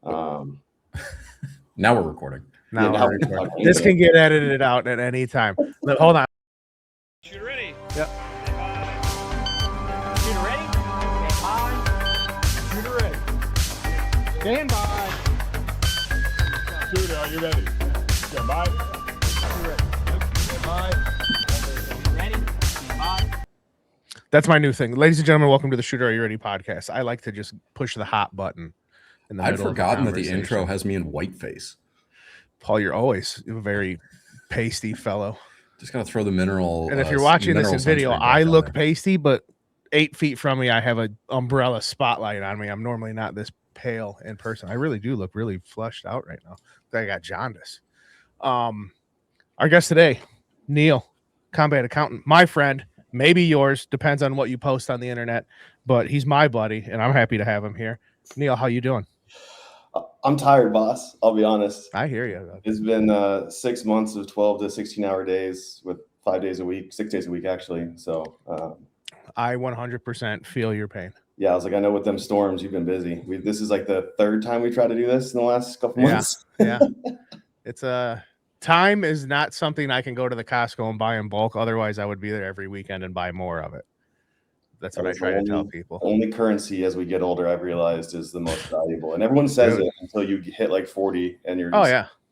Now we're recording. Now now we're we can recording. talk This anything. can get edited out at any time. Hold on. Shooter ready. Yep. Shooter ready. Stand by. Shooter ready. Stand by. Shooter, are you ready? Stand by. Shooter ready. Stand by. Ready. Stand by. That's my new thing. Ladies and gentlemen, welcome to the Shooter Are You Ready podcast. I like to just push the hot button in the I'd middle forgotten of that the the intro has me in whiteface. Paul, you're always a very pasty fellow. Just gotta throw the mineral. And if you're watching this in video, I look there. pasty, but 8 feet from me, I have an umbrella spotlight on me. I'm normally not this pale in person. I really do look really flushed out right now. I got jaundice. Our guest today, Neil, combat accountant, my friend, maybe yours, depends on what you post on the internet, but he's my buddy, and I'm happy to have him here. Neil, how you doing? I'm tired, boss. I'll be honest. I hear you. It's been 6 months of 12 to 16-hour days with 5 days a week, 6 days a week, actually. So I 100% feel your pain. yeah, I was like, I know with them storms, you've been busy. This is like the third time we tried to do this in the last couple months. Yeah. It's time is not something I can go to the Costco and buy in bulk. Otherwise, I would be there every weekend and buy more of it. That's what I try to tell people. Only currency as we get older, I've realized, is the most valuable. And everyone says it until you hit like 40 and you're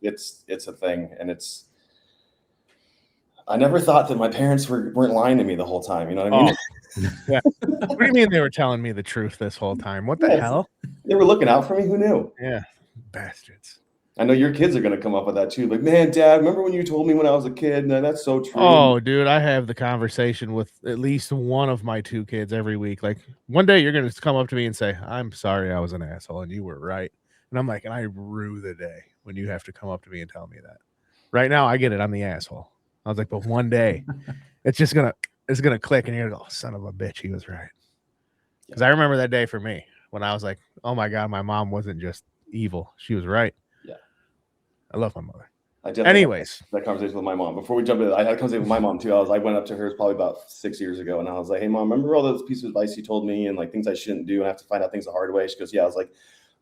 just, it's a thing. And I never thought that my parents weren't lying to me the whole time. You know what I mean? Yeah. What do you mean they were telling me the truth this whole time? What the hell? They were looking out for me. Who knew? Yeah. Bastards. I know your kids are going to come up with that too. Like, man, Dad, remember when you told me when I was a kid? No, that's so true. Oh, dude, I have the conversation with at least one of my 2 kids every week. Like, one day you're going to come up to me and say, I'm sorry I was an asshole and you were right. And I'm like, and I rue the day when you have to come up to me and tell me that. Right now, I get it. I'm the asshole. I was like, but one day it's going to click and you're going to go, oh, son of a bitch, he was right. Because I remember that day for me when I was like, oh my God, my mom wasn't just evil. She was right. I love my mother. Anyways, that conversation with my mom. Before we jump in, I had a conversation with my mom too. I went up to her probably about 6 years ago, and I was like, "Hey, Mom, remember all those pieces of advice you told me, and like things I shouldn't do, and I have to find out things the hard way?" She goes, "Yeah." I was like,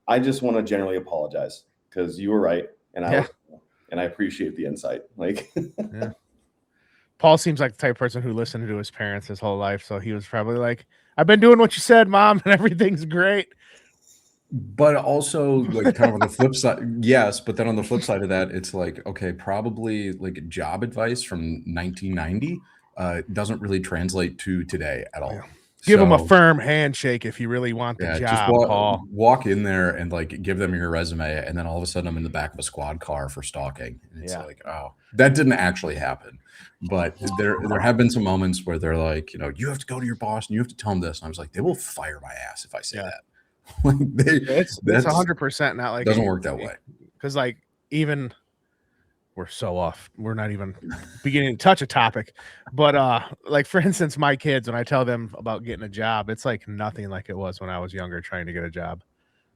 "I just want to generally apologize because you were right, and I appreciate the insight." Like, yeah. Paul seems like the type of person who listened to his parents his whole life, so he was probably like, "I've been doing what you said, Mom, and everything's great." But also, like, kind of on the flip side, yes. But then on the flip side of that, it's like, okay, probably like job advice from 1990 doesn't really translate to today at all. Give them a firm handshake if you really want the job, Paul. Walk in there and like give them your resume, and then all of a sudden I'm in the back of a squad car for stalking. And it's like, oh, that didn't actually happen. But there have been some moments where they're like, you have to go to your boss and you have to tell them this. And I was like, they will fire my ass if I say that. Like it's 100% not like doesn't work that way, because like even we're so off, we're not even beginning to touch a topic, but like for instance, my kids, when I tell them about getting a job, it's like nothing like it was when I was younger trying to get a job.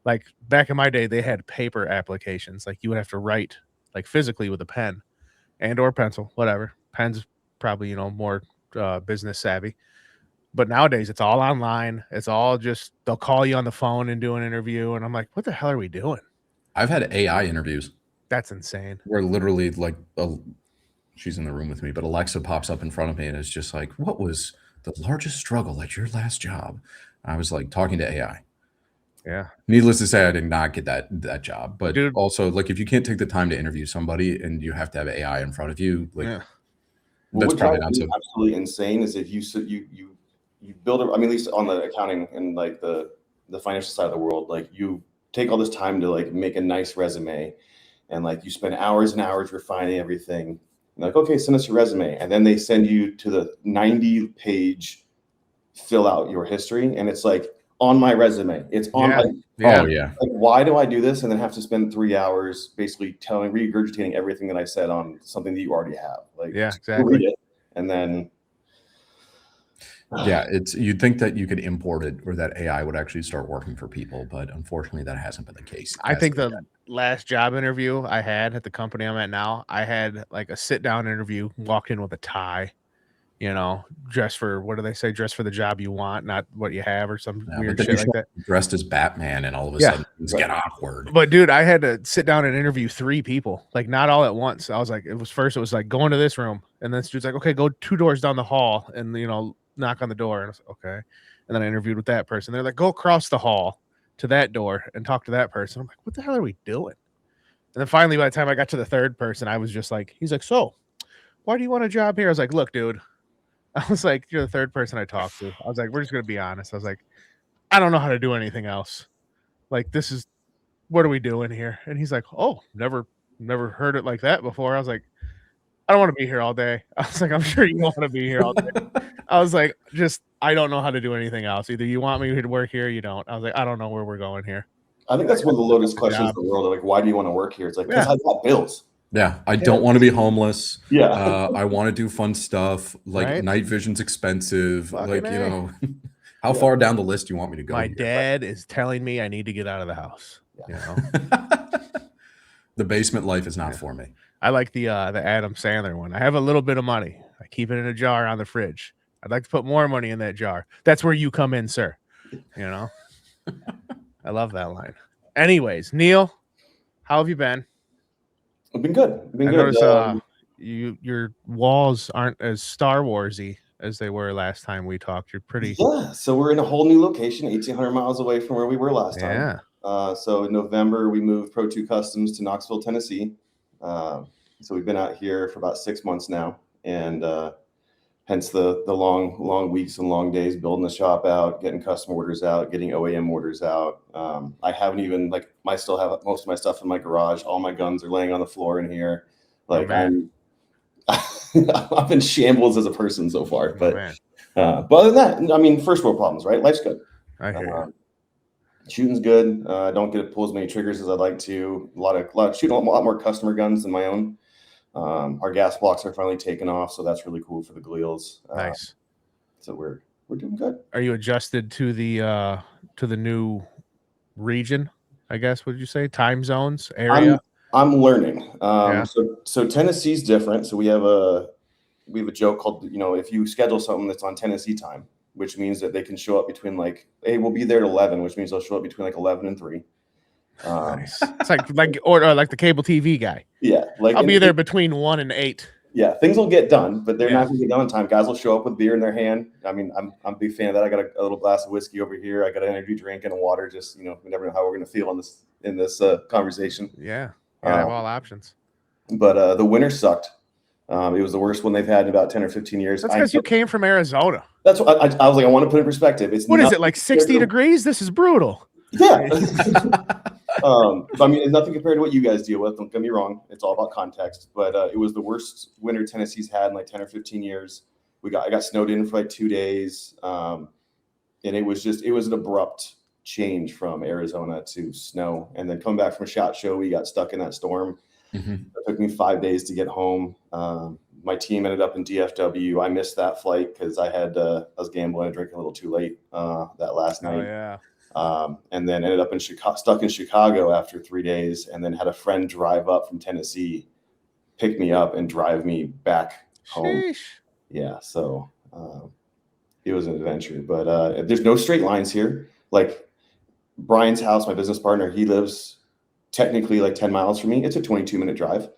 Like back in my day, they had paper applications. Like you would have to write like physically with a pen and or pencil, whatever. Pen's probably more business savvy. But nowadays, it's all online. It's all just they'll call you on the phone and do an interview. And I'm like, what the hell are we doing? I've had AI interviews. That's insane. Where literally like she's in the room with me, but Alexa pops up in front of me and it's just like, what was the largest struggle at your last job? And I was like talking to AI. Yeah. Needless to say, I did not get that job. But also, like, if you can't take the time to interview somebody and you have to have AI in front of you, like, that's probably not so. Absolutely insane is if you build at least on the accounting and like the financial side of the world, like you take all this time to like make a nice resume and like you spend hours and hours refining everything. And like, okay, send us your resume. And then they send you to the 90-page fill out your history. And it's like on my resume. It's on like, why do I do this? And then have to spend 3 hours basically regurgitating everything that I said on something that you already have. Like, exactly. Read it, and then you'd think that you could import it or that AI would actually start working for people, but unfortunately that hasn't been the case. I think the last job interview I had at the company I'm at now, I had like a sit down interview, walked in with a tie, you know, dress for, what do they say? Dress for the job you want, not what you have, or some Yeah, weird but then shit you like that. dressed as Batman, and all of a Yeah. sudden things get awkward. But dude, I had to sit down and interview 3 people, like not all at once. I was like, it was like go into this room, and then this dude's like, okay, go 2 doors down the hall, and you know, knock on the door. And I was like, okay. And then I interviewed with that person. They're like, go across the hall to that door and talk to that person. I'm like, what the hell are we doing? And then finally, by the time I got to the 3rd person, I was just like, he's like, so why do you want a job here? I was like, look, dude. I was like, you're the 3rd person I talked to. I was like, we're just gonna be honest. I was like, I don't know how to do anything else. Like, this is, what are we doing here? And he's like, oh, never heard it like that before. I was like, I don't want to be here all day. I was like, I'm sure you want to be here all day. I was like, just, I don't know how to do anything else. Either you want me to work here, or you don't. I was like, I don't know where we're going here. I think that's one of the loadest questions in the world. Like, why do you want to work here? It's like, because Yeah. I've got bills. Yeah, I don't want to be homeless. Yeah. I want to do fun stuff. Like Right? night vision's expensive. Fucking like, A. you know, how far down the list do you want me to go? My here? dad is telling me I need to get out of the house. You know, The basement life is not for me. I like the Adam Sandler one. I have a little bit of money. I keep it in a jar on the fridge. I'd like to put more money in that jar. That's where you come in, sir. You know, I love that line. Anyways, Neil, how have you been? I've been good. I've been I good. noticed your walls aren't as Star Warsy as they were last time we talked. You're pretty. Yeah. So we're in a whole new location, 1,800 miles away from where we were last time. Yeah. So in November, we moved Pro 2 Customs to Knoxville, Tennessee. So we've been out here for about 6 months now, and hence the long weeks and long days building the shop out, getting custom orders out, getting OEM orders out. I haven't even I still have most of my stuff in my garage. All my guns are laying on the floor in here. Like I'm in shambles as a person so far, but other than that, I mean, first world problems, right? Life's good. I hear you. Shooting's good. I don't get to pull as many triggers as I'd like to. Shooting a lot more customer guns than my own. Our gas blocks are finally taken off, so that's really cool for the Gleals. Nice. So we're doing good. Are you adjusted to the new region? I guess, would you say time zones area? I'm learning. So Tennessee's different. So we have a joke called, you know, if you schedule something that's on Tennessee time, which means that they can show up between hey, we'll be there at 11, which means they'll show up between 11 and 3. Nice. It's like or like the cable TV guy. Yeah, I'll be there between 1 and 8. Yeah, things will get done, but they're not going to get done on time. Guys will show up with beer in their hand. I mean, I'm a big fan of that. I got a little glass of whiskey over here. I got an energy drink and a water. Just, you know, we never know how we're going to feel in this conversation. Yeah, have all options. But the winter sucked. It was the worst one they've had in about 10 or 15 years. That's because you came from Arizona. That's what I was like. I want to put it in perspective. What is it, like 60 degrees? This is brutal. Yeah. But I mean, it's nothing compared to what you guys deal with. Don't get me wrong. It's all about context. But it was the worst winter Tennessee's had in 10 or 15 years. I got snowed in for 2 days. And it was an abrupt change from Arizona to snow. And then coming back from a SHOT Show, we got stuck in that storm. Mm-hmm. It took me 5 days to get home. My team ended up in DFW. I missed that flight because I was gambling and drinking a little too late that last night. Oh, yeah. And then ended up stuck in Chicago after 3 days, and then had a friend drive up from Tennessee, pick me up, and drive me back home. Sheesh. Yeah, so it was an adventure. But there's no straight lines here. Like Brian's house, my business partner, he lives technically 10 miles from me. It's a 22-minute drive.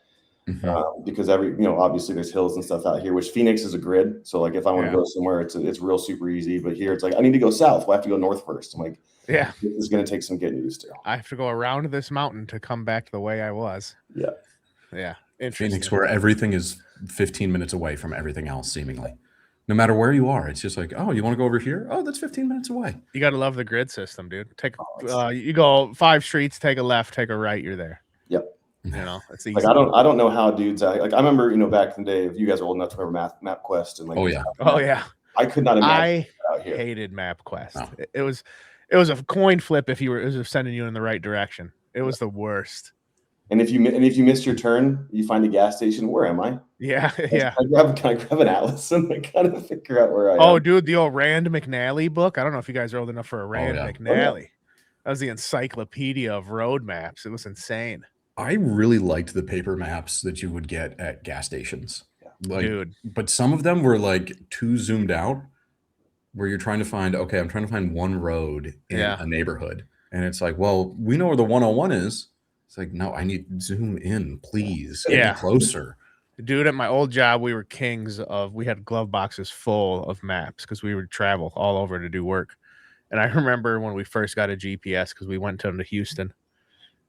Mm-hmm. Because obviously there's hills and stuff out here, which Phoenix is a grid. So if I want to go somewhere, it's real super easy. But here it's I need to go south. Well, I have to go north first. I'm like, yeah, this is going to take some getting used to. I have to go around this mountain to come back to the way I was. Yeah. Yeah. Interesting. Phoenix, where everything is 15 minutes away from everything else, seemingly. No matter where you are, it's just oh, you want to go over here? Oh, that's 15 minutes away. You got to love the grid system, dude. You go 5 streets, take a left, take a right, you're there. Yep. You know, it's easy. I don't know how dudes I remember, back in the day, if you guys are old enough to remember MapQuest and oh yeah. Oh yeah. I could not imagine I hated MapQuest. Oh. It was a coin flip it was sending you in the right direction. It was the worst. And if you missed your turn, you find a gas station. Where am I? Yeah, yeah. Can I grab an atlas and kind of figure out where I am? Oh, dude, the old Rand McNally book. I don't know if you guys are old enough for a Rand McNally. Oh, yeah. That was the encyclopedia of road maps. It was insane. I really liked the paper maps that you would get at gas stations. Yeah. Like, Dude. but some of them were like too zoomed out, where you're trying to find, okay, I'm trying to find one road in Yeah. a neighborhood, and it's like, well, we know where the 101 is. It's like, no, I need zoom in, please. Get Yeah. me closer. Dude, at my old job, we were kings of, we had glove boxes full of maps because we would travel all over to do work. And I remember when we first got a GPS, because we went to Houston.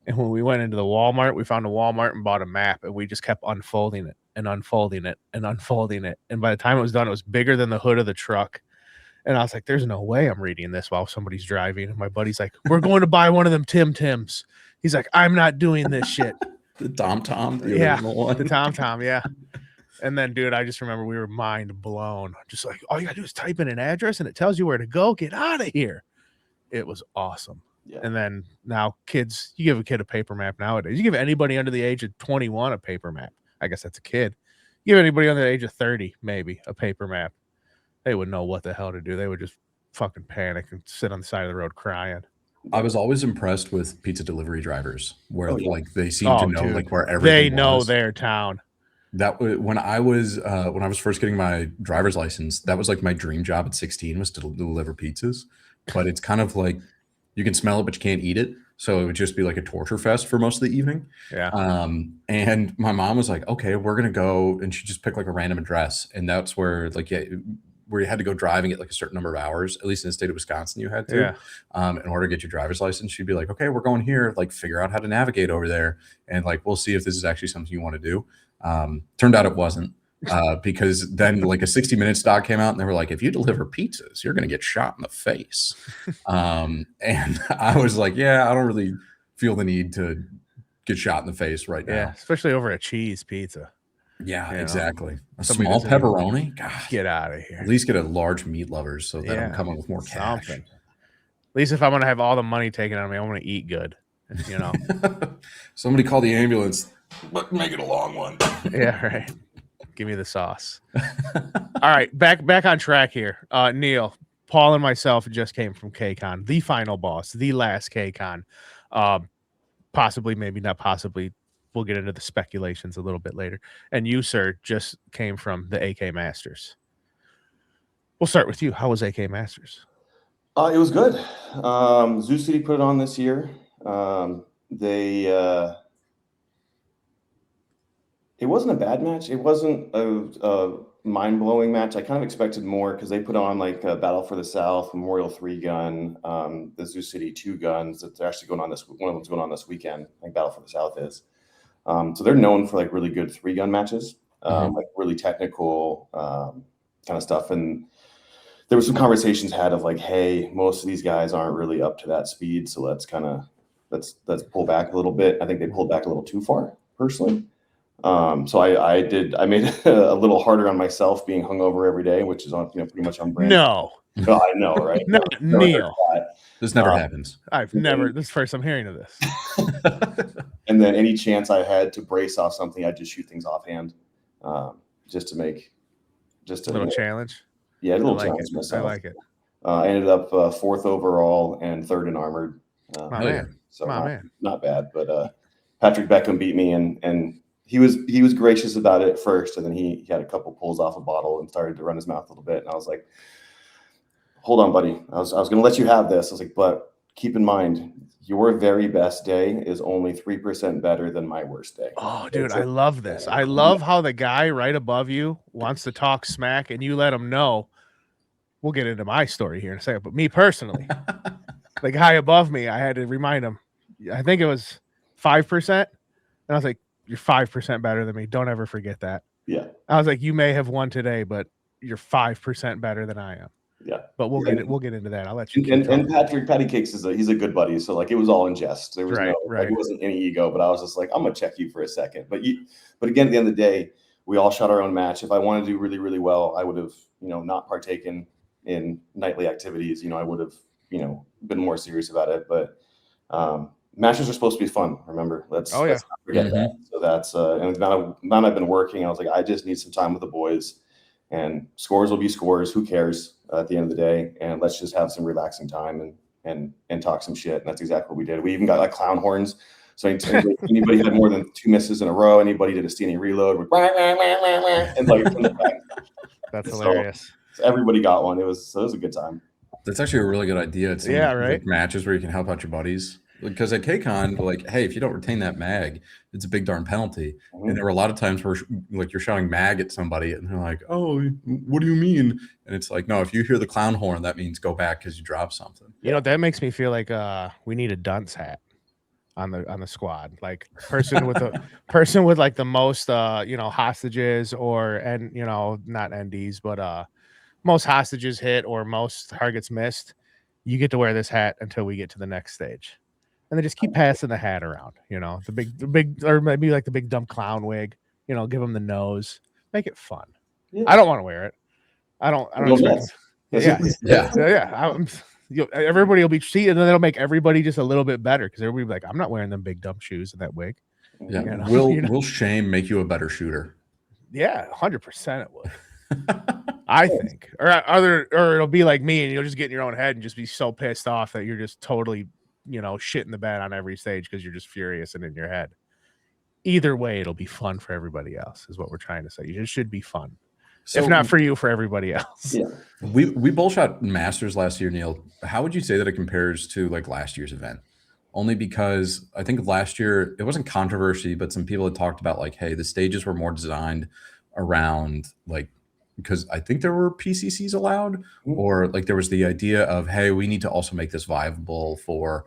And when we went into the Walmart, we found a Walmart and bought a map, and we just kept unfolding it and unfolding it and unfolding it. And by the time it was done, it was bigger than the hood of the truck. And I was like, there's no way I'm reading this while somebody's driving. And my buddy's like, we're going to buy one of them Tim Tims. He's like, I'm not doing this shit. The Tom, the Yeah, original one. the Tom, yeah. And then, dude, I just remember we were mind blown. Just like, all you gotta do is type in an address and it tells you where to go. Get out of here. It was awesome. Yeah. And then now kids, you give a kid a paper map nowadays. You give anybody under the age of 21 a paper map. I guess that's a kid. You give anybody under the age of 30, maybe, a paper map. They would know what the hell to do. They would just fucking panic and sit on the side of the road crying. I was always impressed with pizza delivery drivers, where like they seem Oh, to know dude. like where everything They know was. their town. That was when I was first getting my driver's license. That was like my dream job at 16 was to deliver pizzas. But it's kind of like you can smell it, but you can't eat it. So it would just be like a torture fest for most of the evening. Yeah. And my mom was like, okay, we're gonna go, and she just picked like a random address, and that's where like where you had to go driving at like a certain number of hours, at least in the state of Wisconsin, you had to, in order to get your driver's license. She'd be like, okay, we're going here, like figure out how to navigate over there. And like, we'll see if this is actually something you want to do. Turned out it wasn't, because then like a 60-minute stock came out and they were like, if you deliver pizzas, you're going to get shot in the face. And I was like, yeah, I don't really feel the need to get shot in the face right now. Yeah, especially over a cheese pizza. Yeah, You know, exactly. A somebody small doesn't even- pepperoni. God, Get out of here. at least get a large meat lovers so that I'm Yeah, coming with more cash. something. At least if I'm gonna have all the money taken out of me, I want to eat good. You know. Somebody call the ambulance, but make it a long one. Yeah, right. Give me the sauce. All right, back on track here. Neil, Paul, and myself just came from KCON, the final boss, the last KCON. Possibly, maybe not possibly. We'll get into the speculations a little bit later. And you, sir, just came from the AK Masters. We'll start with you. How was AK Masters? It was good. Zoo City put it on this year. It wasn't a bad match. It wasn't a mind-blowing match. I kind of expected more because they put on like a Battle for the South, Memorial 3 gun, the Zoo City 2 guns that they're actually going on this. One of them's going on this weekend. Like Battle for the South is. So they're known for like really good 3-gun matches, like really technical kind of stuff. And there were some conversations had of like, hey, most of these guys aren't really up to that speed, so let's pull back a little bit. I think they pulled back a little too far, personally. So I made it a little harder on myself being hungover every day, which is on pretty much on brand. No, Oh, I know, right? no, Neil. This never happens. I've never. This is the first I'm hearing of this. And then any chance I had to brace off something, I'd just shoot things offhand, just to make A little challenge. Yeah, a little I like challenge it. myself. I like it. I ended up 4th overall and 3rd in armored. My man. So My man. not bad, but Patrick Beckham beat me, and he was gracious about it at first, and then he had a couple pulls off a bottle and started to run his mouth a little bit, and I was like, hold on, buddy. I was going to let you have this. I was like, but keep in mind, your very best day is only 3% better than my worst day. Oh, dude, I love this. I love how the guy right above you wants to talk smack and you let him know. We'll get into my story here in a second, but me personally, the guy above me, I had to remind him, I think it was 5%. And I was like, you're 5% better than me. Don't ever forget that. Yeah. I was like, you may have won today, but you're 5% better than I am. Yeah. But we'll get into that. I'll let you. And Patty Cakes he's a good buddy. So like it was all in jest. There was Right. Like, it wasn't any ego, but I was just like, I'm gonna check you for a second. But again, at the end of the day, we all shot our own match. If I wanted to do really, really well, I would have, not partaken in nightly activities. I would have, been more serious about it. But matches are supposed to be fun. Remember, let's not forget that. So that's and now I've been working. I was like, I just need some time with the boys, and scores will be scores. Who cares at the end of the day? And let's just have some relaxing time and talk some shit. And that's exactly what we did. We even got like clown horns. So anybody had more than 2 misses in a row, anybody did a standing reload, and like from the back. That's hilarious. So everybody got one. It was a good time. That's actually a really good idea. It's right. like matches where you can help out your buddies. Because at KCON, like, hey, if you don't retain that mag, it's a big darn penalty. And there were a lot of times where like you're shouting mag at somebody, and they're like, "Oh, what do you mean?" And it's like, no, if you hear the clown horn, that means go back because you dropped something. You know, that makes me feel like we need a dunce hat on the squad, like person with like the most hostages and not NDs, but most hostages hit or most targets missed. You get to wear this hat until we get to the next stage. And then just keep passing the hat around, the big, or maybe like the big dumb clown wig, give them the nose, make it fun. Yeah. I don't want to wear it. I don't expect everybody will be cheating, and then it'll make everybody just a little bit better because everybody will be like, I'm not wearing them big dumb shoes and that wig. Yeah. Will shame make you a better shooter? Yeah, 100% it would. I think. Or it'll be like me and you'll just get in your own head and just be so pissed off that you're just totally shit in the bed on every stage because you're just furious and in your head. Either way, it'll be fun for everybody else, is what we're trying to say. It should be fun. So, if not for you, for everybody else. Yeah. We both shot Masters last year, Neil. How would you say that it compares to like last year's event? Only because I think last year it wasn't controversy, but some people had talked about like, hey, the stages were more designed around like, because I think there were PCCs allowed, or like there was the idea of, hey, we need to also make this viable for,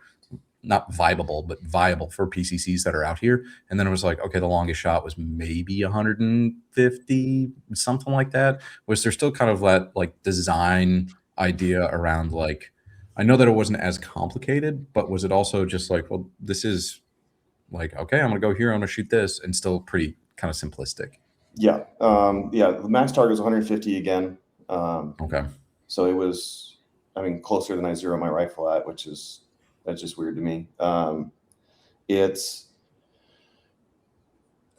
not viable, but viable for PCCs that are out here. And then it was like, okay, the longest shot was maybe 150, something like that. Was there still kind of that like design idea around like, I know that it wasn't as complicated, but was it also just like, well, this is like, okay, I'm gonna go here, I'm gonna shoot this, and still pretty kind of simplistic? Yeah. The max target was 150 again. Okay. So it was, closer than I zero my rifle at, that's just weird to me.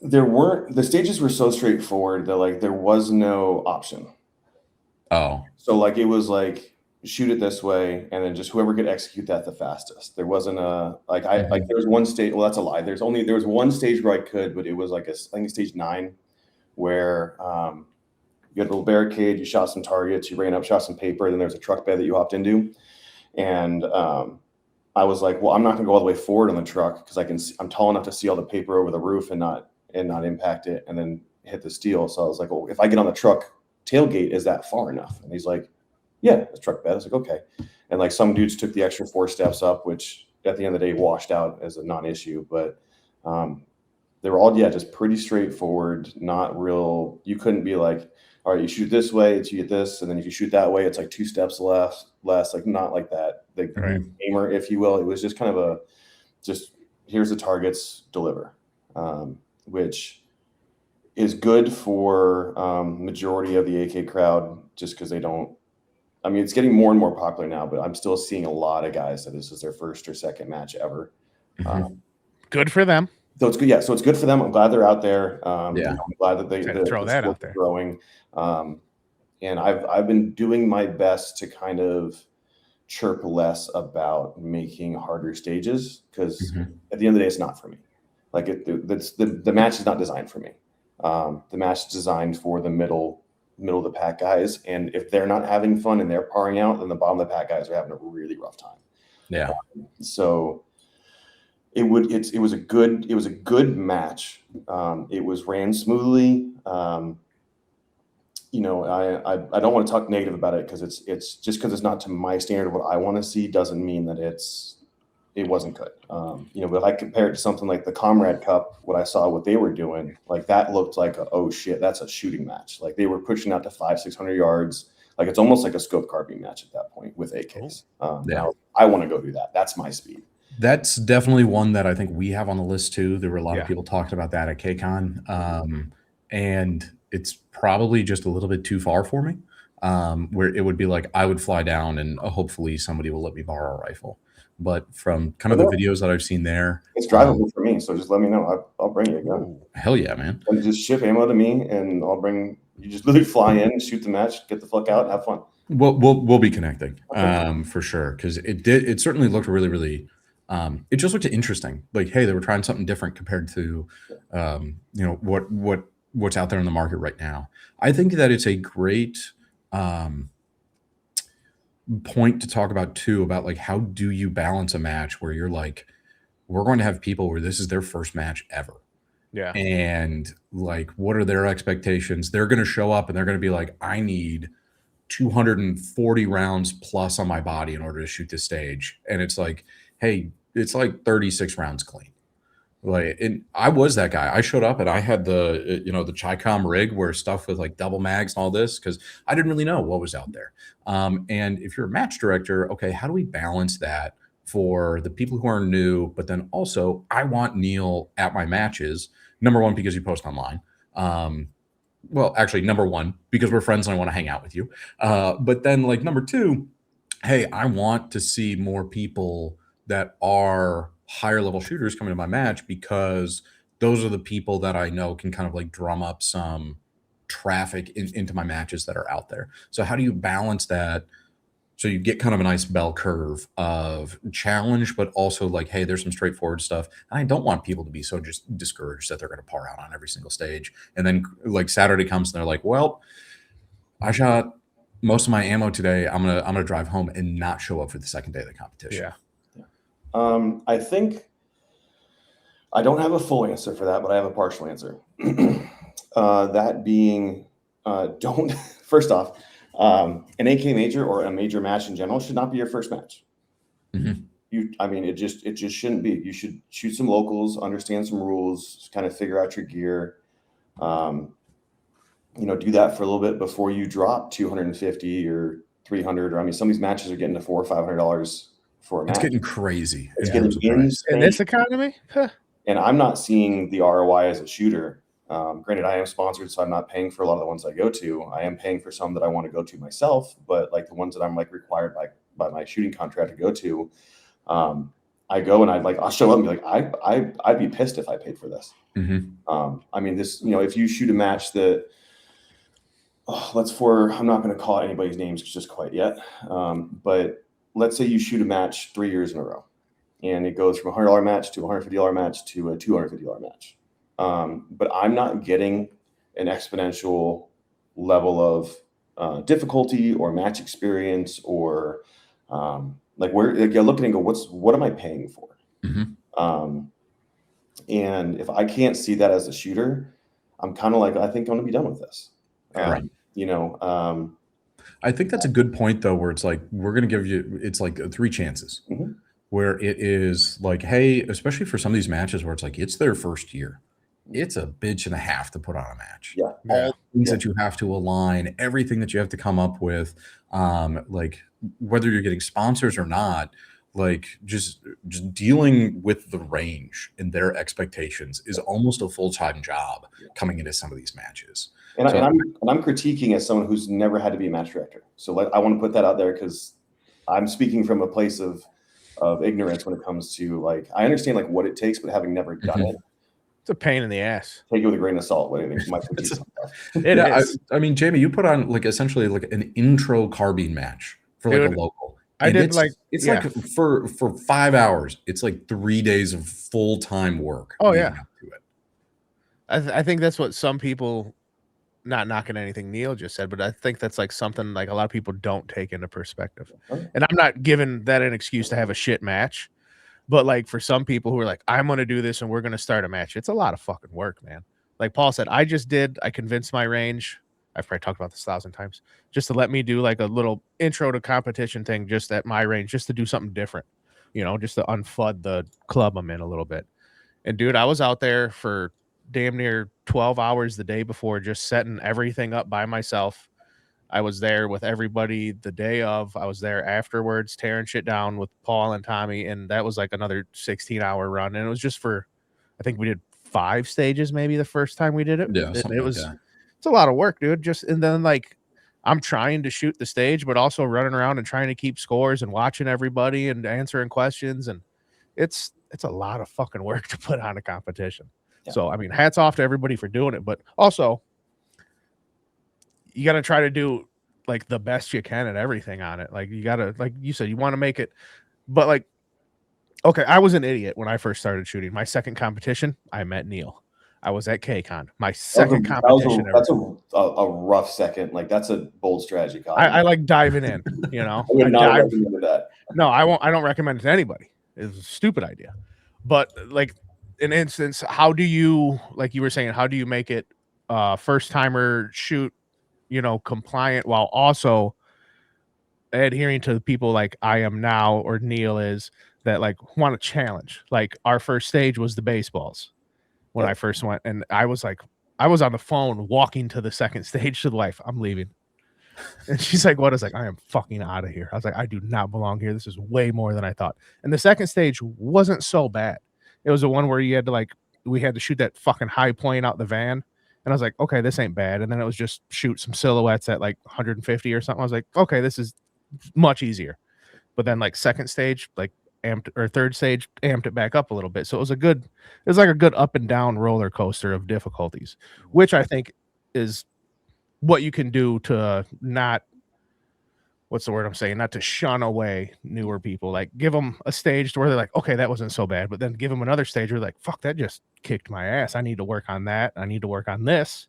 The stages were so straightforward that like there was no option. Oh. So like it was like shoot it this way, and then just whoever could execute that the fastest. There wasn't a like there was one stage. Well, that's a lie. There was one stage where I could, but it was like I think stage 9, where you had a little barricade, you shot some targets, you ran up, shot some paper, then there's a truck bed that you hopped into, and I was like, well, I'm not gonna go all the way forward on the truck because I'm tall enough to see all the paper over the roof and not impact it and then hit the steel. So I was like, well, if I get on the truck tailgate, is that far enough? And he's like, yeah, it's truck bed. I was like, okay. And like some dudes took the extra 4 steps up, which at the end of the day washed out as a non-issue. But they were all, just pretty straightforward, not real. You couldn't be like, all right, you shoot this way, you get this, and then if you shoot that way, it's like 2 steps less, like not like that. The gamer, if you will. It was just kind of here's the targets, deliver, which is good for majority of the AK crowd, just because they don't. It's getting more and more popular now, but I'm still seeing a lot of guys that this is their first or second match ever. Good for them. So it's good. Yeah. So it's good for them. I'm glad they're out there. I'm glad that they're throw that out there. Growing. And I've been doing my best to kind of chirp less about making harder stages, because at the end of the day, it's not for me. Like the match is not designed for me. The match is designed for the middle of the pack guys, and if they're not having fun and they're parring out, then the bottom of the pack guys are having a really rough time. Yeah. So it was a good match. It was ran smoothly. I don't want to talk negative about it, because it's just because it's not to my standard of what I want to see doesn't mean that it wasn't good. But if I compare it to something like the Comrade Cup, what I saw what they were doing, like that looked like oh shit, that's a shooting match. Like they were pushing out to 500-600 yards. Like it's almost like a scope carbine match at that point with AKs. I want to go do that. That's my speed. That's definitely one that I think we have on the list too. There were a lot of people talking about that at KCON. And it's probably just a little bit too far for me, where it would be like I would fly down and hopefully somebody will let me borrow a rifle. But from kind of the videos that I've seen there, it's drivable for me. So just let me know. I'll bring you a gun. Hell yeah, man. And just ship ammo to me, and I'll bring. You just literally fly in, shoot the match, get the fuck out, have fun. We'll be connecting for sure, because it certainly looked really, really It just looked interesting. Like, hey, they were trying something different compared to, what's out there in the market right now. I think that it's a great um, point to talk about too, about like how do you balance a match where you're like, we're going to have people where this is their first match ever. Yeah. And like, what are their expectations? They're going to show up and they're going to be like, I need 240 rounds plus on my body in order to shoot this stage. And it's like, hey, it's like 36 rounds clean. Like, and I was that guy. I showed up and I had the Chi-Com rig where stuff with like double mags and all this because I didn't really know what was out there. And if you're a match director, okay, how do we balance that for the people who are new? But then also, I want Neil at my matches. Number one, because you post online. Well, actually, number one, because we're friends and I want to hang out with you. But then, like, number two, hey, I want to see more people that are higher level shooters come into my match because those are the people that I know can kind of like drum up some traffic into my matches that are out there. So how do you balance that? So you get kind of a nice bell curve of challenge, but also like, hey, there's some straightforward stuff. And I don't want people to be so just discouraged that they're going to pour out on every single stage. And then like Saturday comes and they're like, well, I shot most of my ammo today. I'm gonna drive home and not show up for the second day of the competition. I think I don't have a full answer for that, but I have a partial answer. That being, don't first off, an AK major or a major match in general should not be your first match. Mhm. It just shouldn't be. You should shoot some locals, understand some rules, kind of figure out your gear. Do that for a little bit before you drop 250 or 300, or some of these matches are getting to $400 or $500 for a match. It's getting crazy. It's getting in this economy. Huh. And I'm not seeing the ROI as a shooter. Granted, I am sponsored, so I'm not paying for a lot of the ones I go to. I am paying for some that I want to go to myself, but like the ones that I'm like required by my shooting contract to go to, I go and I'll show up and be like, I'd be pissed if I paid for this. Mm-hmm. This, if you shoot a match that, I'm not going to call out anybody's names just quite yet, but let's say you shoot a match 3 years in a row, and it goes from a $100 match to a $150 match to a $250 match. But I'm not getting an exponential level of difficulty or match experience or where you're looking and go, what am I paying for? Mm-hmm. And if I can't see that as a shooter, I'm kind of like, I think I'm going to be done with this. Right. I think that's a good point though, where it's like, we're going to give you, it's like 3 chances. Mm-hmm. Where it is like, hey, especially for some of these matches where it's like, it's their first year. It's a bitch and a half to put on a match. Yeah. All things that you have to align, everything that you have to come up with, like whether you're getting sponsors or not, like just dealing with the range and their expectations is almost a full-time job coming into some of these matches. And I'm critiquing as someone who's never had to be a match director. So I want to put that out there because I'm speaking from a place of ignorance when it comes to like, I understand like what it takes, but having never done it, it's a pain in the ass. Take it with a grain of salt. What do you think? It is. I mean, Jamie, you put on like essentially like an intro carbine match for like a local. I did it's like for 5 hours. It's like 3 days of full-time work. Oh yeah. To it. I think that's what some people, not knocking anything Neil just said, but I think that's like something like a lot of people don't take into perspective. And I'm not giving that an excuse to have a shit match, but like for some people who are like, I'm going to do this and we're going to start a match. It's a lot of fucking work, man. Like Paul said, I convinced my range. I've probably talked about this 1,000 times, just to let me do like a little intro to competition thing just at my range, just to do something different, just to unfud the club I'm in a little bit. And dude, I was out there for damn near 12 hours the day before, just setting everything up by myself. I was there with everybody the day of. I was there afterwards, tearing shit down with Paul and Tommy, and that was like another 16-hour run. And it was just for, I think we did 5 stages maybe the first time we did it. Yeah, it's a lot of work, dude. And then like I'm trying to shoot the stage, but also running around and trying to keep scores and watching everybody and answering questions, and it's a lot of fucking work to put on a competition. Yeah. So I mean, hats off to everybody for doing it, but also you got to try to do like the best you can at everything on it. Like you got to, like you said, you want to make it, but like Okay, I was an idiot when I first started shooting. My second competition, I met Neil. I was at KCON. My second competition that's a rough second. Like that's a bold strategy, Colin. I like diving in, you know. I would not recommend that. No, I won't. I don't recommend it to anybody. It's a stupid idea. But like an instance, how do you, like you were saying, how do you make it first timer shoot, you know, compliant while also adhering to the people like I am now or Neil is that like want to challenge. Like our first stage was the baseballs when I first went, and I was on the phone walking to the second stage to the wife. I'm leaving. And she's like, what? I was like, I am fucking out of here. I was like, I do not belong here. This is way more than I thought. And the second stage wasn't so bad. It was the one where you had to we had to shoot that fucking high point out the van. And I was like, okay, this ain't bad. And then it was just shoot some silhouettes at like 150 or something. I was like, okay, this is much easier. But then like second stage, like amped, or third stage amped it back up a little bit. So it was like a good up and down roller coaster of difficulties, which I think is what you can do to not, what's the word I'm saying, not to shun away newer people. Like give them a stage where they're like, okay, that wasn't so bad, but then give them another stage where they're like, fuck, that just kicked my ass. I need to work on that. I need to work on this.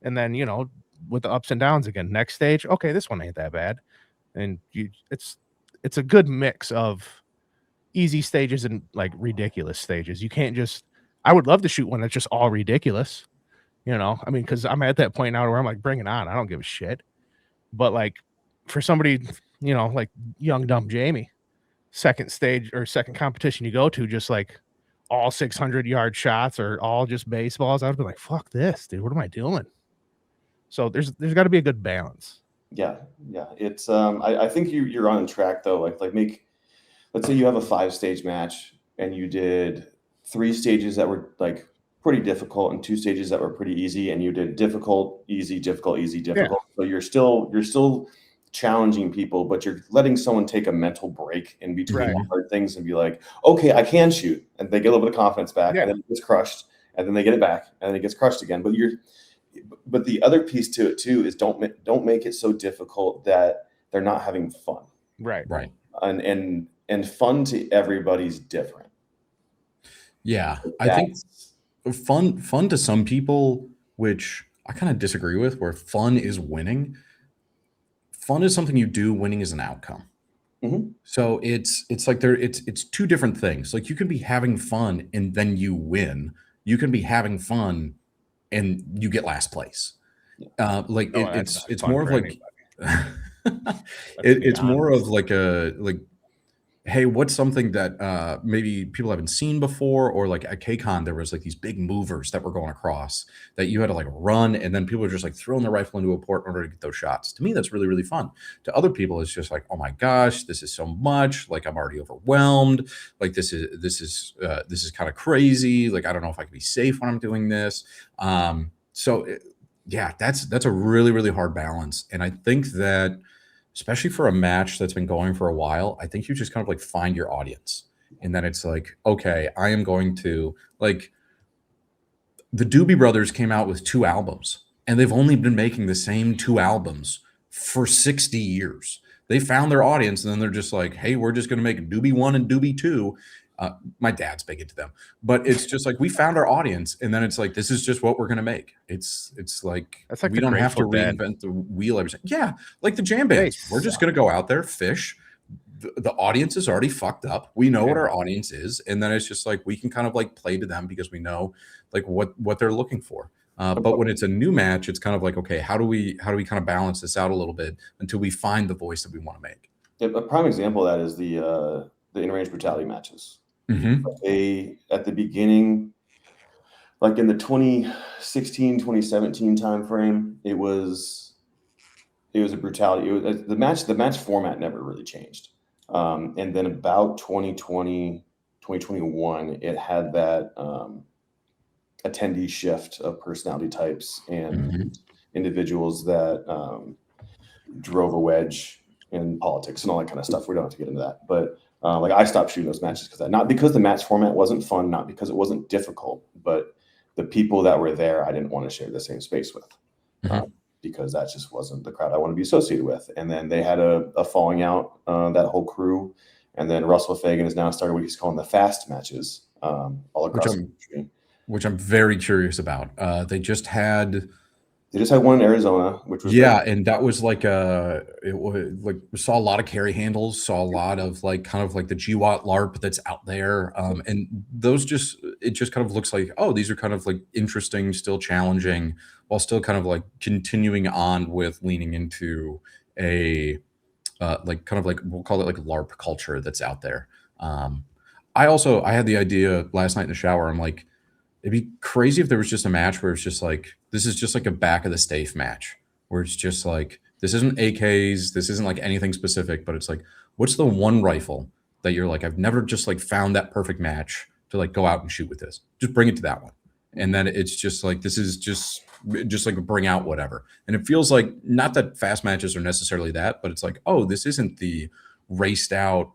And then, you know, with the ups and downs again, next stage, okay, this one ain't that bad. And it's a good mix of easy stages and like ridiculous stages. You can't just, I would love to shoot one that's just all ridiculous. You know, I mean, because I'm at that point now where I'm like, bring it on. I don't give a shit. But like for somebody, you know, like young, dumb Jamie, second stage or second competition you go to, just like all 600-yard shots or all just baseballs, I would be like, fuck this, dude. What am I doing? So there's got to be a good balance. Yeah. It's I think you're on track though. Like let's say you have a 5-stage match and you did 3 stages that were like pretty difficult and 2 stages that were pretty easy, and you did difficult, easy, difficult, easy, difficult. Yeah. So you're still challenging people, but you're letting someone take a mental break in between hard things and be like, okay, I can shoot, and they get a little bit of confidence back, and then it gets crushed, and then they get it back, and then it gets crushed again. But the other piece to it too is don't make it so difficult that they're not having fun. Right. And fun to everybody's different. Yeah, I think fun to some people, which I kind of disagree with, where fun is winning. Fun is something you do, winning is an outcome. Mm-hmm. So it's like it's 2 different things. Like you can be having fun and then you win. You can be having fun and you get last place. It's more of like it's more of like hey, what's something that maybe people haven't seen before, or like at KCON, there was like these big movers that were going across that you had to like run, and then people were just like throwing their rifle into a port in order to get those shots. To me, that's really, really fun. To other people, it's just like, oh my gosh, this is so much. Like I'm already overwhelmed. Like this is kind of crazy. Like I don't know if I can be safe when I'm doing this. That's a really, really hard balance, and I think that, especially for a match that's been going for a while, I think you just kind of like find your audience. And then it's like, okay, I am going to, like, the Doobie Brothers came out with 2 albums, and they've only been making the same 2 albums for 60 years. They found their audience, and then they're just like, hey, we're just going to make Doobie 1 and Doobie 2. My dad's big into them, but it's just like we found our audience, and then it's like this is just what we're gonna make. It's like we don't have to reinvent the wheel every time. Yeah, like the jam bands. We're just gonna go out there, fish. The audience is already fucked up. We know what our audience is, and then it's just like we can kind of like play to them because we know like what they're looking for. But when it's a new match, it's kind of like, okay, how do we kind of balance this out a little bit until we find the voice that we want to make? A prime example of that is the in-range brutality matches. Mm-hmm. At the beginning, like in the 2016, 2017 timeframe, it was a brutality. The match format never really changed. And then about 2020, 2021, it had that attendee shift of personality types and individuals that drove a wedge in politics and all that kind of stuff. We don't have to get into that, but like I stopped shooting those matches because not because the match format wasn't fun, not because it wasn't difficult, but the people that were there, I didn't want to share the same space with because that just wasn't the crowd I want to be associated with. And then they had a falling out, that whole crew, And then Russell Fagan has now started what he's calling the fast matches all across the country. Which I'm very curious about. They just had one in Arizona, which was and that was like it was like we saw a lot of carry handles, saw a lot of like kind of like the GWAT LARP that's out there, and those it just kind of looks like, oh, these are kind of like interesting, still challenging, while still kind of like continuing on with leaning into a like kind of like we'll call it like LARP culture that's out there. I had the idea last night in the shower. I'm like, it'd be crazy if there was just a match where it's just like, this is just like a back of the stafe match where it's just like, this isn't AKs, this isn't like anything specific, but it's like, what's the one rifle that you're like, I've never just like found that perfect match to like go out and shoot with this. Just bring it to that one. And then it's just like, this is just like bring out whatever. And it feels like, not that fast matches are necessarily that, but it's like, oh, this isn't the raced out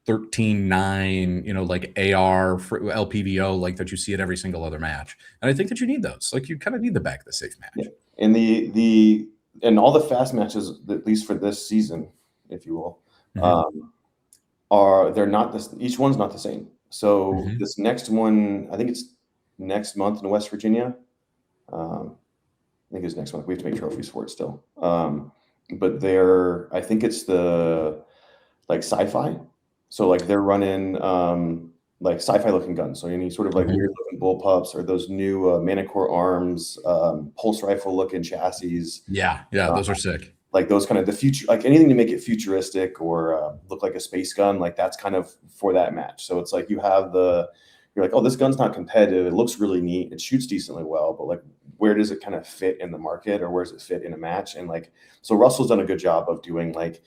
13-9, like AR for LPVO, like that you see at every single other match. And I think that you need those. Like you kind of need the back of the safe match. Yeah. And and all the fast matches, at least for this season, if you will, they're not this. Each one's not the same. So this next one, I think it's next month in West Virginia. I think it's next month. We have to make trophies for it still. But I think it's the like sci-fi. So like they're running like sci-fi looking guns. So any sort of like weird looking bullpups or those new Manicore arms, pulse rifle looking chassis. Yeah, those are sick. Like those kind of the future, like anything to make it futuristic or look like a space gun, like that's kind of for that match. So it's like you're like, oh, this gun's not competitive. It looks really neat. It shoots decently well, but like, where does it kind of fit in the market or where does it fit in a match? And like, so Russell's done a good job of doing like,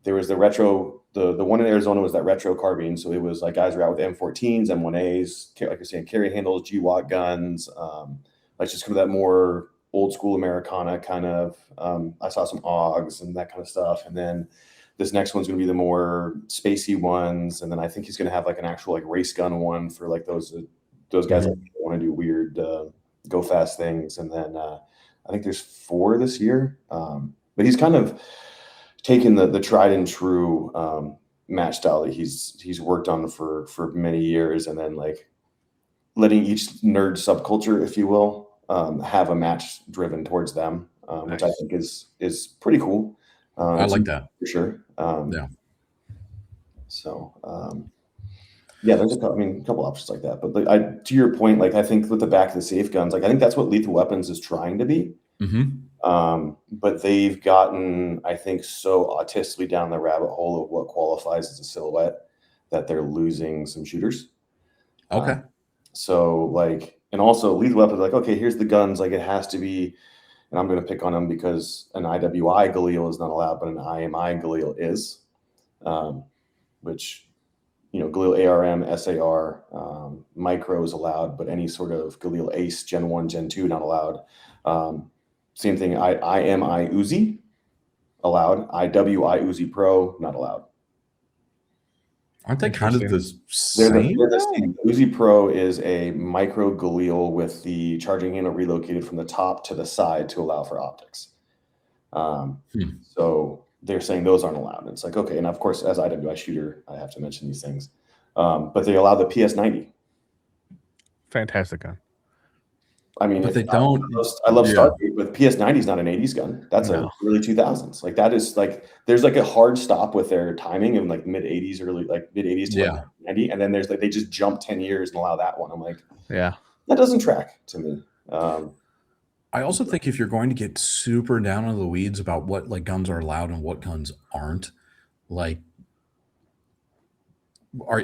there was the retro, the one in Arizona was that retro carbine. So it was like guys were out with M14s, M1As, like you're saying, carry handles, GWAT guns, like just kind of that more old school Americana kind of. I saw some AUGs and that kind of stuff. And then this next one's going to be the more spacey ones. And then I think he's going to have like an actual like race gun one for like those guys that want to do weird go fast things. And then I think there's 4 this year. But he's kind of taken the tried and true match style that he's worked on for many years, and then like letting each nerd subculture, if you will, have a match driven towards them, which I think is pretty cool. I like that for sure. Yeah. So there's a couple options like that. But to your point, like I think with the back of the safe guns, like I think that's what Lethal Weapons is trying to be. But they've gotten, I think, so autistically down the rabbit hole of what qualifies as a silhouette that they're losing some shooters. Okay. So like, and also Lethal Weapons, like, okay, here's the guns. Like it has to be, and I'm going to pick on them because an IWI Galil is not allowed, but an IMI Galil is, which, Galil ARM, SAR, micro is allowed, but any sort of Galil Ace, Gen 1, Gen 2, not allowed. Same thing, IMI Uzi, allowed. IWI Uzi Pro, not allowed. Aren't they kind of the same? They're the same. Uzi Pro is a micro Galil with the charging handle relocated from the top to the side to allow for optics. So they're saying those aren't allowed. It's like, okay, and of course, as IWI shooter, I have to mention these things. But they allow the PS90. Fantastic gun. I mean, but they don't. I love Stargate, but PS90 is not an 80s gun. That's a early 2000s. Like that is like there's like a hard stop with their timing in like mid 80s, early like mid 80s to like 90, and then there's like they just jump 10 years and allow that one. I'm like, that doesn't track to me. I also think if you're going to get super down into the weeds about what like guns are allowed and what guns aren't, like,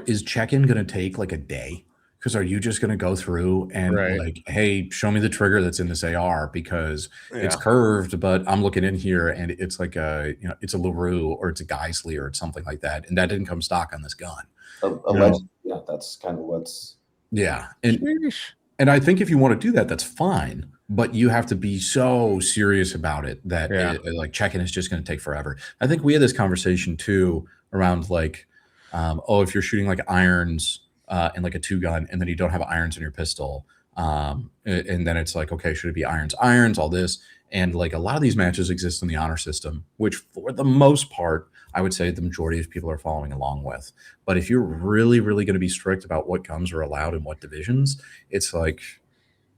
is check-in going to take like a day? Because are you just going to go through and like, hey, show me the trigger that's in this AR because it's curved, but I'm looking in here and it's like it's a LaRue or it's a Geissele or it's something like that, and that didn't come stock on this gun. Yeah, that's kind of what's. Yeah, and I think if you want to do that, that's fine, but you have to be so serious about it that like check-in is just going to take forever. I think we had this conversation too around like, if you're shooting like irons. And like a 2-gun, and then you don't have irons in your pistol. And then it's like, okay, should it be irons, all this? And like a lot of these matches exist in the honor system, which for the most part, I would say the majority of people are following along with. But if you're really, really going to be strict about what guns are allowed in what divisions, it's like,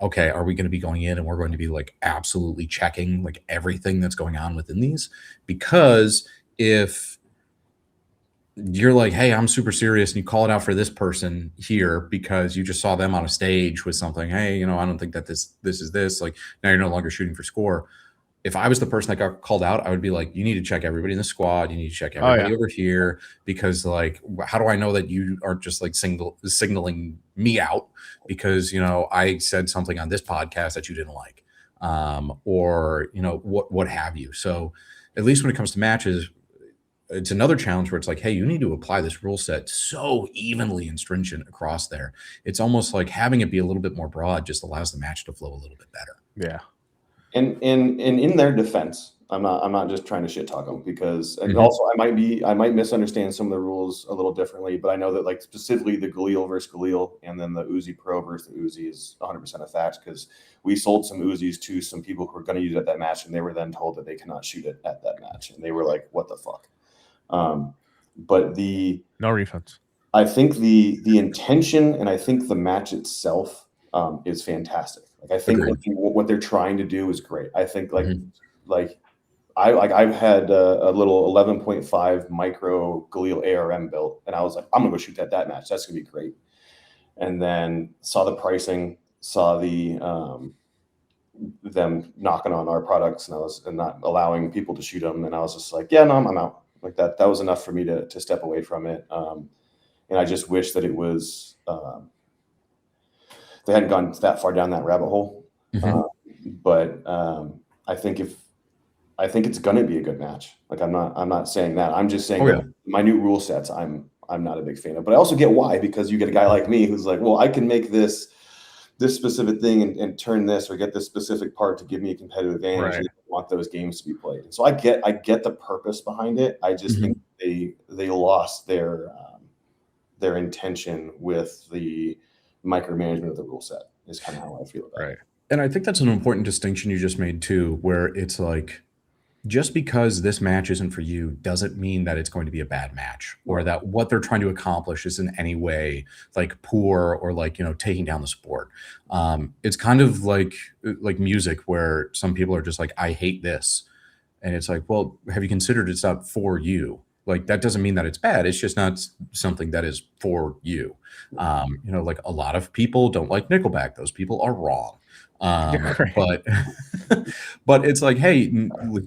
okay, are we going to be going in and we're going to be like absolutely checking like everything that's going on within these? Because if you're like, hey, I'm super serious, and you call it out for this person here because you just saw them on a stage with something, hey, I don't think that this is this, like, now you're no longer shooting for score. If I was the person that got called out, I would be like, you need to check everybody in the squad. You need to check everybody over here, because like, how do I know that you aren't just like signaling me out because, I said something on this podcast that you didn't like, or, what have you. So at least when it comes to matches, it's another challenge where it's like, hey, you need to apply this rule set so evenly and stringent across there. It's almost like having it be a little bit more broad just allows the match to flow a little bit better. Yeah. And in their defense, I'm not just trying to shit talk them, because also I might misunderstand some of the rules a little differently, but I know that like specifically the Galil versus Galil and then the Uzi Pro versus the Uzi is 100% a fact, because we sold some Uzis to some people who were going to use it at that match, and they were then told that they cannot shoot it at that match, and they were like, what the fuck? But no refunds. I think the intention, and I think the match itself is fantastic. Like I think what they're trying to do is great. I think I've had a little 11.5 micro Galil ARM built, and I was like, I'm gonna go shoot that match. That's gonna be great. And then saw the pricing, saw the them knocking on our products, and not allowing people to shoot them, and I was just like, yeah, no, I'm out. Like that was enough for me to step away from it. And I just wish that it was they hadn't gone that far down that rabbit hole. But I think it's going to be a good match. Like I'm not saying that. I'm just saying that my new rule sets I'm not a big fan of. But I also get why, because you get a guy like me who's like, well, I can make this specific thing and turn this, or get this specific part to give me a competitive advantage. Right. I want those games to be played. And so I get the purpose behind it. I just think they lost their intention with the micromanagement of the rule set, is kind of how I feel about it. And I think that's an important distinction you just made too, where it's like, just because this match isn't for you doesn't mean that it's going to be a bad match, or that what they're trying to accomplish is in any way like poor, or like, taking down the sport. It's kind of like music, where some people are just like, I hate this. And it's like, well, have you considered it's not for you? Like, that doesn't mean that it's bad. It's just not something that is for you. Like a lot of people don't like Nickelback. Those people are wrong. But it's like, hey,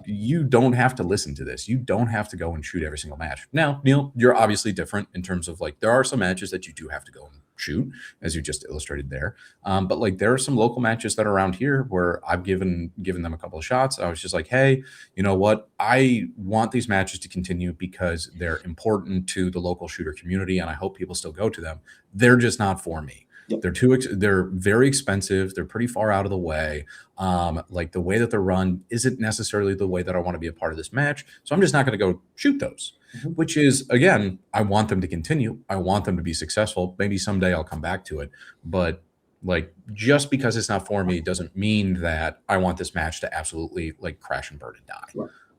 you don't have to listen to this. You don't have to go and shoot every single match. Now, Neil, you're obviously different in terms of like, there are some matches that you do have to go and shoot, as you just illustrated there. But like, there are some local matches that are around here where I've given them a couple of shots. I was just like, hey, you know what? I want these matches to continue because they're important to the local shooter community, and I hope people still go to them. They're just not for me. They're very expensive. They're pretty far out of the way. Like the way that they're run isn't necessarily the way that I want to be a part of this match. So I'm just not going to go shoot those, which is, again, I want them to continue. I want them to be successful. Maybe someday I'll come back to it. But like, just because it's not for me doesn't mean that I want this match to absolutely like crash and burn and die.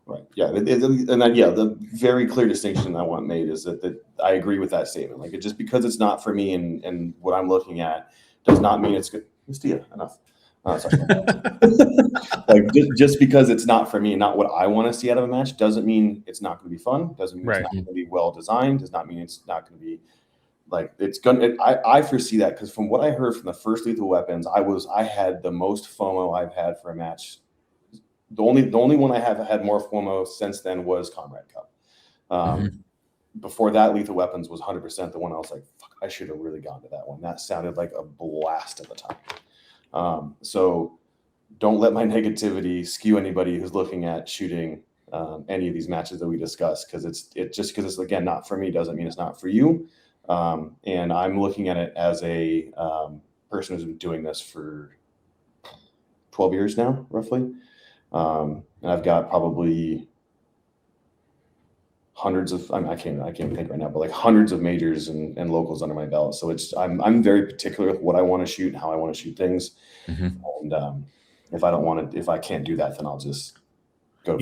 Right. Yeah. And then, the very clear distinction I want made is that I agree with that statement. Like, just because it's not for me and what I'm looking at does not mean it's good. Enough. Like, just because it's not for me and not what I want to see out of a match doesn't mean it's not going to be fun. Doesn't mean it's not going to be well designed. Does not mean it's not going to be like it's going. I foresee that, because from what I heard from the first Lethal Weapons, I had the most FOMO I've had for a match. The only one I have had more FOMO since then was Comrade Cup. Before that, Lethal Weapons was 100% the one I was like, fuck, I should have really gone to that one. That sounded like a blast at the time. So don't let my negativity skew anybody who's looking at shooting any of these matches that we discuss, because it just because it's, again, not for me doesn't mean it's not for you. And I'm looking at it as a person who's been doing this for 12 years now, roughly. And I've got probably hundreds of, I can't think right now, but like hundreds of majors and locals under my belt. So I'm very particular with what I want to shoot and how I want to shoot things. And if I can't do that, then I'll just go.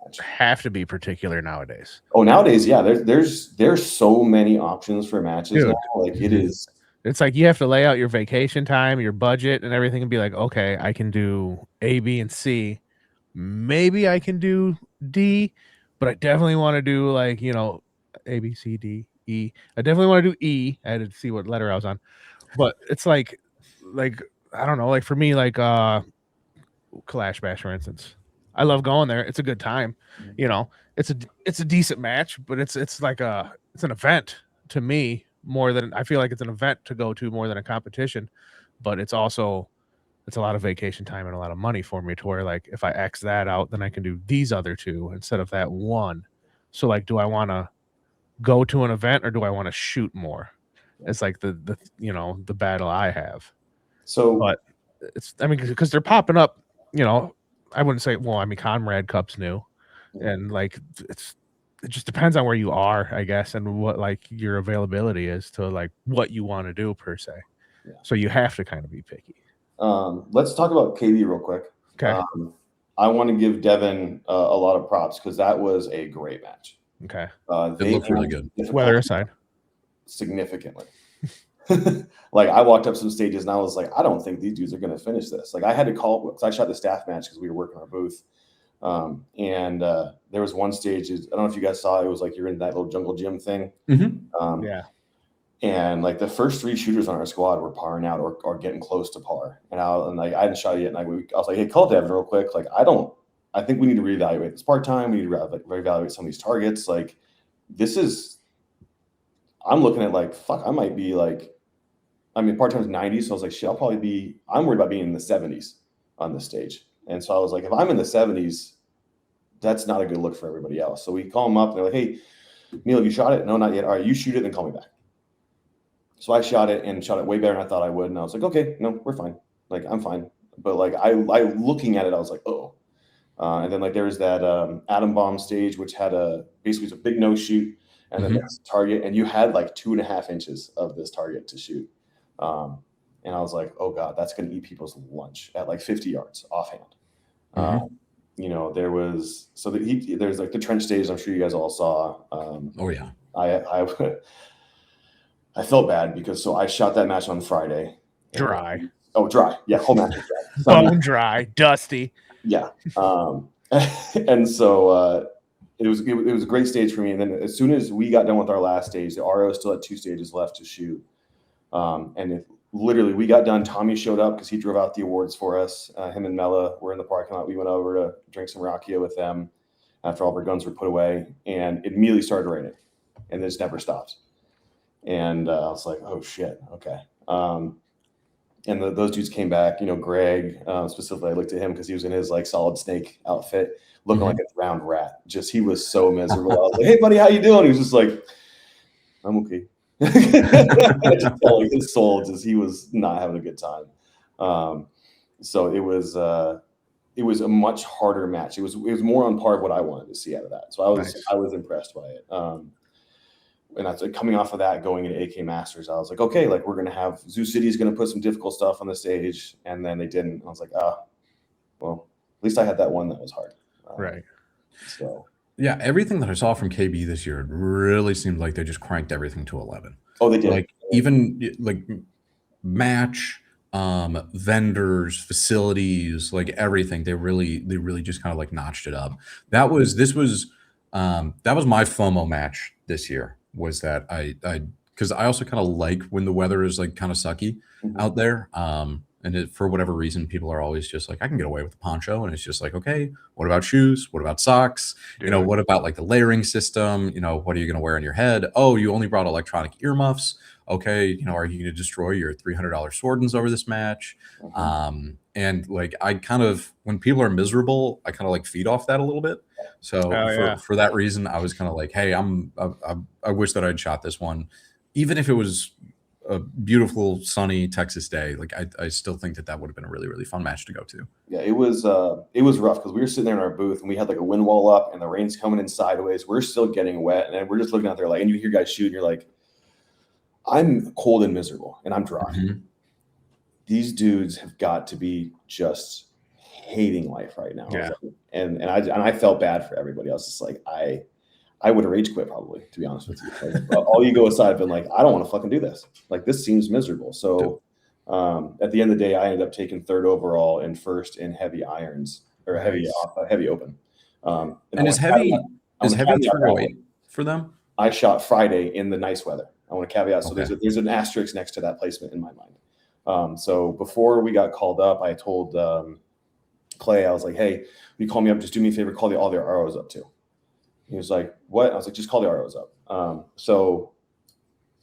match. have to be particular nowadays. Oh, nowadays, yeah, there's so many options for matches Dude. now. Like it is. It's like you have to lay out your vacation time, your budget, and everything, and be like, okay, I can do A, B, and C. Maybe I can do D, but I definitely want to do like, A, B, C, D, E. I definitely want to do E. I had to see what letter I was on. But it's like I don't know, like for me, like Clash Bash, for instance. I love going there. It's a good time. It's a decent match, but it's an event to me more than I feel like it's an event to go to more than a competition. But it's a lot of vacation time and a lot of money for me to where like if I X that out, then I can do these other two instead of that one. So like, do I want to go to an event or do I want to shoot more? It's like the battle I have. So, But because they're popping up, I wouldn't say, Comrade Cup's new, and like it just depends on where you are, I guess, and what like your availability is to like what you want to do per se. Yeah. So you have to kind of be picky. let's talk about KB real quick. Okay. I want to give Devin a lot of props because that was a great match. Okay. It looked really good. Weather aside. Significantly. Like I walked up some stages and I was like, I don't think these dudes are going to finish this. Like I had to call because I shot the staff match because we were working our booth. And there was one stage, I don't know if you guys saw it, was like you're in that little jungle gym thing. Mm-hmm. Yeah. And like the first 3 shooters on our squad were parring out or getting close to par. And I hadn't shot yet. And I was like, hey, call Devin real quick. Like, I think we need to reevaluate this part time. We need to reevaluate some of these targets. Like, I'm looking at like, fuck, I might be like, part time is 90. So I was like, shit, I'm worried about being in the 70s on this stage. And so I was like, if I'm in the 70s, that's not a good look for everybody else. So we call them up and they're like, hey, Neil, you shot it? No, not yet. All right, you shoot it, then call me back. So I shot it way better than I thought I would. And I was like, okay, no, we're fine. Like, I'm fine. But like, I looking at it, I was like, oh. And then like, there was that atom bomb stage, which had basically it's a big no shoot and then that's target. And you had like 2.5 inches of this target to shoot. And I was like, oh God, that's going to eat people's lunch at like 50 yards offhand. There's like the trench stage. I'm sure you guys all saw. Oh yeah. I felt bad because I shot that match on Friday. Dry. Dry. Yeah, whole match was dry. Bone dry, dusty. Yeah. And so it was a great stage for me. And then as soon as we got done with our last stage, the RO still had 2 stages left to shoot. And literally we got done. Tommy showed up because he drove out the awards for us. Him and Mela were in the parking lot. We went over to drink some rakia with them after all of our guns were put away, and it immediately started raining, and it just never stopped. And I was like, oh shit, okay. And those dudes came back. Greg specifically, I looked at him because he was in his like Solid Snake outfit, looking like a drowned rat. He was so miserable. I was like, hey buddy, how you doing? He was just like, I'm okay. I just felt like his soul he was not having a good time. So it was a much harder match. It was more on par of what I wanted to see out of that. So I was impressed by it. And that's coming off of that, going into AK Masters, I was like, okay, like we're gonna have Zoo City is gonna put some difficult stuff on the stage, and then they didn't. I was like, well, at least I had that one that was hard. Right. So. Yeah, everything that I saw from KB this year really seemed like they just cranked everything to 11. Oh, they did. Like even like match, vendors, facilities, like everything. They really just kind of like notched it up. That was my FOMO match this year. Was that I because I also kind of like when the weather is like kind of sucky out there. And for whatever reason, people are always just like, I can get away with a poncho. And it's just like, okay, what about shoes? What about socks? Dude. What about like the layering system? What are you going to wear on your head? Oh, you only brought electronic earmuffs. Okay. Are you going to destroy your $300 Swordens over this match? And like, I kind of, when people are miserable, I kind of like feed off that a little bit. So for that reason, I was kind of like, hey, I wish that I'd shot this one, even if it was a beautiful sunny Texas day. Like I still think that would have been a really, really fun match to go to. Yeah, it was rough because we were sitting there in our booth and we had like a wind wall up and the rain's coming in sideways. We're still getting wet and we're just looking out there like, and you hear guys shoot and you're like, I'm cold and miserable and I'm dry. These dudes have got to be just hating life right now. Yeah. And I felt bad for everybody. I was just like, I would have rage quit probably, to be honest with you. Like, all ego aside, I've been like, I don't want to fucking do this. Like, this seems miserable. So at the end of the day, I ended up taking 3rd overall and 1st in heavy irons or heavy open. And is heavy 308 for them? I shot Friday in the nice weather. I want to caveat. So there's an asterisk next to that placement in my mind. So before we got called up, I told Clay, I was like, hey, when you call me up, just do me a favor, call all the ROs up too. He was like, what? I was like, just call the ROs up. So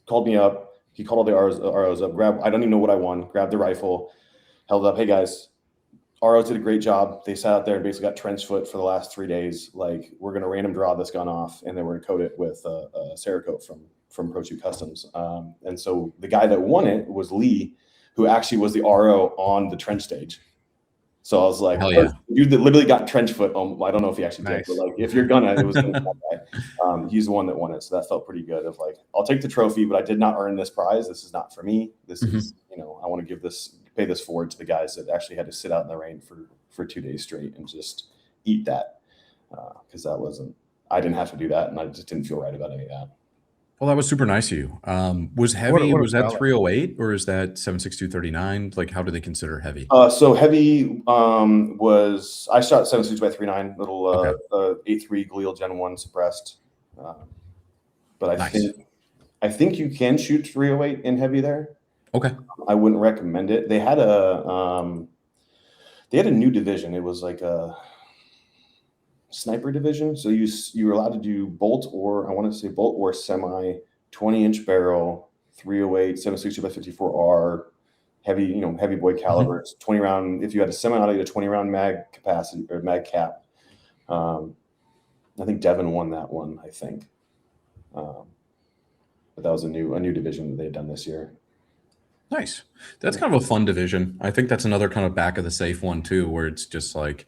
called me up. He called all the ROs up, I don't even know what I won, grabbed the rifle, held up. Hey guys, ROs did a great job. They sat out there and basically got trench foot for the last 3 days. Like, we're going to random draw this gun off, and then we're going to coat it with a Cerakote from Pro 2 Customs. And so the guy that won it was Lee, who actually was the RO on the trench stage. So I was like, dude that literally got trench foot. I don't know if he actually did, but like, if you're gonna, it was gonna be that guy. He's the one that won it. So that felt pretty good of like, I'll take the trophy, but I did not earn this prize. This is not for me. This is, I want to pay this forward to the guys that actually had to sit out in the rain for 2 days straight and just eat that. Cause I didn't have to do that. And I just didn't feel right about any of that. Well, that was super nice of you. Was heavy, was that 308 or is that 7.62-39? Like, how do they consider heavy? So heavy was, I shot 7.62 by 3.9, little 8.3 Galil Gen 1 suppressed. But I think you can shoot 308 in heavy there. Okay. I wouldn't recommend it. They had a new division. It was like a sniper division. So you were allowed to do bolt or semi 20-inch barrel, 308, 7.62 by 54R, heavy boy calibers, 20 round. If you had a semi-auto, you had a 20 round mag capacity or mag cap. I think Devin won that one, I think. But that was a new division that they had done this year. Nice. That's kind of a fun division. I think that's another kind of back of the safe one too, where it's just like,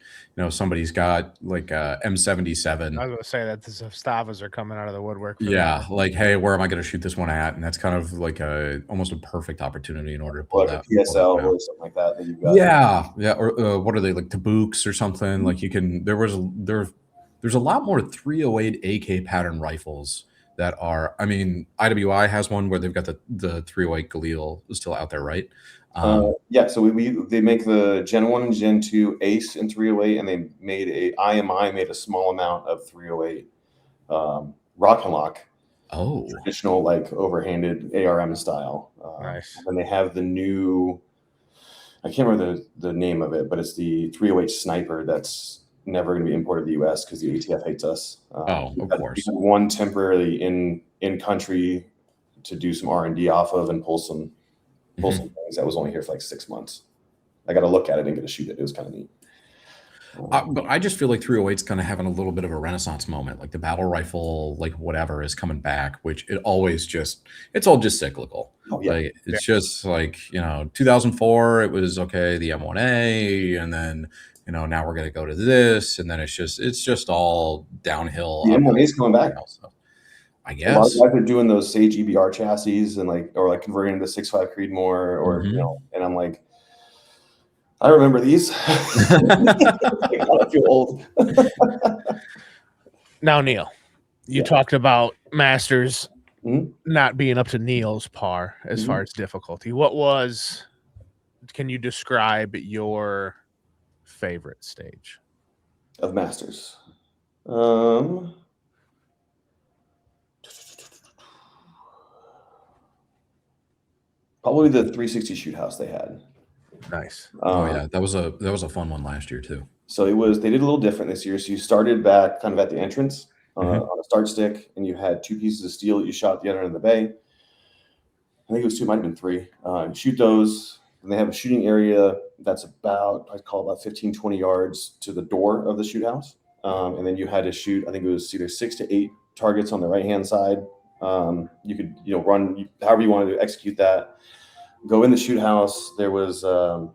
somebody's got like a M77. I was going to say that the Stavas are coming out of the woodwork. Like, hey, where am I going to shoot this one at? And that's kind of like almost a perfect opportunity in order to pull that. PSL or something like that you've got. Yeah. Or what are they, like Tabooks or something? Like there's a lot more 308 AK pattern rifles that are, IWI has one where they've got the 308 Galil still out there, right? So they make the Gen 1 and Gen 2 Ace in 308, and they made IMI made a small amount of 308 Rock and Lock. Oh, traditional like overhanded ARM style. Nice. And they have the new, I can't remember the name of it, but it's the 308 Sniper that's never going to be imported to the U.S. because the ATF hates us. Of course. One temporarily in country to do some R&D off of and pull some things that was only here for like 6 months. I got to look at it and get to shoot it. It was kind of neat. But I just feel like 308's kind of having a little bit of a renaissance moment. Like the battle rifle, like whatever is coming back, which it's all just cyclical. Oh, yeah. Like it's just like, 2004, it was okay, the M1A, and then, now we're going to go to this, and then it's just all downhill. The M1A's coming back. So, I guess. A lot of guys are doing those Sage EBR chassis and or converting into 6.5 Creedmoor or, and I'm like, I remember these. I feel old. Now, Neil, you talked about Masters not being up to Neil's par as far as difficulty. Can you describe your favorite stage of Masters? Probably the 360 shoot house they had. Nice. That was a fun one last year too. So they did a little different this year. So you started back kind of at the entrance on a start stick, and you had 2 pieces of steel that you shot at the other end of the bay. I think it was 2, might have been 3. You shoot those, and they have a shooting area that's about 15, 20 yards to the door of the shoot house. And then you had to shoot, I think it was either 6 to 8 targets on the right-hand side. You could, run however you wanted to execute that. Go in the shoot house. There was a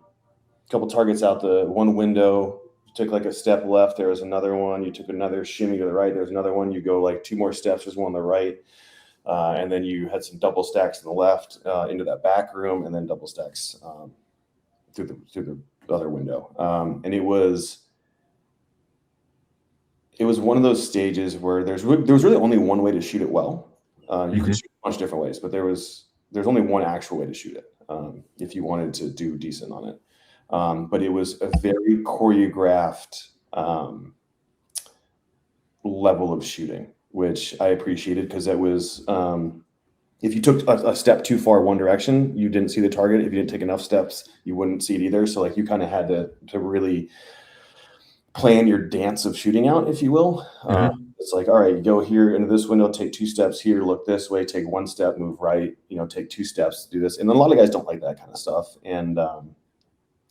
couple targets out the one window. You took like a step left. There was another one. You took another shimmy to the right. There's another one. You go like 2 more steps. There's one on the right. And then you had some double stacks on the left into that back room, and then double stacks through the other window. And it was one of those stages where there was really only one way to shoot it well. You could shoot a bunch of different ways, but there's only one actual way to shoot it if you wanted to do decent on it. But it was a very choreographed level of shooting, which I appreciated because it was if you took a step too far one direction, you didn't see the target. If you didn't take enough steps, you wouldn't see it either. So like you kind of had to really plan your dance of shooting out, if you will. It's like, all right, you go here into this window, take 2 steps here, look this way, take 1 step, move right, take 2 steps, do this. And then a lot of guys don't like that kind of stuff. And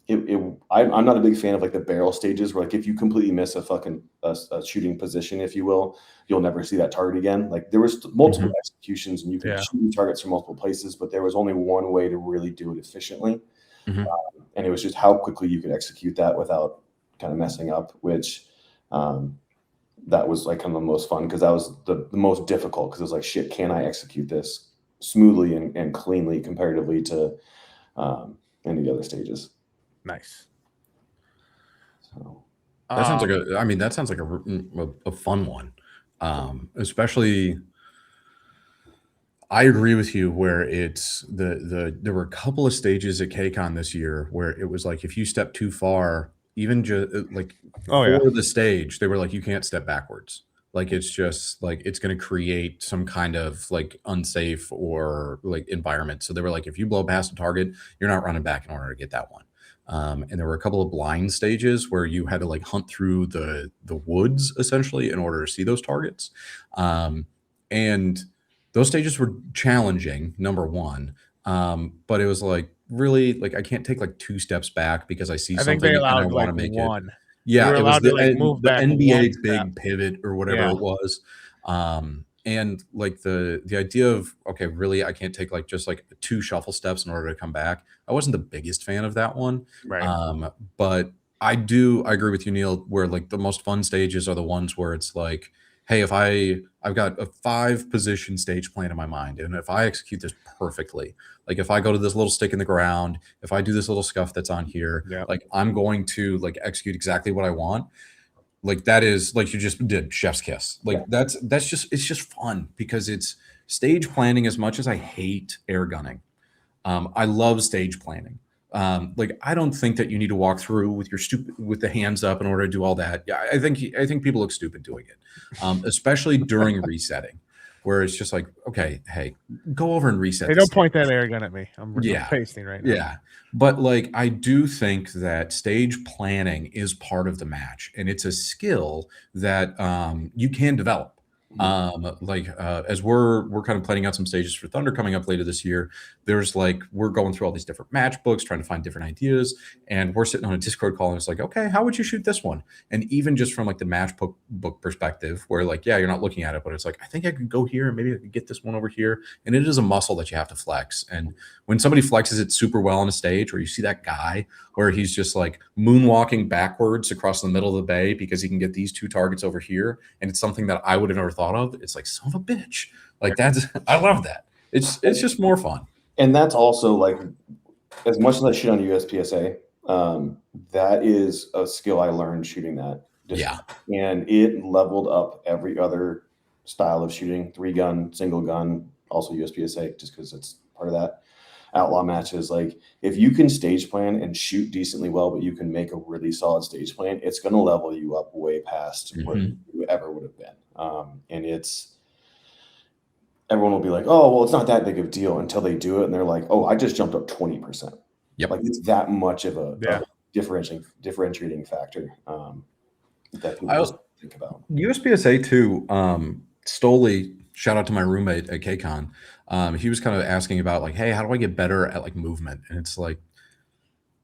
I'm not a big fan of like the barrel stages where like if you completely miss a shooting position, if you will, you'll never see that target again. Like there was multiple executions and you could shoot targets from multiple places, but there was only one way to really do it efficiently. And it was just how quickly you could execute that without kind of messing up, which that was like kind of the most fun because that was the most difficult because it was like, shit, can I execute this smoothly and cleanly comparatively to any of the other stages? Nice. So that sounds like a fun one. Especially I agree with you where it's there were a couple of stages at KCON this year where it was like if you step too far, even just like for the stage, they were like you can't step backwards. Like it's just like it's going to create some kind of like unsafe or like environment. So they were like if you blow past a target, you're not running back in order to get that one. And there were a couple of blind stages where you had to like hunt through the woods essentially in order to see those targets. And those stages were challenging, number one. But it was like really like I can't take like 2 steps back because I see something and I want to make one. it. Yeah, it was to like move back NBA big pivot or whatever it was. And like the idea of okay, really, I can't take like just like 2 shuffle steps in order to come back. I wasn't the biggest fan of that one, right? But I agree with you, Neil. Where like the most fun stages are the ones where it's like, hey, if I've got a 5-position stage plan in my mind, and if I execute this perfectly, like if I go to this little stick in the ground, if I do this little scuff that's on here, like I'm going to like execute exactly what I want. Like that is like you just did chef's kiss. Like that's just it's just fun because it's stage planning as much as I hate air gunning. I love stage planning. Like I don't think that you need to walk through with the hands up in order to do all that. Yeah, I think people look stupid doing it, especially during resetting, where it's just like, okay, hey, go over and reset. Hey, don't point that air gun at me. I'm pasting right now. Yeah, but like I do think that stage planning is part of the match, and it's a skill that you can develop. As we're kind of planning out some stages for Thunder coming up later this year, there's like we're going through all these different match books trying to find different ideas, and we're sitting on a Discord call and it's like, okay, how would you shoot this one? And even just from like the match book perspective where like you're not looking at it, but it's like I think I could go here and maybe I could get this one over here, and it is a muscle that you have to flex. And when somebody flexes it super well on a stage, or you see that guy where he's just like moonwalking backwards across the middle of the bay because he can get these 2 targets over here, and it's something that I would have never thought of. It's like, son of a bitch. Like I love that. It's just more fun. And that's also like, as much as I shoot on USPSA, that is a skill I learned shooting that. And it leveled up every other style of shooting, 3-gun, single gun, also USPSA, just because it's part of that. Outlaw matches, like if you can stage plan and shoot decently well, but you can make a really solid stage plan, it's going to level you up way past where you ever would have been. And everyone will be like, oh, well, it's not that big of a deal until they do it. And they're like, oh, I just jumped up 20%. Like it's that much of a differentiating factor that people think about. USPSA too, Stoley, shout out to my roommate at KCON. He was kind of asking about like, hey, how do I get better at like movement? And it's like,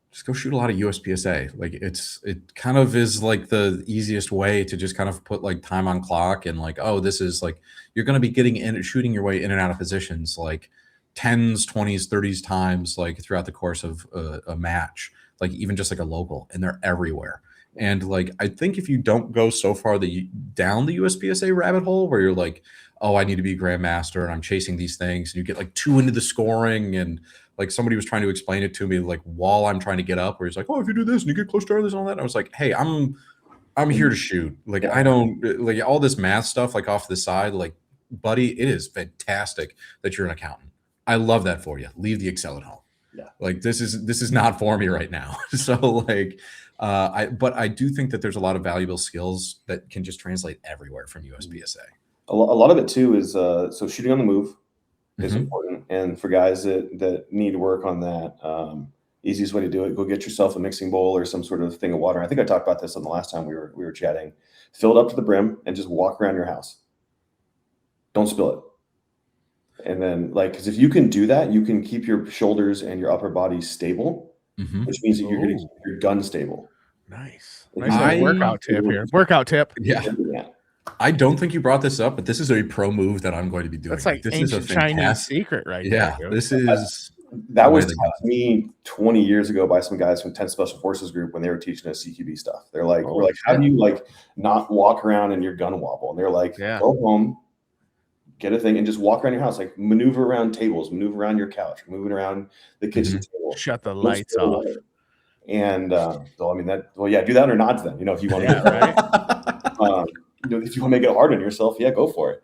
just go shoot a lot of USPSA. Like it kind of is like the easiest way to just kind of put like time on clock and like, oh, this is like, you're going to be shooting your way in and out of positions like 10s, 20s, 30s times, like throughout the course of a match, like even just like a local, and they're everywhere. And like, I think if you don't go so far down the USPSA rabbit hole where you're like, oh, I need to be Grandmaster and I'm chasing these things, and you get like too into the scoring and like somebody was trying to explain it to me like while I'm trying to get up, where he's like, oh, if you do this and you get close to this and all that. And I was like, hey, I'm here to shoot. Like, I don't like all this math stuff, like off the side, like, buddy, it is fantastic that you're an accountant. I love that for you. Leave the Excel at home. Yeah. Like this is not for me right now. So like, but I do think that there's a lot of valuable skills that can just translate everywhere from USPSA. A lot of it too is so shooting on the move is Mhm. important, and for guys that need to work on that, easiest way to do it: go get yourself a mixing bowl or some sort of thing of water. I think I talked about this on the last time we were chatting. Fill it up to the brim and just walk around your house. Don't spill it. And then, like, because if you can do that, you can keep your shoulders and your upper body stable, Mhm. which means that you're going to keep your gun stable. Nice. If Nice you- little workout tip here. Workout tip. Yeah. Yeah. I don't think you brought this up, but this is a pro move that I'm going to be doing. That's like this ancient is a Chinese fantastic. secret right Yeah, there. Dude. this is That was Way to taught to me 20 years ago by some guys from 10th Special Forces Group when they were teaching us CQB stuff. They're like, Oh, we're like, how shit. do you like not walk around and your gun wobble? And they're like, Yeah. go home, get a thing, and just walk around your house, like maneuver around tables, maneuver around your couch, moving around the kitchen table. Shut the Don't lights spill off. away. And so I mean that. Well, yeah, do that or nods then. You know, if you want to. Yeah, right. You know, if you want to make it hard on yourself, yeah, go for it.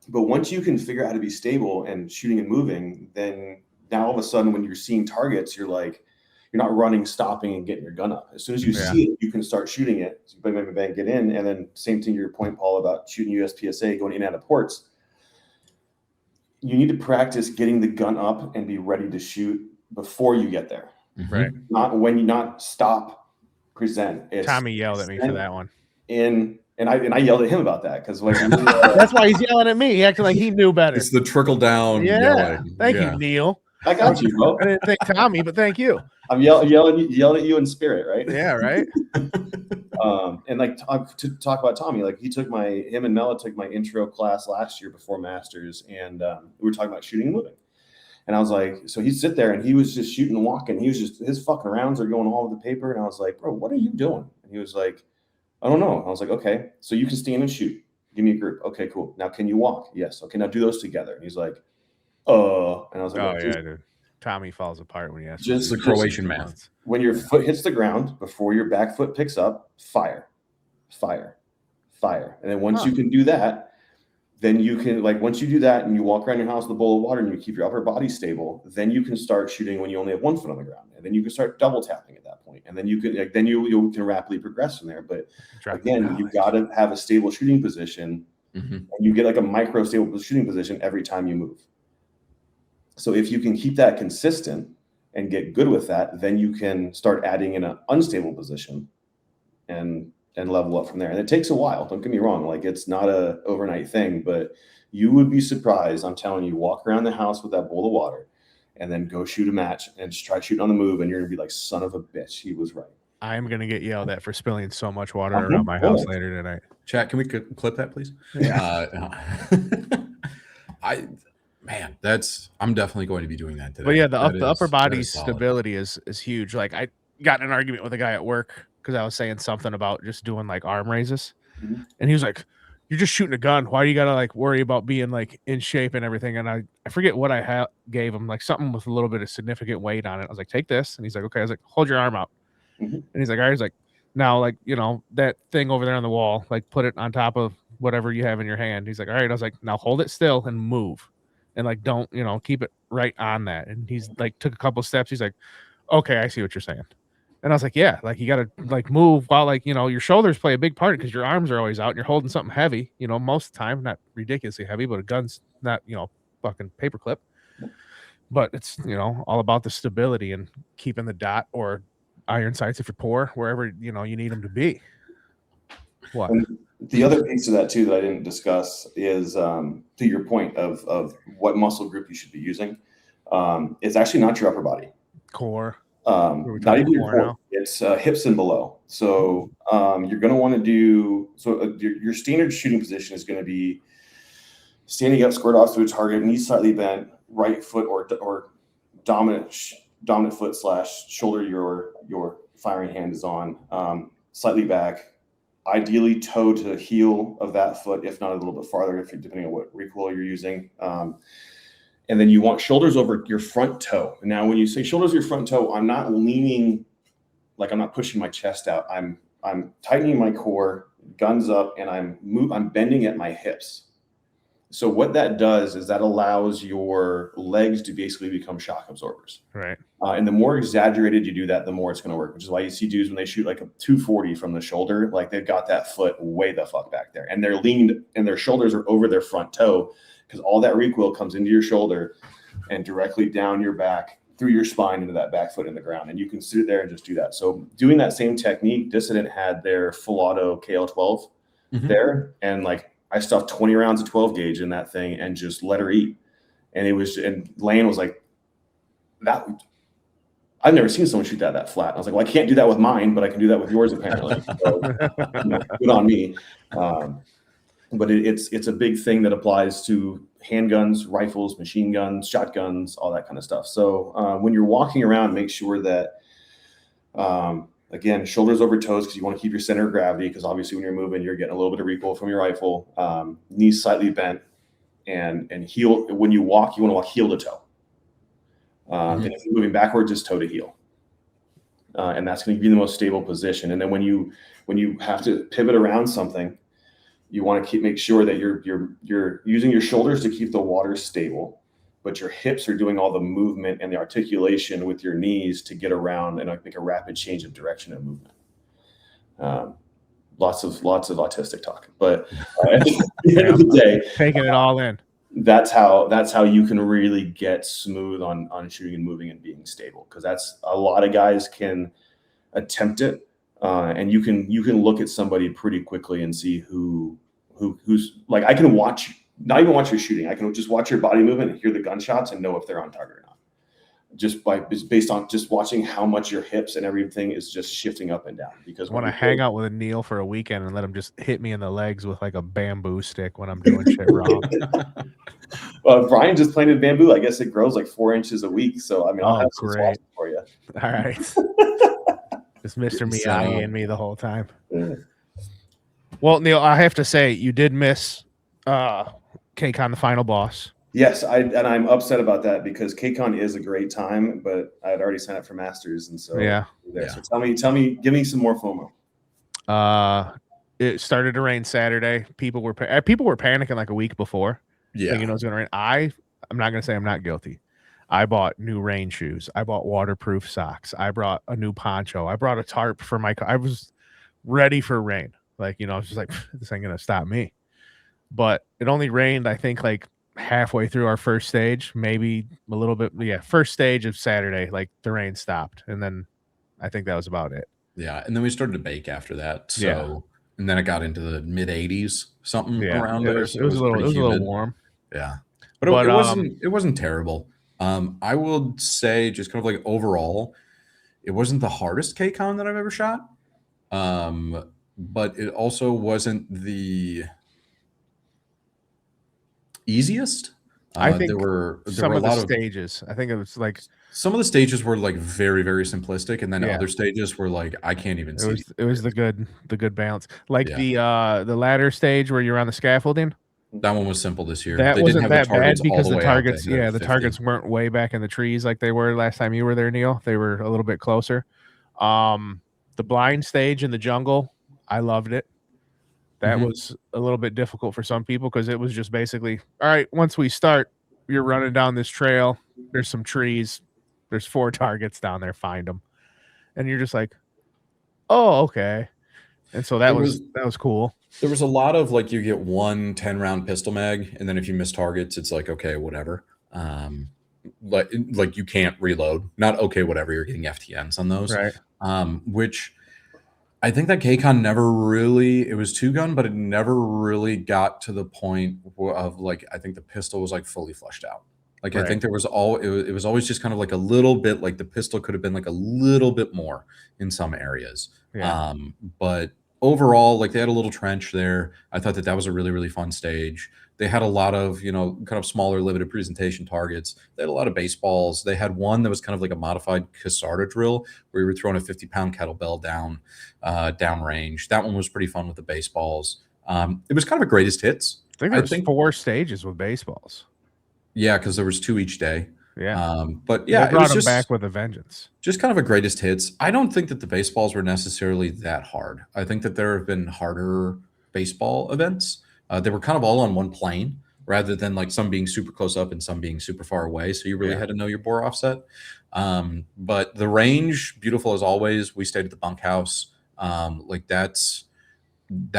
But once you can figure out how to be stable and shooting and moving, then now all of a sudden when you're seeing targets, you're not running, stopping, and getting your gun up. As soon as you see it, you can start shooting it. So bang, bang, bang, bang, get in. And then same thing to your point, Paul, about shooting USPSA, going in and out of ports. You need to practice getting the gun up and be ready to shoot before you get there. Right. Not stop, present. It's Tommy yelled at me for that one. and I yelled at him about that because like That's why he's yelling at me. He acted like he knew better. It's the trickle down Yeah. yelling. Thank Yeah. you, Neil. I got you, bro. I didn't thank Tommy, but thank you. I'm yelling at you in spirit, right? Yeah, right. And like to talk about Tommy, like him and Mela took my intro class last year before Masters, and we were talking about shooting and moving. And I was like, so he'd sit there and he was just shooting and walking. He was just, his fucking rounds are going all over the paper. And I was like, bro, what are you doing? And he was like, I don't know. I was like, okay, so you can stand and shoot. Give me a group. Okay, cool. Now, can you walk? Yes. Okay, now do those together. And he's like, and I was like, Oh, well, yeah, dude. Tommy falls apart when he has Just the Croatian math. when your foot hits the ground, before your back foot picks up, fire. And then once you can do that, then you can, like, once you do that and you walk around your house with a bowl of water and you keep your upper body stable, then you can start shooting when you only have one foot on the ground. And then you can start double tapping at that point. And then you can, like, then you can rapidly progress from there. But again, you've got to have a stable shooting position. And you get like a micro stable shooting position every time you move. So if you can keep that consistent and get good with that, then you can start adding in an unstable position and level up from there. And it takes a while. Don't get me wrong. Like, it's not a overnight thing, but you would be surprised. I'm telling you, walk around the house with that bowl of water and then go shoot a match and just try shooting on the move. And you're going to be like, son of a bitch. He was right. I'm going to get yelled at for spilling so much water around my house later tonight. Chat, can we clip that, please? Yeah. I'm definitely going to be doing that today. But yeah, the upper body that is solid. stability is huge. Like, I got in an argument with a guy at work because I was saying something about just doing like arm raises. And he was like, you're just shooting a gun. Why do you got to like worry about being like in shape and everything? And I forget what I gave him, like something with a little bit of significant weight on it. I was like, take this. And he's like, okay. I was like, hold your arm out. And he's like, all right. He's like, now, like, you know, that thing over there on the wall, like put it on top of whatever you have in your hand. He's like, all right. I was like, now hold it still and move. And like, don't, you know, keep it right on that. And he's like, took a couple steps. He's like, okay, I see what you're saying. And I was like, yeah, like you got to like move while, like, you know, your shoulders play a big part because your arms are always out and you're holding something heavy, you know, most of the time, not ridiculously heavy, but a gun's not, you know, fucking paperclip. But it's, you know, all about the stability and keeping the dot or iron sights if you're poor, wherever, you know, you need them to be. What? And the other piece of that too that I didn't discuss is to your point of what muscle group you should be using. It's actually not your upper body. Core. Not even your core. It's hips and below. So you're going to want to do your standard shooting position is going to be standing up, squared off to a target, knees slightly bent, right foot or dominant foot / shoulder your firing hand is on, slightly back. Ideally toe to heel of that foot, if not a little bit farther, depending on what recoil you're using. And then you want shoulders over your front toe. Now, when you say shoulders over your front toe, I'm not leaning, like I'm not pushing my chest out. I'm tightening my core, guns up, and I'm bending at my hips. So what that does is that allows your legs to basically become shock absorbers. Right. And the more exaggerated you do that, the more it's going to work, which is why you see dudes when they shoot like a 240 from the shoulder, like they've got that foot way the fuck back there. And they're leaned and their shoulders are over their front toe because all that recoil comes into your shoulder and directly down your back through your spine into that back foot in the ground. And you can sit there and just do that. So doing that same technique, Dissident had their full auto KL12 there. And like I stuffed 20 rounds of 12 gauge in that thing and just let her eat. And Lane was like, that. I've never seen someone shoot that flat. I was like, well, I can't do that with mine, but I can do that with yours apparently. So, good on me. But it's a big thing that applies to handguns, rifles, machine guns, shotguns, all that kind of stuff. So when you're walking around, make sure that, again, shoulders over toes because you want to keep your center of gravity because obviously when you're moving, you're getting a little bit of recoil from your rifle. Knees slightly bent and heel. When you walk, you want to walk heel to toe. And if you're moving backwards, just toe to heel. And that's going to give you the most stable position. And then when you have to pivot around something, you want to make sure that you're using your shoulders to keep the water stable, but your hips are doing all the movement and the articulation with your knees to get around and make a rapid change of direction and movement. Lots of autistic talk, but at the end of the day, taking it all in. That's how you can really get smooth on shooting and moving and being stable. Because that's a lot of guys can attempt it, and you can look at somebody pretty quickly and see who's like, I can not even watch your shooting. I can just watch your body movement and hear the gunshots and know if they're on target or not. Just based on just watching how much your hips and everything is just shifting up and down. Because I want to hang out with a Neil for a weekend and let him just hit me in the legs with like a bamboo stick when I'm doing shit wrong. Brian just planted bamboo. I guess it grows like 4 inches a week. So I mean, I'll have some great for you. All right. Just Mr. Miyagi and me the whole time. Yeah. Well, Neil, I have to say you did miss KCON, the final boss. Yes, I'm upset about that because KCON is a great time, but I had already signed up for Masters, and so yeah. So tell me, give me some more FOMO. It started to rain Saturday. People were panicking like a week before. Yeah, thinking it was going to rain. I'm not going to say I'm not guilty. I bought new rain shoes. I bought waterproof socks. I brought a new poncho. I brought a tarp for my car. I was ready for rain. Like, I was just like, this ain't going to stop me. But it only rained, I think, like halfway through our first stage, maybe a little bit. Yeah, first stage of Saturday, like the rain stopped. And then I think that was about it. Yeah, and then we started to bake after that. So, and then it got into the mid 80s, something around there. It was a little warm. Yeah, but it wasn't terrible. I would say just kind of like overall, it wasn't the hardest KCON that I've ever shot. But it also wasn't the easiest. I think there were some a of lot the stages. I think it was like some of the stages were like very, very simplistic, and then other stages were like I can't even see. It was the good balance. Like the ladder stage where you're on the scaffolding. That one was simple this year. That wasn't that bad because the targets, the 50. targets weren't way back in the trees like they were last time you were there, Neil. They were a little bit closer. The blind stage in the jungle, I loved it. That was a little bit difficult for some people because it was just basically, all right, once we start, you're running down this trail. There's some trees. There's 4 targets down there. Find them. And you're just like, oh, okay. And so that was cool. There was a lot of like you get 1 10-round pistol mag, and then if you miss targets, it's like, okay, whatever. Like you can't reload. Not okay, whatever. You're getting FTNs on those. Right. Which I think that KCON never really, it was 2-gun, but it never really got to the point of like, I think the pistol was like fully flushed out. Like, I think there was it was always just kind of like a little bit, like the pistol could have been like a little bit more in some areas. Yeah. But overall, like they had a little trench there. I thought that was a really, really fun stage. They had a lot of, kind of smaller limited presentation targets. They had a lot of baseballs. They had one that was kind of like a modified Casarda drill where you were throwing a 50-pound kettlebell down range. That one was pretty fun with the baseballs. It was kind of a greatest hits. I think there's 4 stages with baseballs. Yeah, because there was 2 each day. Yeah. But They yeah, it brought was them just back with a vengeance. just kind of a greatest hits. I don't think that the baseballs were necessarily that hard. I think that there have been harder baseball events. They were kind of all on one plane rather than like some being super close up and some being super far away. So you really Yeah. had to know your bore offset. But the range, beautiful as always. We stayed at the bunkhouse. Like that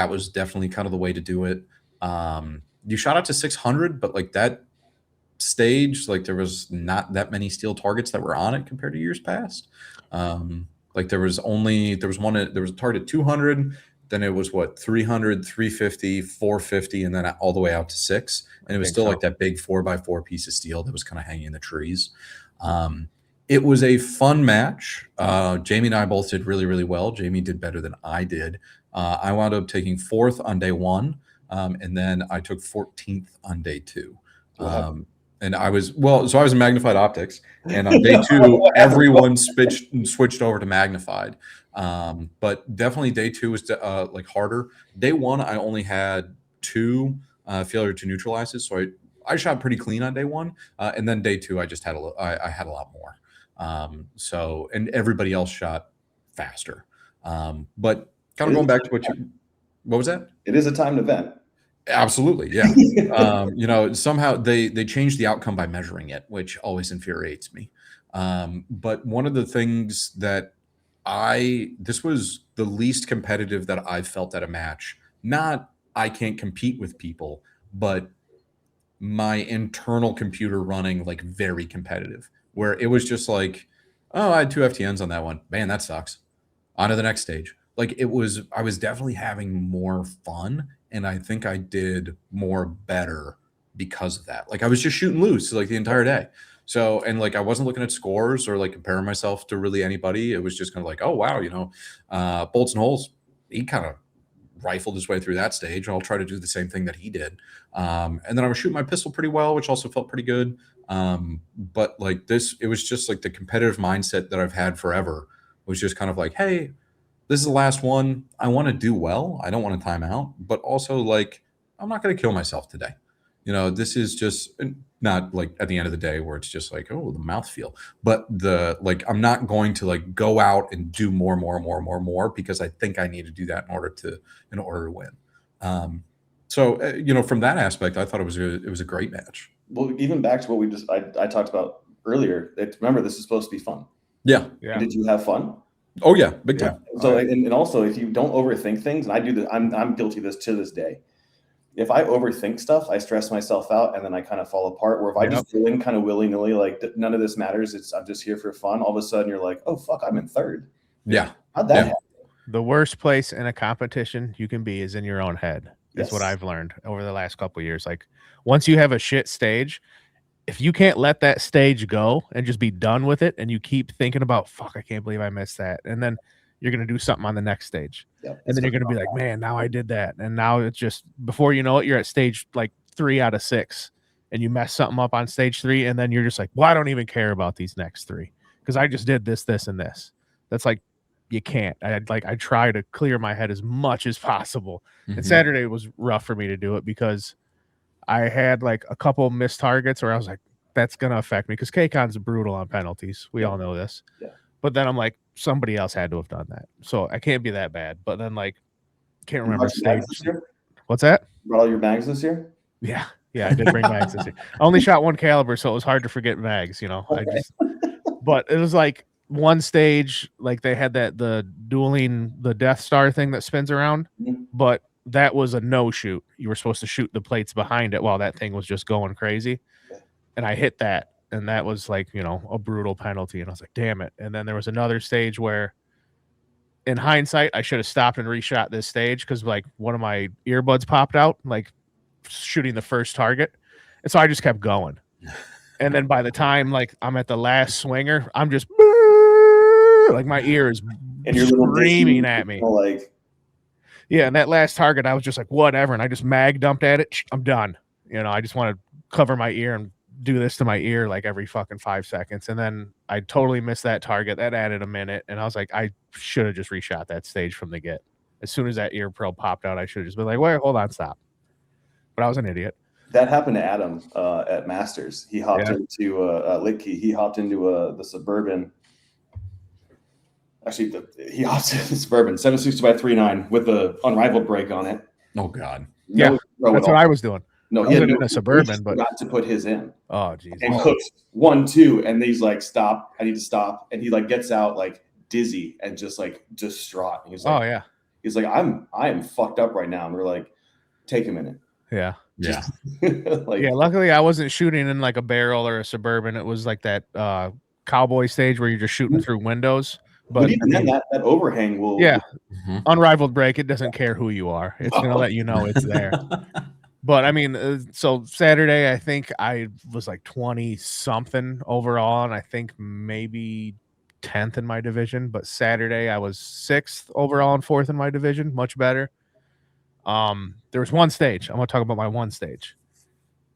was definitely kind of the way to do it. You shot out to 600, but like that stage, like there was not that many steel targets that were on it compared to years past. Like there was a target 200, then it was what 300, 350, 450, and then all the way out to 6. And it was think still so. like that big 4x4 piece of steel that was kind of hanging in the trees. It was a fun match. Jamie and I both did really, really well. Jamie did better than I did. I wound up taking 4th on day 1, and then I took 14th on day 2. Wow. And I was so I was in magnified optics, and on day 2, everyone switched over to magnified. But definitely day 2 was like harder. Day 1, I only had 2 failure to neutralizes, so I shot pretty clean on day 1, and then day 2 I just had I had a lot more. So and everybody else shot faster. But kind of going back to what was that? It is a timed event. Absolutely, yeah. You know, somehow they changed the outcome by measuring it, which always infuriates me. But one of the things that this was the least competitive that I've felt at a match. Not I can't compete with people, but my internal computer running like very competitive, where it was just like, oh, I had 2 FTNs on that one. Man, that sucks. On to the next stage. Like I was definitely having more fun, and I think I did more better because of that. Like I was just shooting loose like the entire day. So, and like I wasn't looking at scores or like comparing myself to really anybody. It was just kind of like, oh wow, you know, bolts and holes. He kind of rifled his way through that stage. I'll try to do the same thing that he did. And then I was shooting my pistol pretty well, which also felt pretty good. But like this, it was just like the competitive mindset that I've had forever was just kind of like, hey, this is the last one. I want to do well. I don't want to time out, but also like I'm not going to kill myself today. You know, this is just not like at the end of the day where it's just like, oh, the mouthfeel, but I'm not going to like go out and do more because I think I need to do that in order to win. You know, from that aspect, I thought it was a great match. Well, even back to what I talked about earlier. Remember, this is supposed to be fun. Yeah. And did you have fun? Oh yeah, big time. So and also if you don't overthink things, and I do this, I'm guilty of this to this day. If I overthink stuff, I stress myself out and then I kind of fall apart. Where if I just go in kind of willy-nilly, like none of this matters, I'm just here for fun. All of a sudden you're like, oh fuck, I'm in 3rd. Yeah. How'd that happen? The worst place in a competition you can be is in your own head. That's what I've learned over the last couple of years. Like once you have a shit stage, if you can't let that stage go and just be done with it, and you keep thinking about, fuck, I can't believe I missed that. And then you're going to do something on the next stage. And then you're going to be like, man, now I did that. And now it's just, before you know it, you're at stage like 3 out of 6 and you mess something up on stage 3. And then you're just like, well, I don't even care about these next 3 because I just did this, this, and this. That's like, you can't. I try to clear my head as much as possible. Mm-hmm. And Saturday was rough for me to do it because I had like a couple missed targets where I was like, that's going to affect me because KCON's brutal on penalties. We all know this. Yeah. But then I'm like, somebody else had to have done that. So I can't be that bad. But then like, can't remember stage. What's that? You brought all your bags this year? Yeah. Yeah, I did bring mags this year. I only shot 1 caliber, so it was hard to forget mags, you know. Okay. But it was like one stage, like they had the dueling the Death Star thing that spins around, but that was a no shoot. You were supposed to shoot the plates behind it while that thing was just going crazy. And I hit that, and that was like, you know, a brutal penalty. And I was like, damn it. And then there was another stage where, in hindsight, I should have stopped and reshot this stage because like one of my earbuds popped out, like shooting the first target. And so I just kept going. And then by the time like I'm at the last swinger, I'm just like my ear is screaming at me. Like, yeah, and that last target, I was just like, whatever. And I just mag dumped at it. I'm done. You know, I just want to cover my ear and do this to my ear like every fucking 5 seconds. And then I totally missed that target. That added a minute. And I was like, I should have just reshot that stage from the get. As soon as that ear probe popped out, I should have just been like, wait, hold on, stop. But I was an idiot. That happened to Adam at Masters. He hopped into Litkey. He hopped into the Suburban. Actually, he hopped into the Suburban 760 by 39 with the unrivaled brake on it. Oh God. Yeah, that's what I was doing. No, I he was had in a Suburban, but forgot to put his in. Oh Jesus! And hooked 1, 2, and he's like, "Stop! I need to stop!" And he like gets out like dizzy and just like distraught. And he's like, "Oh yeah." He's like, I am fucked up right now. And we're like, take a minute. Yeah. Yeah. Like, yeah. Luckily, I wasn't shooting in like a barrel or a Suburban. It was like that cowboy stage where you're just shooting through windows. But even then, that overhang will. Yeah. Unrivaled brake. It doesn't care who you are. It's gonna let you know it's there. But I mean, so Saturday, I think I was like 20 something overall, and I think maybe 10th in my division. But Saturday, I was 6th overall and 4th in my division, much better. There was one stage. I'm gonna talk about my one stage.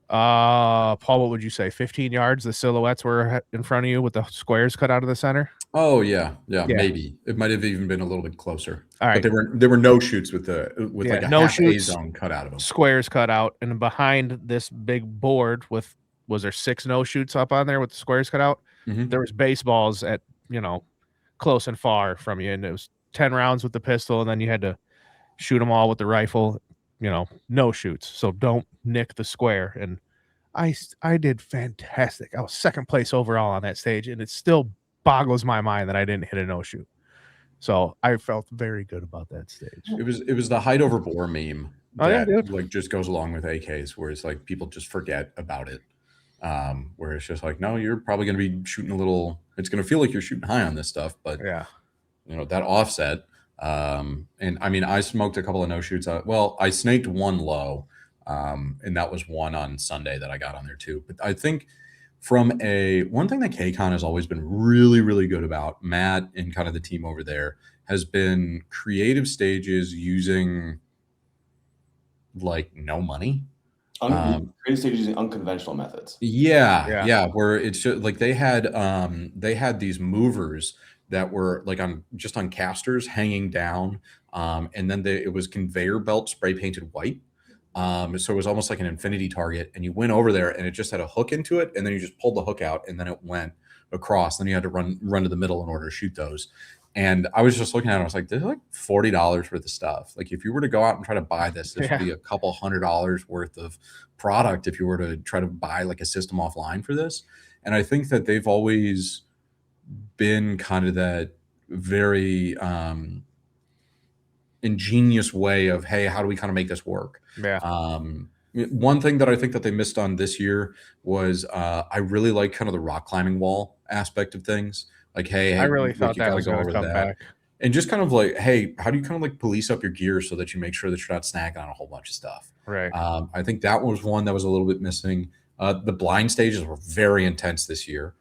Paul, what would you say? 15 yards. The silhouettes were in front of you with the squares cut out of the center. Oh yeah, maybe it might have even been a little bit closer. All right, but there were no shoots with like a no half shoots, A zone cut out of them. Squares cut out, and behind this big board was there 6 no shoots up on there with the squares cut out. There was baseballs at close and far from you, and it was 10 rounds with the pistol, and then you had to shoot them all with the rifle. No shoots, so don't nick the square. And I did fantastic. I was 2nd place overall on that stage, and it still boggles my mind that I didn't hit a no shoot. So I felt very good about that stage. It was the height over bore meme that dude. like just goes along with AKs, where it's like people just forget about it. Where it's just like, no, you're probably going to be shooting a little. It's going to feel like you're shooting high on this stuff, but that offset. And I mean, I smoked a couple of no shoots. Well, I snaked one low, and that was one on Sunday that I got on there too. But I think from one thing that KCON has always been really, really good about, Matt and kind of the team over there, has been creative stages using like no money. Creative stages using unconventional methods. Yeah. Where it's just like they had these movers that were like on casters hanging down, and then it was conveyor belt spray painted white. So it was almost like an infinity target, and you went over there and it just had a hook into it, and then you just pulled the hook out and then it went across. Then you had to run to the middle in order to shoot those. And I was just looking at it, I was like, there's like $40 worth of stuff. Like if you were to go out and try to buy this would be a couple $100 worth of product if you were to try to buy like a system offline for this. And I think that they've always been kind of that very ingenious way of, hey, how do we kind of make this work? One thing that I think that they missed on this year was I really like kind of the rock climbing wall aspect of things. Like, hey, I really thought you that was going to come back. And just kind of like, hey, how do you kind of like police up your gear so that you make sure that you're not snagging on a whole bunch of stuff? Right. I think that was one that was a little bit missing. The blind stages were very intense this year.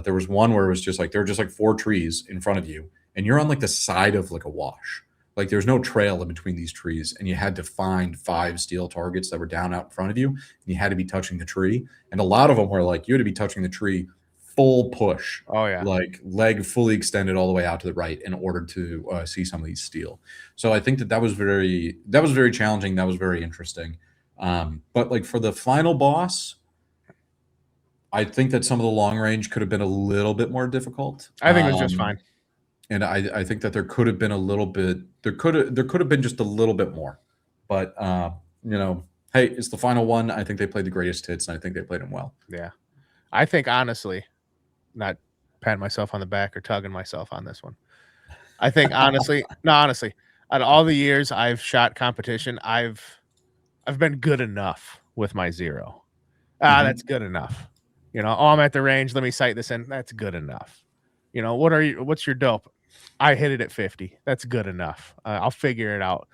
There was one where it was just like, there were just like 4 trees in front of you, and you're on like the side of like a wash. Like there's no trail in between these trees, and you had to find 5 steel targets that were down out in front of you, and you had to be touching the tree. And a lot of them were like, you had to be touching the tree full push. Oh yeah. Like leg fully extended all the way out to the right in order to see some of these steel. So I think that was very challenging. That was very interesting. But like for the final boss, I think that some of the long range could have been a little bit more difficult. I think it was just fine. And I think that there could have been a little bit, there could have been just a little bit more. But hey, it's the final one. I think they played the greatest hits, and I think they played them well. Yeah. I think honestly, not patting myself on the back or tugging myself on this one. I think honestly, out of all the years I've shot competition, I've been good enough with my 0. That's good enough. I'm at the range. Let me sight this in. That's good enough. What's your dope? I hit it at 50. That's good enough. I'll figure it out.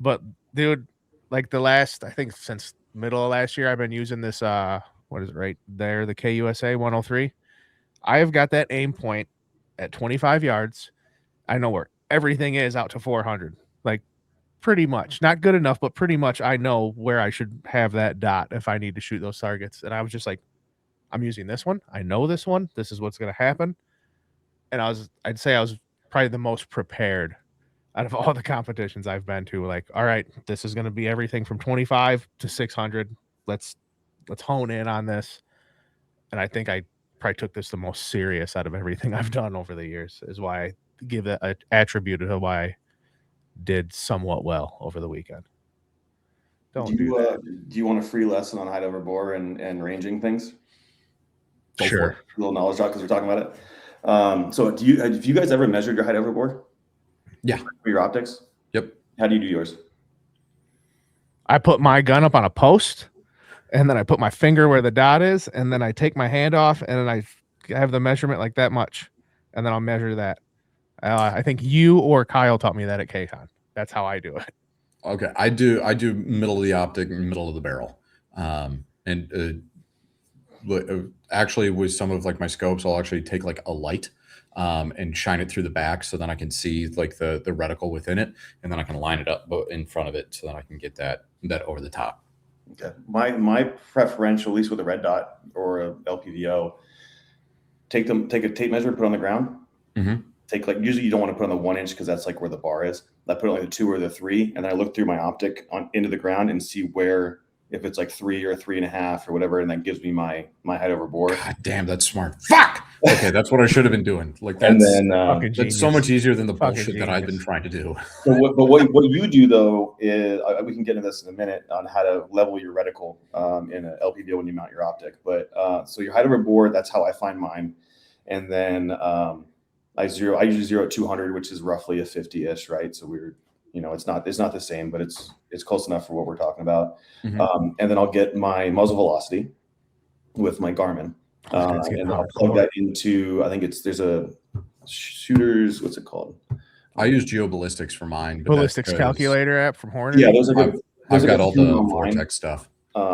But dude, like the last, I think since middle of last year, I've been using this, what is it right there? The KUSA 103. I have got that aim point at 25 yards. I know where everything is out to 400. Like pretty much, not good enough, but pretty much I know where I should have that dot if I need to shoot those targets. And I was just like, I'm using this one. I know this one. This is what's going to happen. And I'd say I was probably the most prepared out of all the competitions I've been to. Like, all right, this is going to be everything from 25 to 600. Let's let's hone in on this. And I think I probably took this the most serious out of everything I've done over the years, is why I give that an attribute of why I did somewhat well over the weekend. Do you want a free lesson on height over bore and ranging things? Sure. A little knowledge drop because we're talking about it. So have you guys ever measured your height over bore? Yeah. For your optics? Yep. How do you do yours? I put my gun up on a post, and then I put my finger where the dot is, and then I take my hand off, and then I have the measurement like that much, and then I'll measure that. I think you or Kyle taught me that at KCON. That's how I do it. Okay, I do middle of the optic and middle of the barrel, actually with some of like my scopes, I'll actually take like a light and shine it through the back, so then I can see like the reticle within it, and then I can line it up in front of it, so then I can get that over the top. Okay, my preferential, at least with a red dot or a LPVO, take a tape measure, put it on the ground. Mm-hmm. Take like, usually you don't want to put on the 1 inch because that's like where the bar is. I put it on like the 2 or the 3, and then I look through my optic into the ground and see where, if it's like 3 or 3.5 or whatever, and that gives me my height over bore. God damn, that's smart. Fuck. Okay, that's what I should have been doing. Like that's, and then that's so much easier than the bullshit that I've been trying to do. But what you do though is, we can get into this in a minute on how to level your reticle in an LPVO when you mount your optic. But so your height over bore, that's how I find mine, and then I usually zero at 200, which is roughly a 50-ish, right? So it's not the same, but it's close enough for what we're talking about. Mm-hmm. And then I'll get my muzzle velocity with my Garmin, and I'll plug that into, I think there's a shooter's, what's it called? I use GeoBallistics for mine. But ballistics calculator app from Horner. Yeah, I've got all the Vortex stuff.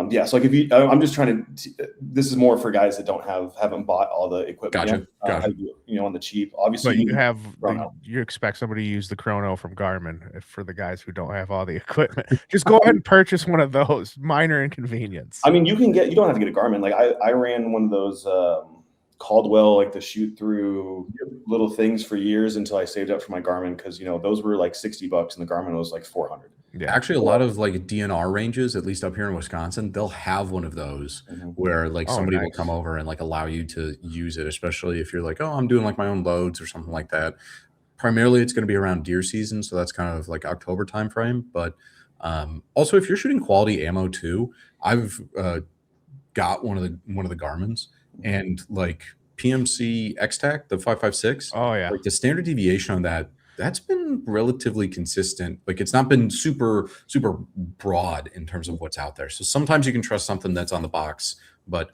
Yeah, so like I'm just trying to. This is more for guys that haven't bought all the equipment. Gotcha. Yet, on the cheap. Obviously, but you expect somebody to use the Chrono from Garmin for the guys who don't have all the equipment. Just go ahead and purchase one of those. Minor inconvenience. I mean, you don't have to get a Garmin. Like I ran one of those Caldwell, like the shoot through little things for years until I saved up for my Garmin, because those were like $60 and the Garmin was like 400. Yeah, actually, a lot of like DNR ranges, at least up here in Wisconsin, they'll have one of those where like somebody will come over and like allow you to use it, especially if you're like, oh, I'm doing like my own loads or something like that. Primarily, it's going to be around deer season, so that's kind of like October timeframe. But also, if you're shooting quality ammo too, I've got one of the Garmins, and like PMC X-Tac, the 5.56. Oh yeah, like the standard deviation on that's been relatively consistent. Like it's not been super broad in terms of what's out there. So sometimes you can trust something that's on the box, but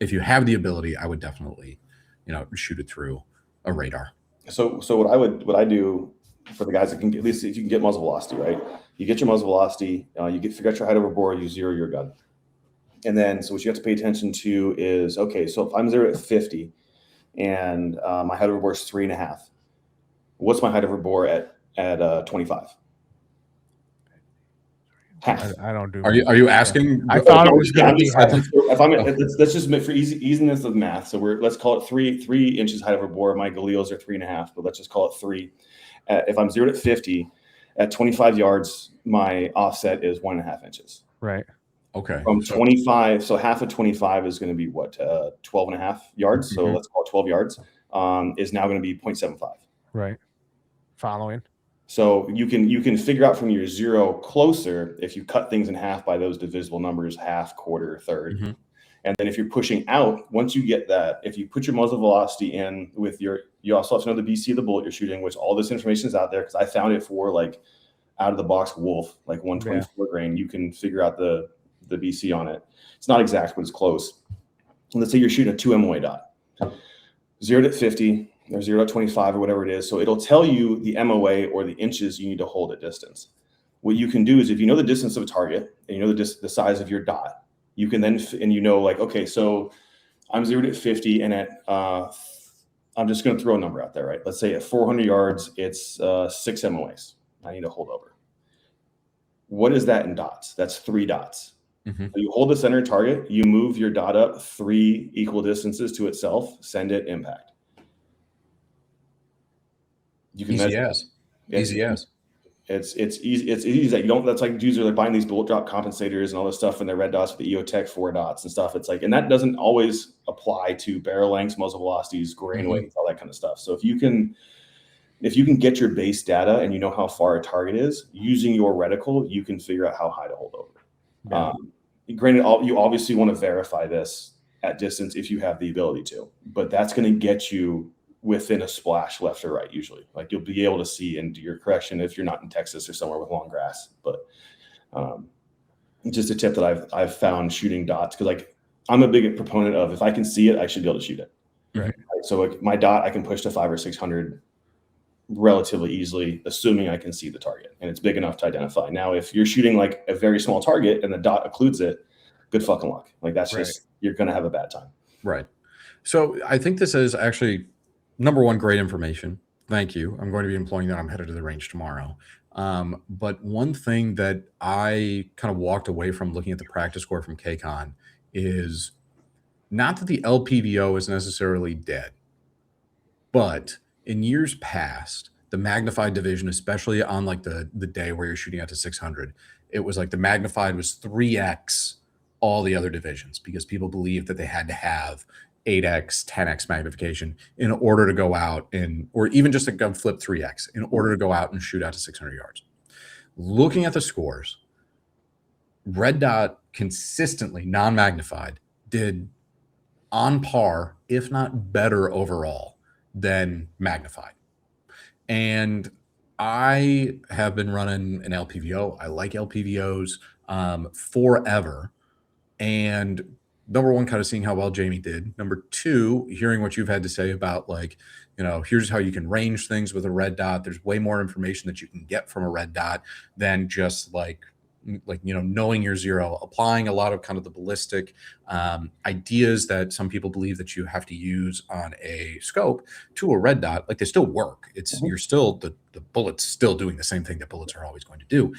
if you have the ability, I would definitely, shoot it through a radar. So what I do for the guys that can get, at least if you can get muzzle velocity, right? You get your muzzle velocity, figure out your height over bore, you zero your gun. And then, so what you have to pay attention to is, okay, so if I'm 0 at 50 and my height over bore is 3.5, what's my height over bore at 25? Half. I don't do. Are you asking? I thought it was going to be half. If I'm, let's just make for easiness of math. So let's call it 3 inches height over bore. My Galeos are 3.5, but let's just call it 3. If I'm 0 at 50, at 25 yards, my offset is 1.5 inches. Right. Okay. From 25, so half of 25 is going to be what, 12.5 yards. So let's call it 12 yards. Is now going to be 0.75. Right. Following. So you can figure out from your 0 closer if you cut things in half by those divisible numbers, half, quarter, third. Mm-hmm. And then if you're pushing out, once you get that, if you put your muzzle velocity in with you also have to know the BC of the bullet you're shooting, which all this information is out there because I found it for like out of the box Wolf, like 124 grain. You can figure out the BC on it. It's not exact, but it's close. And let's say you're shooting a 2 MOA dot, 0 to 50 or 0 to 25 or whatever it is. So it'll tell you the MOA or the inches you need to hold at distance. What you can do is if you know the distance of a target and you know the size of your dot, you can then, and like, okay, so I'm 0 to 50 and at, I'm just going to throw a number out there, right? Let's say at 400 yards, it's 6 MOAs. I need to hold over. What is that in dots? That's 3 dots. Mm-hmm. So you hold the center target, you move your dot up 3 equal distances to itself, send it, impact. You can easy as. It's easy. It's easy that you don't. That's like dudes are like buying these bullet drop compensators and all this stuff, and their red dots with the EOTech 4 dots and stuff. It's like, and that doesn't always apply to barrel lengths, muzzle velocities, grain weights, all that kind of stuff. So if you can get your base data and you know how far a target is using your reticle, you can figure out how high to hold over. Yeah. Granted, you obviously want to verify this at distance if you have the ability to, but that's going to get you within a splash left or right. Usually, like you'll be able to see and do your correction if you're not in Texas or somewhere with long grass. But just a tip that I've found shooting dots, because like I'm a big proponent of, if I can see it, I should be able to shoot it. Right. So like my dot, I can push to 500 or 600 relatively easily, assuming I can see the target and it's big enough to identify. Now, if you're shooting like a very small target and the dot occludes it, good fucking luck. Like that's just, you're going to have a bad time. Right. So I think this is actually, number one, great information. Thank you. I'm going to be employing that. I'm headed to the range tomorrow. But one thing that I kind of walked away from looking at the practice score from KCON is not that the LPVO is necessarily dead, but in years past, the magnified division, especially on like the day where you're shooting out to 600, it was like the magnified was 3x all the other divisions, because people believed that they had to have 8x, 10x magnification in order to go out or even just a gun flip 3x in order to go out and shoot out to 600 yards. Looking at the scores, red dot consistently non-magnified did on par, if not better overall than magnified. And I have been running an LPVO. I like LPVOs forever. And number one, kind of seeing how well Jamie did. Number two, hearing what you've had to say about like, here's how you can range things with a red dot. There's way more information that you can get from a red dot than just like knowing your zero, applying a lot of kind of the ballistic ideas that some people believe that you have to use on a scope to a red dot. Like they still work. It's you're still the bullet's still doing the same thing that bullets are always going to do.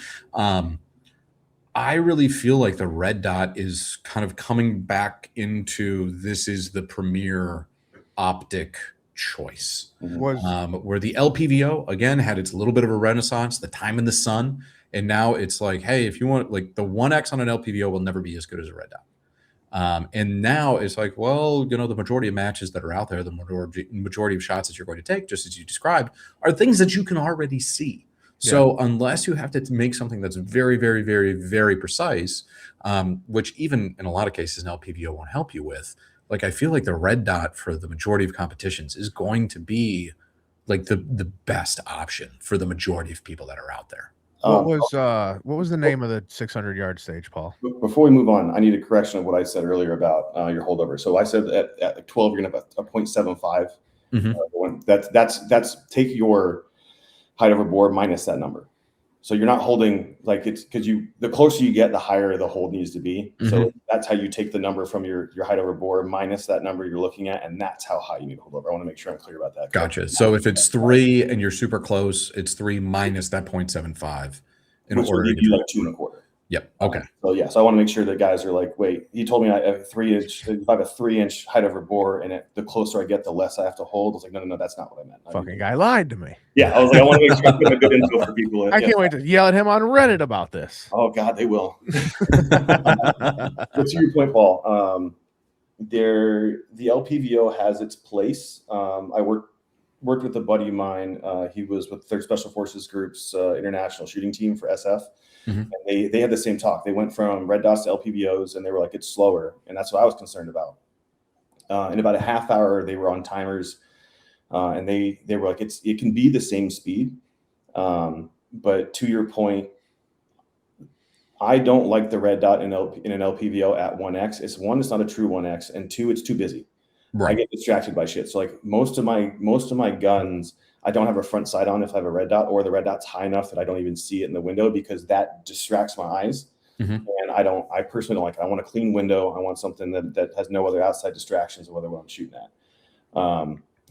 I really feel like the red dot is kind of coming back into, this is the premier optic choice. Where the LPVO again had its little bit of a renaissance, the time in the sun. And now it's like, hey, if you want, like the 1X on an LPVO will never be as good as a red dot. And now it's like, well, the majority of matches that are out there, the majority of shots that you're going to take, just as you described, are things that you can already see. So unless you have to make something that's very, very, very, very precise, which even in a lot of cases an LPVO won't help you with, like I feel like the red dot for the majority of competitions is going to be like the best option for the majority of people that are out there. What was the name of the 600-yard stage, Paul? Before we move on, I need a correction of what I said earlier about your holdover. So I said at 12 you're gonna have a 0.75. That's take your height over bore minus that number. So you're not holding, like, it's because the closer you get, the higher the hold needs to be. So that's how you take the number from your height over bore minus that number you're looking at, and that's how high you need to hold over. I want to make sure I'm clear about that. Gotcha. So if it's 3 and you're super close, it's 3 minus that 0.75 in order to give you like 2 1/4. Yep. Okay. So yeah, so I want to make sure that guys are like, wait, he told me I have a 3-inch, if I have a 3-inch height over bore, and the closer I get, the less I have to hold. I was like, no, that's not what I meant. Fucking guy lied to me. Yeah, I was like, I want to make sure I'm putting a good info for people. I can't wait to yell at him on Reddit about this. Oh God, they will. But to your point, Paul, the LPVO has its place. I worked with a buddy of mine. He was with 3rd Special Forces Group's international shooting team for SF. And they had the same talk. They went from red dots to LPVOs, and they were like, it's slower. And that's what I was concerned about. In about a half hour, they were on timers, and they were like, it can be the same speed. But to your point, I don't like the red dot in an LPVO at 1X. It's not a true 1X, and 2, it's too busy. Right. I get distracted by shit. So like most of my guns, I don't have a front sight on if I have a red dot, or the red dot's high enough that I don't even see it in the window, because that distracts my eyes. And I personally don't like it. I want a clean window. I want something that has no other outside distractions of what I'm shooting at.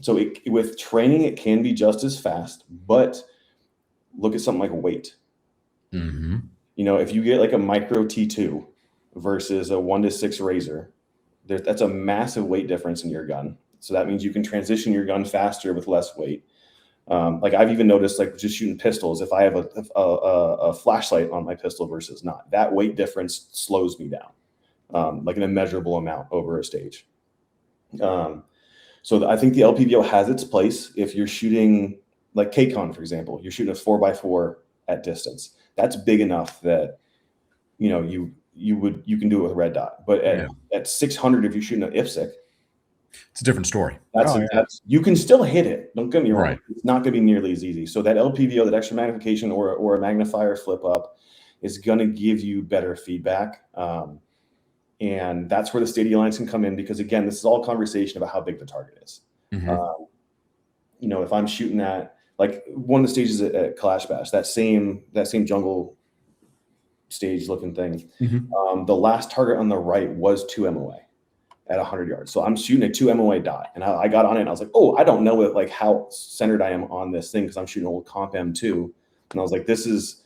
So with training, it can be just as fast, but look at something like weight. If you get like a micro T2 versus a 1-6 razor, that's a massive weight difference in your gun. So that means you can transition your gun faster with less weight. Like I've even noticed, like just shooting pistols, if I have a flashlight on my pistol versus not, that weight difference slows me down, like an immeasurable amount over a stage. So I think the LPVO has its place if you're shooting like KCON, for example. You're shooting a 4x4 at distance. That's big enough that you can do it with a red dot. But at 600, if you're shooting an IPSC, it's a different story. That's you can still hit it. Don't get me wrong. Right. It's not going to be nearly as easy. So that LPVO, that extra magnification or a magnifier flip up, is going to give you better feedback. And that's where the Stadia lines can come in, because again, this is all conversation about how big the target is. If I'm shooting at like one of the stages at Clash Bash, that same jungle stage looking thing, the last target on the right was 2 MOA at 100 yards. So I'm shooting a 2 MOA dot, and I got on it and I was like, oh, I don't know like how centered I am on this thing, because I'm shooting old Comp M2, and I was like, this is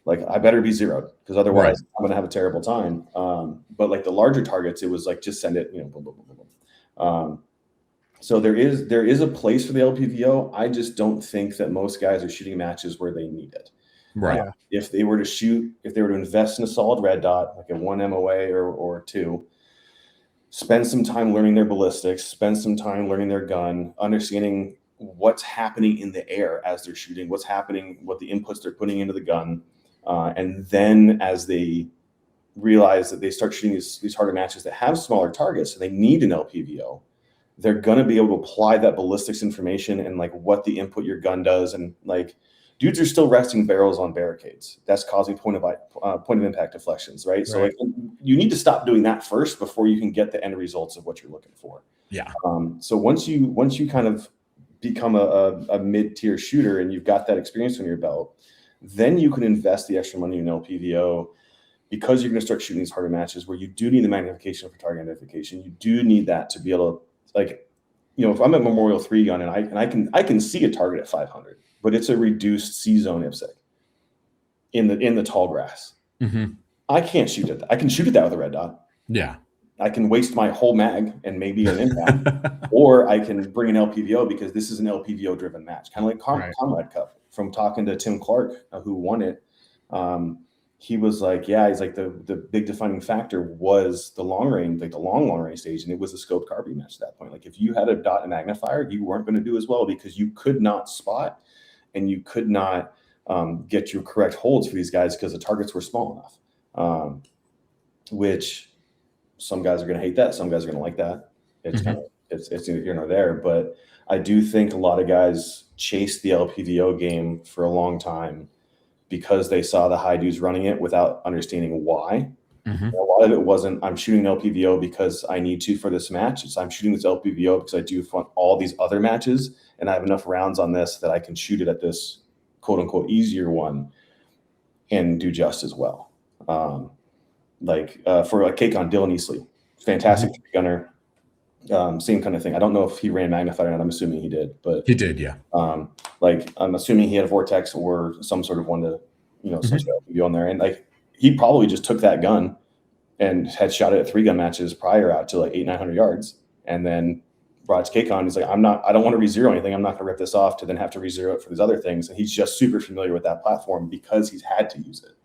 like I better be zeroed, because otherwise I'm gonna have a terrible time. But like the larger targets, it was like just send it, boom, boom, boom, boom, boom. So there is a place for the LPVO. I just don't think that most guys are shooting matches where they need it. Right. If they were to invest in a solid red dot, like a 1 MOA or 2, spend some time learning their ballistics, spend some time learning their gun, understanding what's happening in the air as they're shooting, what's happening, what the inputs they're putting into the gun. And then as they realize that they start shooting these harder matches that have smaller targets, so they need an LPVO, they're going to be able to apply that ballistics information and like what the input your gun does. And like dudes are still resting barrels on barricades. That's causing point of impact deflections, right? So like you need to stop doing that first before you can get the end results of what you're looking for. Yeah. So once you kind of become a mid-tier shooter and you've got that experience on your belt, then you can invest the extra money in LPVO, because you're going to start shooting these harder matches where you do need the magnification for target identification. You do need that to be able to, like, if I'm at Memorial 3 gun and I can see a target at 500, but it's a reduced C zone IPSC in the tall grass. I can't shoot it. I can shoot at that with a red dot. Yeah. I can waste my whole mag and maybe an impact, or I can bring an LPVO, because this is an LPVO driven match, kind of like Comrade Cup. From talking to Tim Clark, who won it, he was like, he's like the big defining factor was the long range, like the long range stage, and it was a scoped carbine match at that point. Like if you had a dot and magnifier, you weren't going to do as well, because you could not spot and you could not get your correct holds for these guys, because the targets were small enough. Which some guys are going to hate that, some guys are going to like that. It's kind of it's neither here nor there, but I do think a lot of guys chased the LPVO game for a long time because they saw the high dudes running it without understanding why. A lot of it wasn't, I'm shooting LPVO because I need to for this match. It's I'm shooting this LPVO because I do want all these other matches, and I have enough rounds on this that I can shoot it at this quote unquote easier one and do just as well. For like KCON, Dylan Easley, fantastic gunner. Same kind of thing. I don't know if he ran magnifier, and I'm assuming he did, but he did, yeah. I'm assuming he had a vortex or some sort of one to, some sort of LPVO on there, and like he probably just took that gun and had shot it at 3 gun matches prior out to like 800-900 yards, and then brought it to KCON. He's like, I don't want to re-zero anything. I'm not going to rip this off to then have to re-zero it for these other things, and he's just super familiar with that platform because he's had to use it.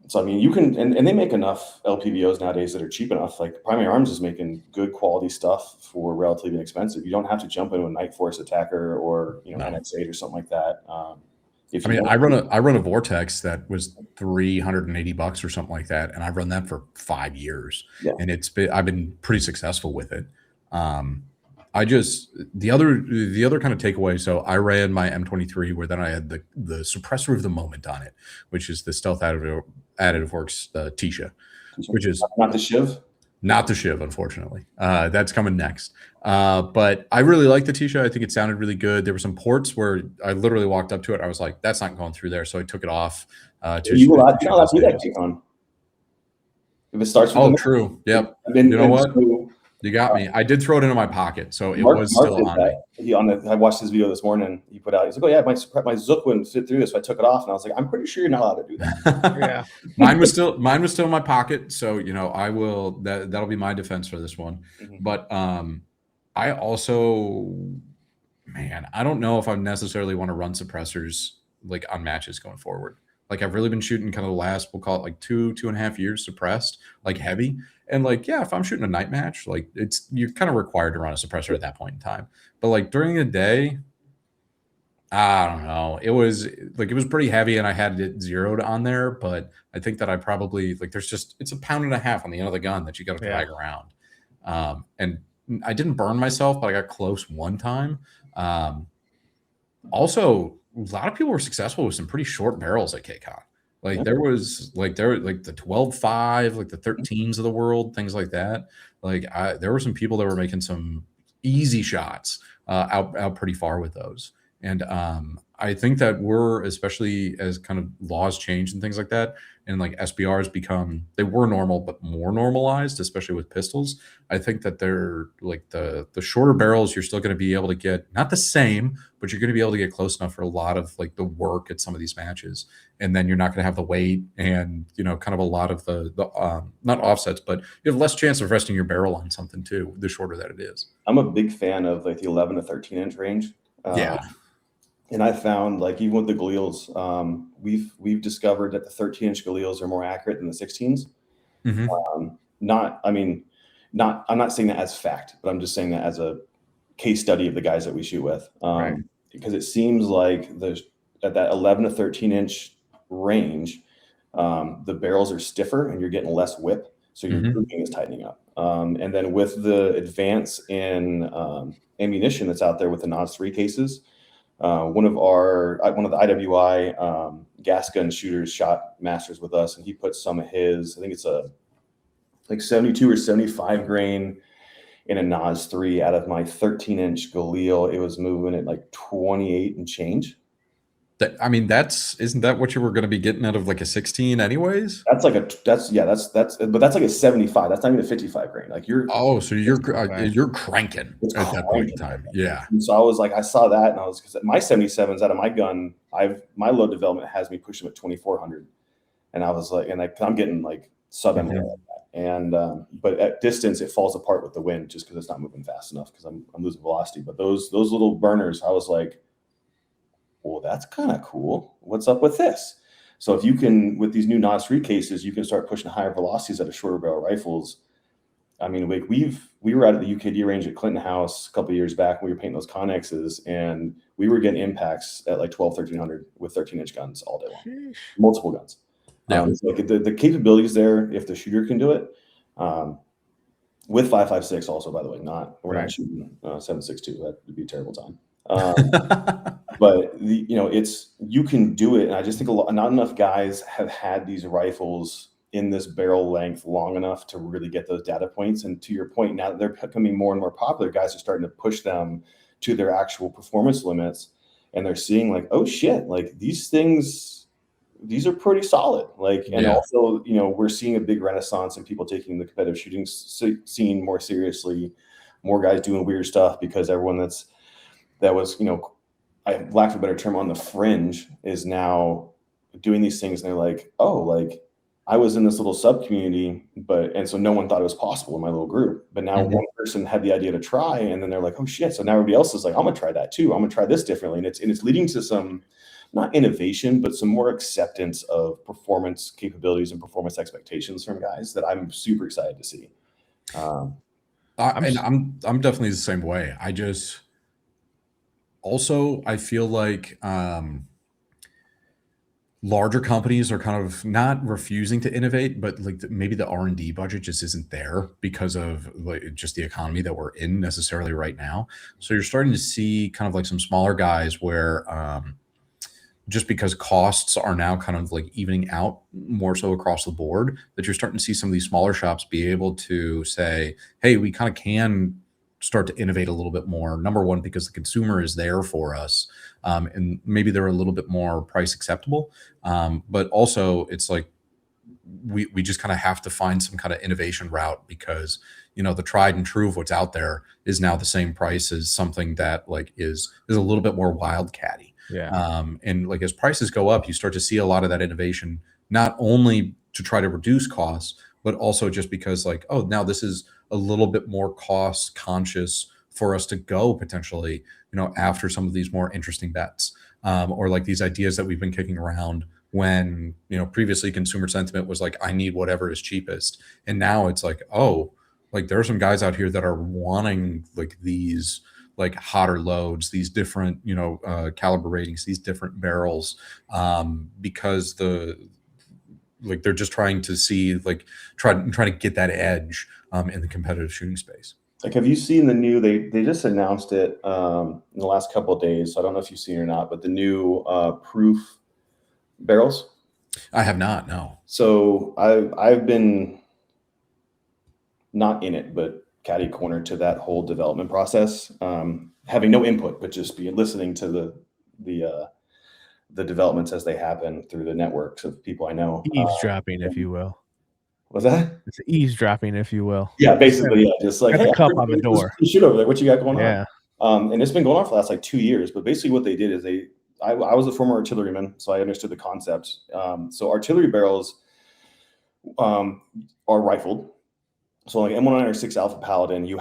So, I mean, you can, and they make enough LPVOs nowadays that are cheap enough. Like Primary Arms is making good quality stuff for relatively inexpensive. You don't have to jump into a Night Force Attacker or, NX8 or something like that. I run a Vortex that was $380 or something like that. And I've run that for 5 years, and I've been pretty successful with it. The other kind of takeaway. So I ran my M23 where then I had the suppressor of the moment on it, which is the Stealth Additive Works Tisha, which is not the Shiv. Not the Shiv, unfortunately. That's coming next. But I really like the Tisha. I think it sounded really good. There were some ports where I literally walked up to it. I was like, "That's not going through there," so I took it off. You will not do that, T-Con. If it starts with true. Yep. You know what? You got me. I did throw it into my pocket, so it was still on me. I watched his video this morning. He put out, he's like, "Oh yeah, my Zook wouldn't fit through this." So I took it off, and I was like, "I'm pretty sure you're not allowed to do that." Yeah, mine was still in my pocket. So I will. That'll be my defense for this one. But I also man, I don't know if I necessarily want to run suppressors like on matches going forward. Like I've really been shooting kind of the last, we'll call it like 2.5 years suppressed, like heavy. And like, yeah, if I'm shooting a night match, like you're kind of required to run a suppressor at that point in time. But like during the day, I don't know. It was pretty heavy and I had it zeroed on there, but I think that I probably like it's a pound and a half on the end of the gun that you got to drag around. And I didn't burn myself, but I got close one time. Also, a lot of people were successful with some pretty short barrels at KCON. Like there were like the 12.5, like the 13s of the world, things like that. Like there were some people that were making some easy shots out pretty far with those. And I think that we're, especially as kind of laws change and things like that, and like SBRs they were normal, but more normalized, especially with pistols. I think that they're like the shorter barrels, you're still going to be able to get not the same, but you're going to be able to get close enough for a lot of like the work at some of these matches. And then you're not going to have the weight and, kind of a lot of the not offsets, but you have less chance of resting your barrel on something too, the shorter that it is. I'm a big fan of like the 11 to 13 inch range. Yeah. And I found like even with the Galils, we've discovered that the 13-inch Galils are more accurate than the 16s. Mm-hmm. I'm not saying that as fact, but I'm just saying that as a case study of the guys that we shoot with. Right. Because it seems like at that 11 to 13-inch range, the barrels are stiffer and you're getting less whip, so your grouping is tightening up. And then with the advance in ammunition that's out there with the NOS 3 cases. One of the IWI gas gun shooters shot masters with us, and he put some of his, I think it's like 72 or 75 grain in a NOS 3 out of my 13-inch Galil. It was moving at like 28 and change. Isn't that what you were going to be getting out of like a 16 anyways? That's like but that's like a 75. That's not even a 55 grain. Like so you're cranking at that point in time. Yeah. And so I was like, I saw that, and I was, because my 77s out of my gun, my load development has me push them at 2400, and I was like, I'm getting like sub MO like that. And but at distance it falls apart with the wind just because it's not moving fast enough because I'm losing velocity. But those little burners, I was like, well, that's kind of cool. What's up with this? So if you can, with these new NOS 3 cases, you can start pushing higher velocities out of shorter barrel rifles. I mean, like we were out at the UKD range at Clinton House a couple of years back when we were painting those Connexes, and we were getting impacts at like 1300 with 13-inch guns all day long, multiple guns. Yeah. So like the capabilities there, if the shooter can do it, with 5.56 also, by the way, we're not shooting 7.62. That would be a terrible time. But you can do it, and I just think not enough guys have had these rifles in this barrel length long enough to really get those data points. And to your point, now that they're becoming more and more popular, guys are starting to push them to their actual performance limits, and they're seeing like, oh shit, like these are pretty solid. Like, and also, we're seeing a big renaissance in people taking the competitive shooting scene more seriously, more guys doing weird stuff, because everyone that was, I lack of a better term, on the fringe is now doing these things. And they're like, oh, like I was in this little sub community, and so no one thought it was possible in my little group. But now one person had the idea to try, and then they're like, oh shit. So now everybody else is like, I'm gonna try that too. I'm gonna try this differently. And it's leading to some, not innovation, but some more acceptance of performance capabilities and performance expectations from guys that I'm super excited to see. I'm definitely the same way. I feel like larger companies are kind of not refusing to innovate, but like maybe the R&D budget just isn't there because of like just the economy that we're in necessarily right now. So you're starting to see kind of like some smaller guys where just because costs are now kind of like evening out more so across the board, that you're starting to see some of these smaller shops be able to say, hey, we kind of can start to innovate a little bit more. Number one, because the consumer is there for us, and maybe they're a little bit more price acceptable. But also it's like we just kind of have to find some kind of innovation route, because the tried and true of what's out there is now the same price as something that like is a little bit more wildcatty. Yeah. And like as prices go up, you start to see a lot of that innovation, not only to try to reduce costs, but also just because like, oh, now this is a little bit more cost conscious for us to go potentially, after some of these more interesting bets, or like these ideas that we've been kicking around when, previously consumer sentiment was like, I need whatever is cheapest. And now it's like, oh, like there are some guys out here that are wanting like these like hotter loads, these different, caliber ratings, these different barrels, because they're just trying to see, like trying to get that edge in the competitive shooting space. Like, have you seen the new? They just announced it in the last couple of days. So I don't know if you've seen it or not, but the new proof barrels. I have not. No. So I've been not in it, but catty corner to that whole development process, having no input, but just be listening to the developments as they happen through the networks of people I know. Eavesdropping, if you will. Was that? It's eavesdropping, if you will. Yeah, basically, yeah. Just like, Got the cup on the door. Shoot over there. What you got going Yeah. on? And it's been going on for the last like 2 years. But basically, what they did is I was a former artilleryman, so I understood the concept. So artillery barrels are rifled. So like M196 Alpha Paladin, you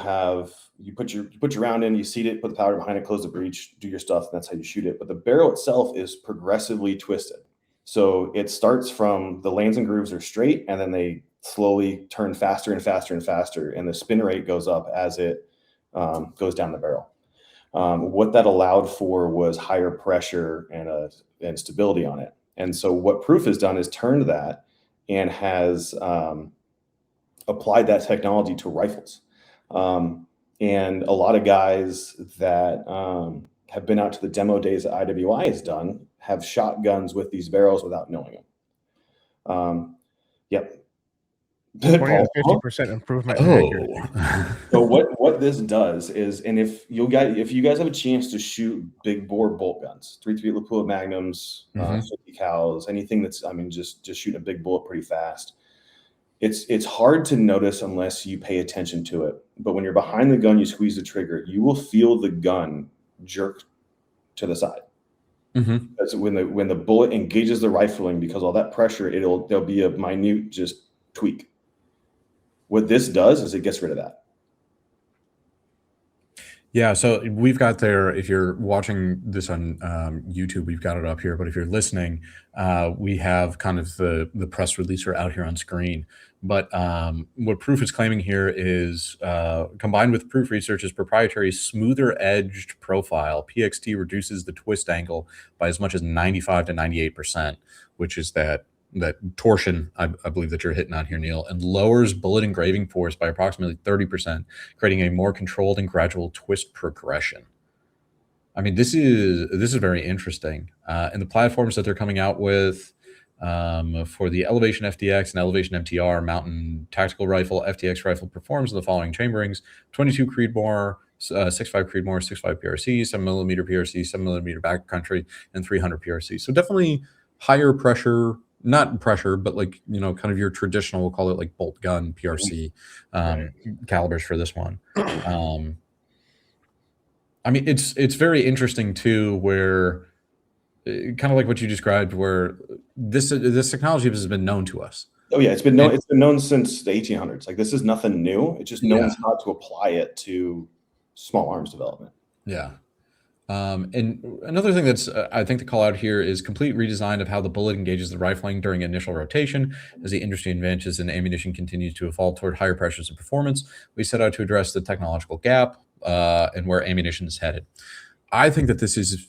put your round in, you seat it, put the powder behind it, close the breech, do your stuff, and that's how you shoot it. But the barrel itself is progressively twisted. So it starts from the lanes and grooves are straight, and then they slowly turn faster and faster and faster, and the spin rate goes up as it goes down the barrel. What that allowed for was higher pressure and stability on it. And so what Proof has done is turned that and has applied that technology to rifles. And a lot of guys that have been out to the demo days that IWI has done have shot guns with these barrels without knowing them. Yep. 20 to 50% improvement in accuracy. So what this does is, and if you guys have a chance to shoot big bore bolt guns, 338 Lapua Magnums, 50 cals, anything that's, just shooting a big bullet pretty fast. It's hard to notice unless you pay attention to it. But when you're behind the gun, you squeeze the trigger, you will feel the gun jerk to the side. That's when the bullet engages the rifling, because all that pressure, there'll be a minute just tweak. What this does is it gets rid of that. Yeah, so we've got there, if you're watching this on YouTube, we've got it up here. But if you're listening, we have kind of the press releaser out here on screen. But what Proof is claiming here is, combined with Proof Research's proprietary smoother edged profile, PXT reduces the twist angle by as much as 95 to 98%, which is that torsion, I believe that you're hitting on here, Neil, and lowers bullet engraving force by approximately 30%, creating a more controlled and gradual twist progression. This is very interesting. And the platforms that they're coming out with for the Elevation FDX and Elevation MTR Mountain Tactical Rifle, FDX rifle performs in the following chamberings: 22 Creedmoor, 6.5 Creedmoor, 6.5 PRC, 7mm PRC, 7mm backcountry, and 300 PRC. So definitely higher pressure. Not pressure, but like, kind of your traditional, we'll call it like bolt gun PRC calibers for this one. It's very interesting too, where kind of like what you described, where this technology has been known to us. Oh yeah, it's been known since the 1800s. Like, this is nothing new. It's just no one's how to apply it to small arms development. Yeah. And another thing that's, I think, to call out here is complete redesign of how the bullet engages the rifling during initial rotation. As the industry advances and ammunition continues to evolve toward higher pressures and performance, we set out to address the technological gap and where ammunition is headed. I think that this is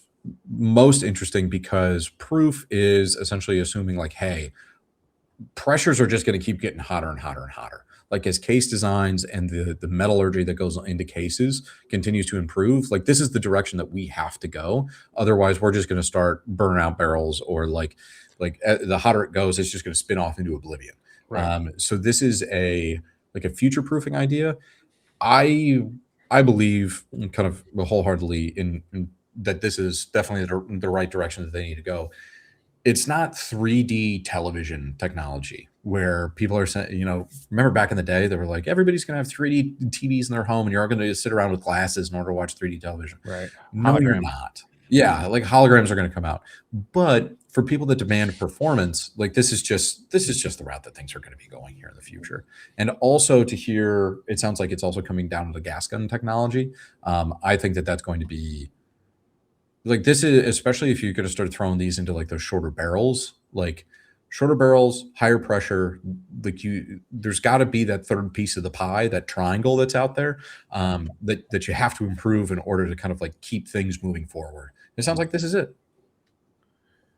most interesting because Proof is essentially assuming like, hey, pressures are just going to keep getting hotter and hotter and hotter. Like, as case designs and the metallurgy that goes into cases continues to improve, like, this is the direction that we have to go. Otherwise, we're just going to start burning out barrels, or like the hotter it goes, it's just going to spin off into oblivion. Right. So this is a future proofing idea. I believe kind of wholeheartedly in that this is definitely the right direction that they need to go. It's not 3D television technology where people are saying, remember back in the day, they were like, everybody's going to have 3D TVs in their home and you're all going to sit around with glasses in order to watch 3D television. Right. No, you're not. Yeah, like holograms are going to come out, but for people that demand performance, like this is just the route that things are going to be going here in the future. And also to hear, it sounds like it's also coming down to the gas gun technology. I think that that's going to be like this is especially if you're going to start throwing these into like those shorter barrels, like shorter barrels, higher pressure. Like there's got to be that third piece of the pie, that triangle that's out there, that you have to improve in order to kind of like keep things moving forward. It sounds like this is it.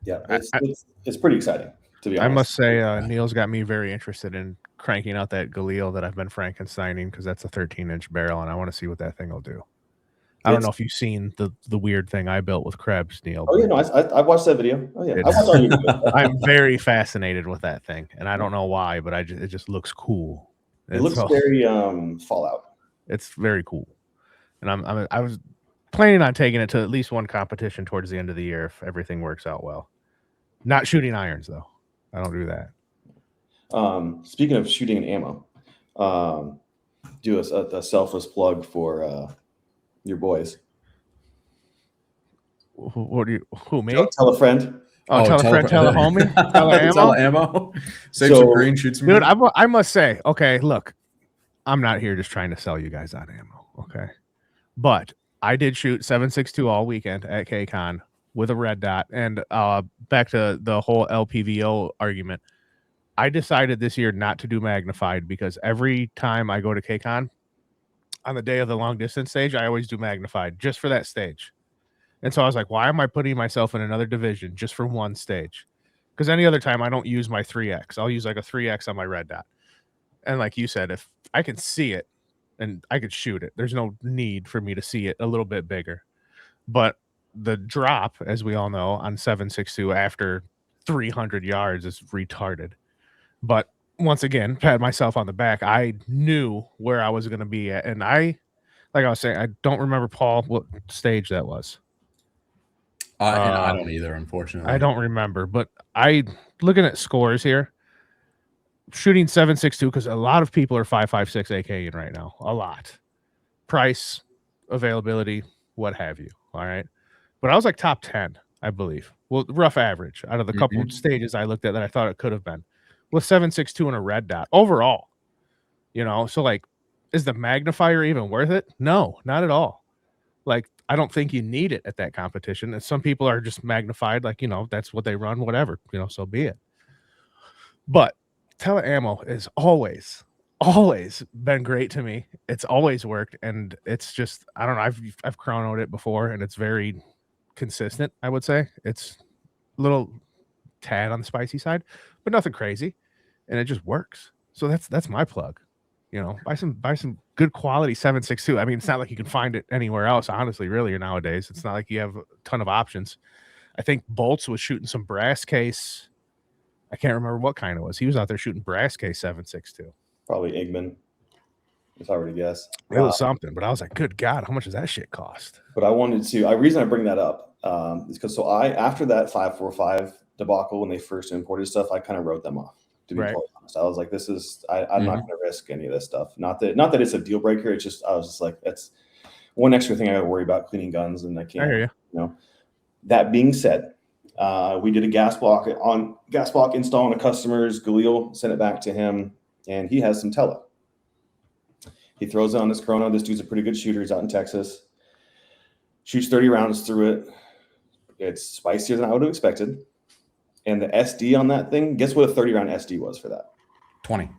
Yeah, it's pretty exciting, to be honest. I must say, Neil's got me very interested in cranking out that Galil that I've been Frankensteining, because that's a 13-inch barrel, and I want to see what that thing will do. I don't know if you've seen the weird thing I built with Krebs, Neil. Oh yeah, no, I watched that video. Oh yeah, I watched all your videos. I'm very fascinated with that thing, and I don't know why, but it just looks cool. It looks very Fallout. It's very cool, and I was planning on taking it to at least one competition towards the end of the year if everything works out well. Not shooting irons though. I don't do that. Speaking of shooting and ammo, do a selfless plug for your boys. Who me? Tell a friend. Tell a friend, tell a homie, tell a ammo. Tell ammo. Save some green, shoot some. Dude, I must say, okay, look, I'm not here just trying to sell you guys on ammo, okay? But I did shoot 7.62 all weekend at KCON with a red dot. And back to the whole LPVO argument, I decided this year not to do magnified, because every time I go to KCON on the day of the long distance stage, I always do magnified just for that stage. And so I was like, why am I putting myself in another division just for one stage? Because any other time I don't use my 3X. I'll use like a 3X on my red dot. And like you said, if I can see it and I could shoot it, there's no need for me to see it a little bit bigger. But the drop, as we all know, on 7.62 after 300 yards is retarded. But once again, pat myself on the back. I knew where I was going to be at. And like I was saying, I don't remember, Paul, what stage that was. And I don't either, unfortunately. I don't remember, but looking at scores here, shooting 7.62, because a lot of people are 5.56 AKing right now. A lot. Price, availability, what have you. All right. But I was like top 10, I believe. Well, rough average out of the couple of stages I looked at that I thought it could have been. With 7.62 and a red dot overall. So like, is the magnifier even worth it? No, not at all. Like, I don't think you need it at that competition. And some people are just magnified, like, that's what they run, whatever, so be it. But teleammo is always been great to me. It's always worked. And it's just, I don't know. I've chronoed it before, and it's very consistent, I would say. It's a little tad on the spicy side, but nothing crazy. And it just works. So that's my plug. Buy some good quality 7.62. I mean, it's not like you can find it anywhere else, honestly, really, nowadays. It's not like you have a ton of options. I think Bolts was shooting some brass case. I can't remember what kind it was. He was out there shooting brass case 7.62. Probably Igman, if I were to guess. It was something, but I was like, good God, how much does that shit cost? But I wanted to, the reason I bring that up is because after that 5.45 debacle, when they first imported stuff, I kind of wrote them off. To be totally honest, I was like, I'm not going to risk any of this stuff. Not that it's a deal breaker. It's just, I was just like, that's one extra thing I got to worry about cleaning guns, and I can't. I hear you. That being said, we did a gas block install on a customer's Galil, sent it back to him, and he has some Tele. He throws it on this Chrono. This dude's a pretty good shooter. He's out in Texas. Shoots 30 rounds through it. It's spicier than I would have expected. And the SD on that thing, guess what a 30-round SD was for that? 20.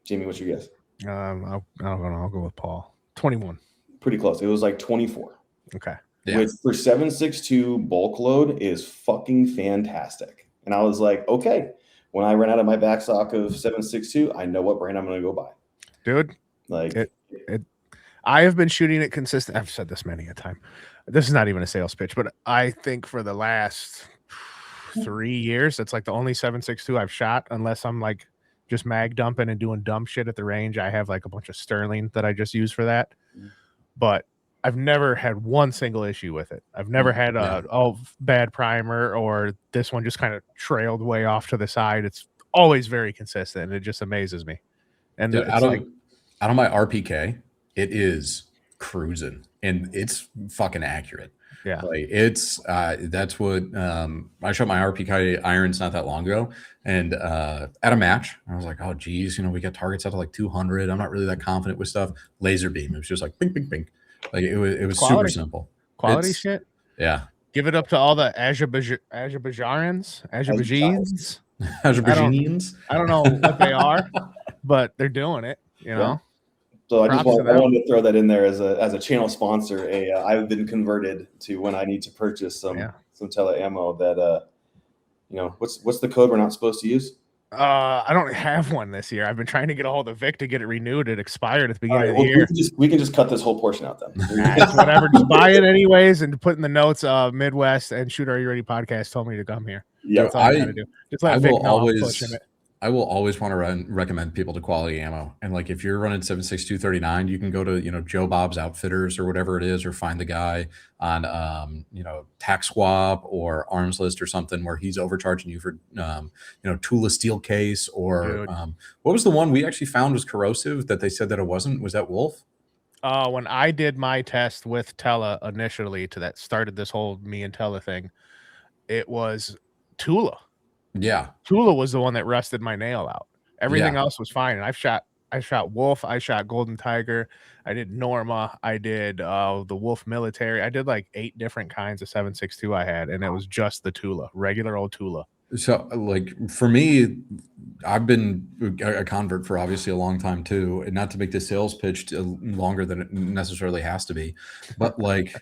Jamie, what's your guess? I'll go with Paul. 21. Pretty close. It was like 24. Okay. Yeah. Which for 7.62 bulk load is fucking fantastic. And I was like, okay, when I run out of my back stock of 7.62, I know what brand I'm going to go buy. Dude, like I have been shooting it consistent. I've said this many a time. This is not even a sales pitch, but I think for the last 3 years, it's like the only 7.62 I've shot, unless I'm like just mag dumping and doing dumb shit at the range. I have like a bunch of Sterling that I just use for that. But I've never had one single issue with it. I've never had a bad primer, or this one just kind of trailed way off to the side. It's always very consistent, and it just amazes me. And Dude, out of my RPK, it is cruising. and it's fucking accurate. Yeah. Like it's that's what I shot my RPK irons not that long ago, and at a match I was like, oh geez, we got targets out to like 200. I'm not really that confident with stuff. Laser beam, it was just like bing bing bing. Like it was super simple. Quality It's, shit. yeah. Give it up to all the Azerbaijans. Azerbaijanians. I don't know what they are, but they're doing it, So I Props just to them. wanted to throw that in there as a channel sponsor. I've been converted to when I need to purchase some tele ammo that what's the code we're not supposed to use? I don't have one this year. I've been trying to get a hold of Vic to get it renewed. It expired at the beginning of the year. We can just cut this whole portion out then. It's whatever. Just buy it anyways and put in the notes Midwest and Shoot Are You Ready podcast told me to come here. Yeah, that's all I gotta do. Just let Vic know I'm pushing it. I will always want to recommend people to quality ammo. And like if you're running 7.62 you can go to Joe Bob's Outfitters or whatever it is, or find the guy on Tax Swap or Arms List or something where he's overcharging you for Tula steel case or what was the one we actually found was corrosive that they said that it wasn't? Was that Wolf? When I did my test with Tella initially that started this whole me and Tella thing, it was Tula. Yeah, Tula was the one that rusted my nail out. Everything else was fine. And I shot Wolf, I shot Golden Tiger, I did Norma, I did the Wolf Military. I did like 8 different kinds of 7.62 I had, and it was just the Tula, regular old Tula. So like for me, I've been a convert for obviously a long time too, and not to make the sales pitch longer than it necessarily has to be, but like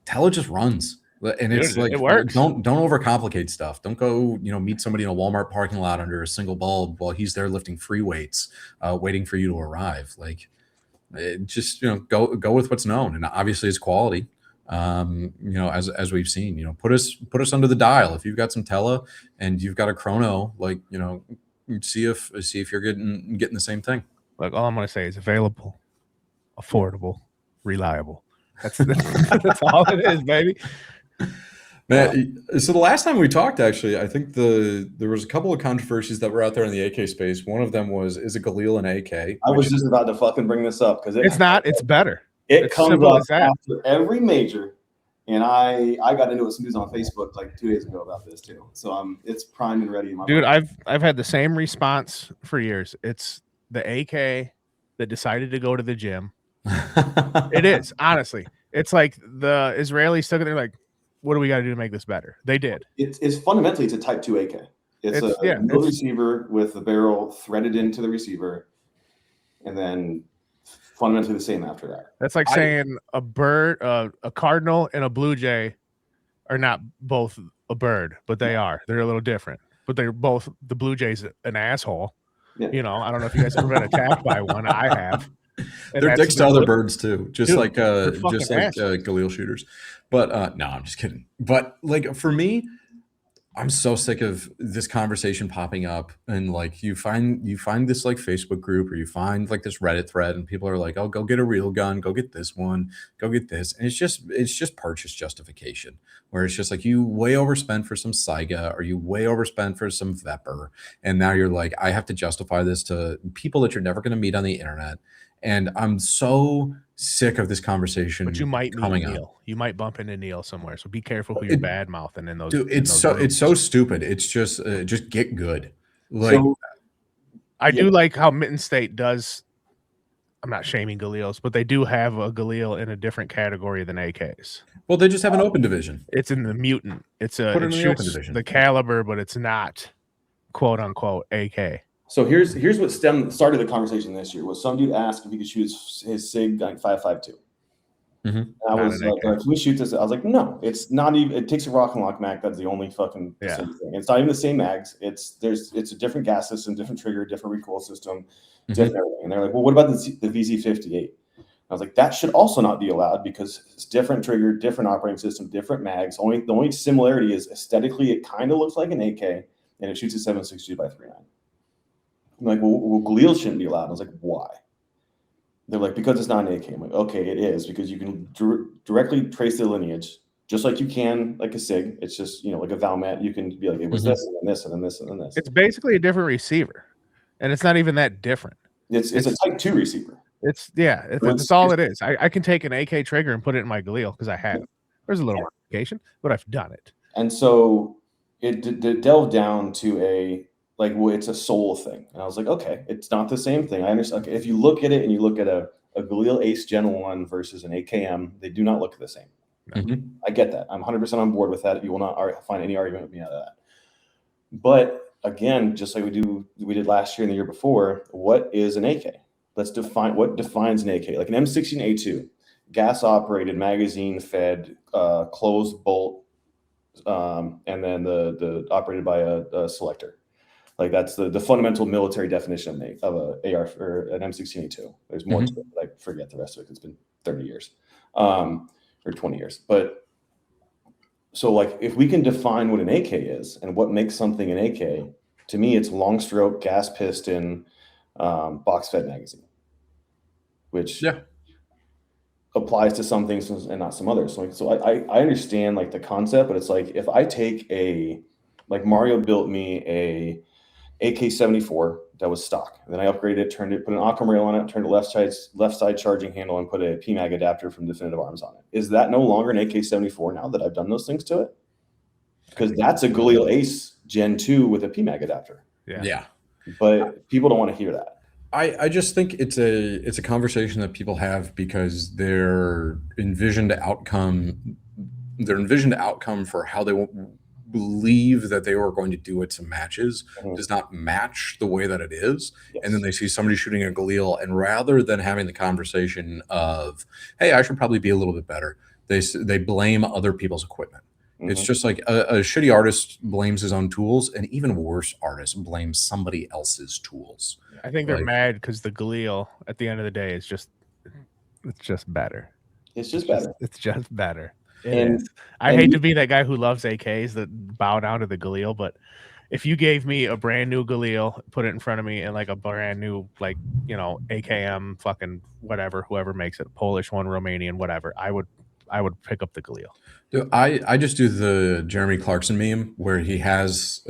Tella just runs. And it's like, it works. Don't overcomplicate stuff. Don't go, meet somebody in a Walmart parking lot under a single bulb while he's there lifting free weights, waiting for you to arrive. Like, just go with what's known, and obviously it's quality. As we've seen, put us under the dial. If you've got some Tella and you've got a chrono, like see if you're getting the same thing. Like all I'm gonna say is available, affordable, reliable. That's all it is, baby. Man, so the last time we talked, actually, I think there was a couple of controversies that were out there in the AK space. One of them was, is a Galil an AK? I was just about to fucking bring this up because it's not. It's better. It comes up after every major, and I got into some news on Facebook like 2 days ago about this too. So it's prime and ready in my dude. mind. I've had the same response for years. It's the AK that decided to go to the gym. It is, honestly. It's like the Israelis took it. They're like, what do we got to do to make this better? They did. It's fundamentally it's a Type 2 AK. It's a middle receiver with the barrel threaded into the receiver, and then fundamentally the same after that. That's like saying a bird, a cardinal, and a blue jay are not both a bird, but they are. They're a little different, but they're both. The blue jay's an asshole. Yeah. I don't know if you guys have ever been attacked by one. I have. And they're dicks to other birds too, just like Galil shooters. But no, I'm just kidding. But like for me, I'm so sick of this conversation popping up, and like you find this like Facebook group or you find like this Reddit thread, and people are like, "Oh, go get a real gun, go get this one, go get this," and it's just purchase justification, where it's just like you way overspent for some Saiga or you way overspent for some Vepr, and now you're like, I have to justify this to people that you're never going to meet on the internet. And I'm so sick of this conversation. But you might meet Neil. Up. You might bump into Neil somewhere. So be careful who you're bad mouthing in those. Dude, it's so stupid. It's just get good. Like I do like how Mitten State does. I'm not shaming Galils, but they do have a Galil in a different category than AKs. Well, they just have an open division. It's in the mutant. It shoots the caliber, but it's not quote unquote AK. So here's what started the conversation this year was some dude asked if he could shoot his SIG like 5.52. Mm-hmm. I was like, can we shoot this? I was like, no, it's not even. It takes a rock and lock mag. That's the only fucking thing. It's not even the same mags. It's a different gas system, different trigger, different recoil system, different everything. And they're like, well, what about the VZ58? I was like, that should also not be allowed because it's different trigger, different operating system, different mags. The only similarity is aesthetically, it kind of looks like an AK, and it shoots a 7.62 by 3.9. I'm like, well, Galil shouldn't be allowed. I was like, why? They're like, because it's not an AK. I'm like, okay, it is because you can directly trace the lineage, just like you can like a SIG. It's just, like a Valmet. You can be like, it was this and then this and then this and then this. It's basically a different receiver, and it's not even that different. It's a Type 2 receiver. That's all it is. I can take an AK trigger and put it in my Galil because I have. There's a little modification, but I've done it. And so it delved down to it's a soul thing. And I was like, okay, it's not the same thing. I understand. Okay, if you look at it and you look at a Galil Ace Gen 1 versus an AKM, they do not look the same. Mm-hmm. I get that. I'm 100% on board with that. You will not find any argument with me out of that. But again, just like we did last year and the year before, what is an AK? Let's define what defines an AK. Like an M16A2, gas operated, magazine fed, closed bolt, and then the operated by a selector. Like that's the fundamental military definition of a AR or an M16A2. There's more to it, but I forget the rest of it. It's been 30 years or 20 years. But so like if we can define what an AK is and what makes something an AK, to me it's long stroke, gas piston, box fed magazine, which applies to some things and not some others. So I understand like the concept, but it's like if I take like Mario built me a AK-74 that was stock, and then I upgraded it, put an Occam rail on it, turned it left side charging handle, and put a PMAG adapter from Definitive Arms on it. Is that no longer an AK-74 now that I've done those things to it? Because that's a Galil Ace Gen 2 with a PMAG adapter. Yeah. But people don't want to hear that. I just think it's a conversation that people have because their envisioned outcome for how they believe that they were going to do it to matches does not match the way that it is. Yes. And then they see somebody shooting a Galil, and rather than having the conversation of, hey, I should probably be a little bit better, they blame other people's equipment. It's just like a shitty artist blames his own tools, and even worse artist blames somebody else's tools. I think they're mad because the Galil at the end of the day is just better. It's just better. It's just better. I hate to be that guy who loves AKs that bow down to the Galil, but if you gave me a brand new Galil, put it in front of me, and like a brand new, like, AKM fucking whatever, whoever makes it, Polish one, Romanian, whatever, I would pick up the Galil. Dude, I just do the Jeremy Clarkson meme where he has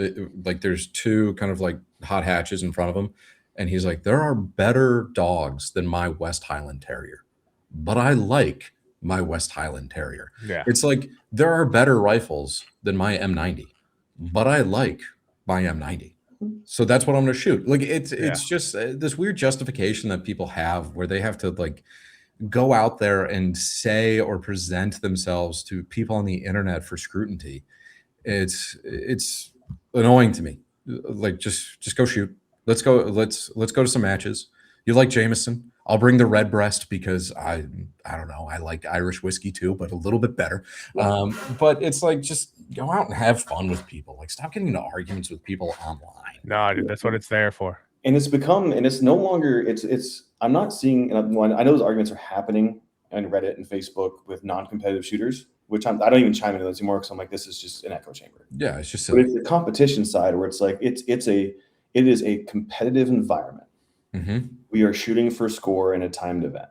like there's two kind of like hot hatches in front of him, and he's like, there are better dogs than my West Highland Terrier, but I like my West Highland Terrier. Yeah. It's like there are better rifles than my M90, but I like my M90. So that's what I'm going to shoot. Like it's just this weird justification that people have where they have to like go out there and say or present themselves to people on the internet for scrutiny. It's annoying to me. Like just go shoot. Let's go to some matches. You like Jameson? I'll bring the red breast because I don't know. I like Irish whiskey too, but a little bit better. But it's like just go out and have fun with people. Like stop getting into arguments with people online. No, dude, that's what it's there for. And it's no longer. I'm not seeing. And I know those arguments are happening on Reddit and Facebook with non-competitive shooters, which I don't even chime into those anymore because I'm like, this is just an echo chamber. Yeah, it's just silly. But it's the competition side where it's like it is a competitive environment. Mm-hmm. We are shooting for score in a timed event.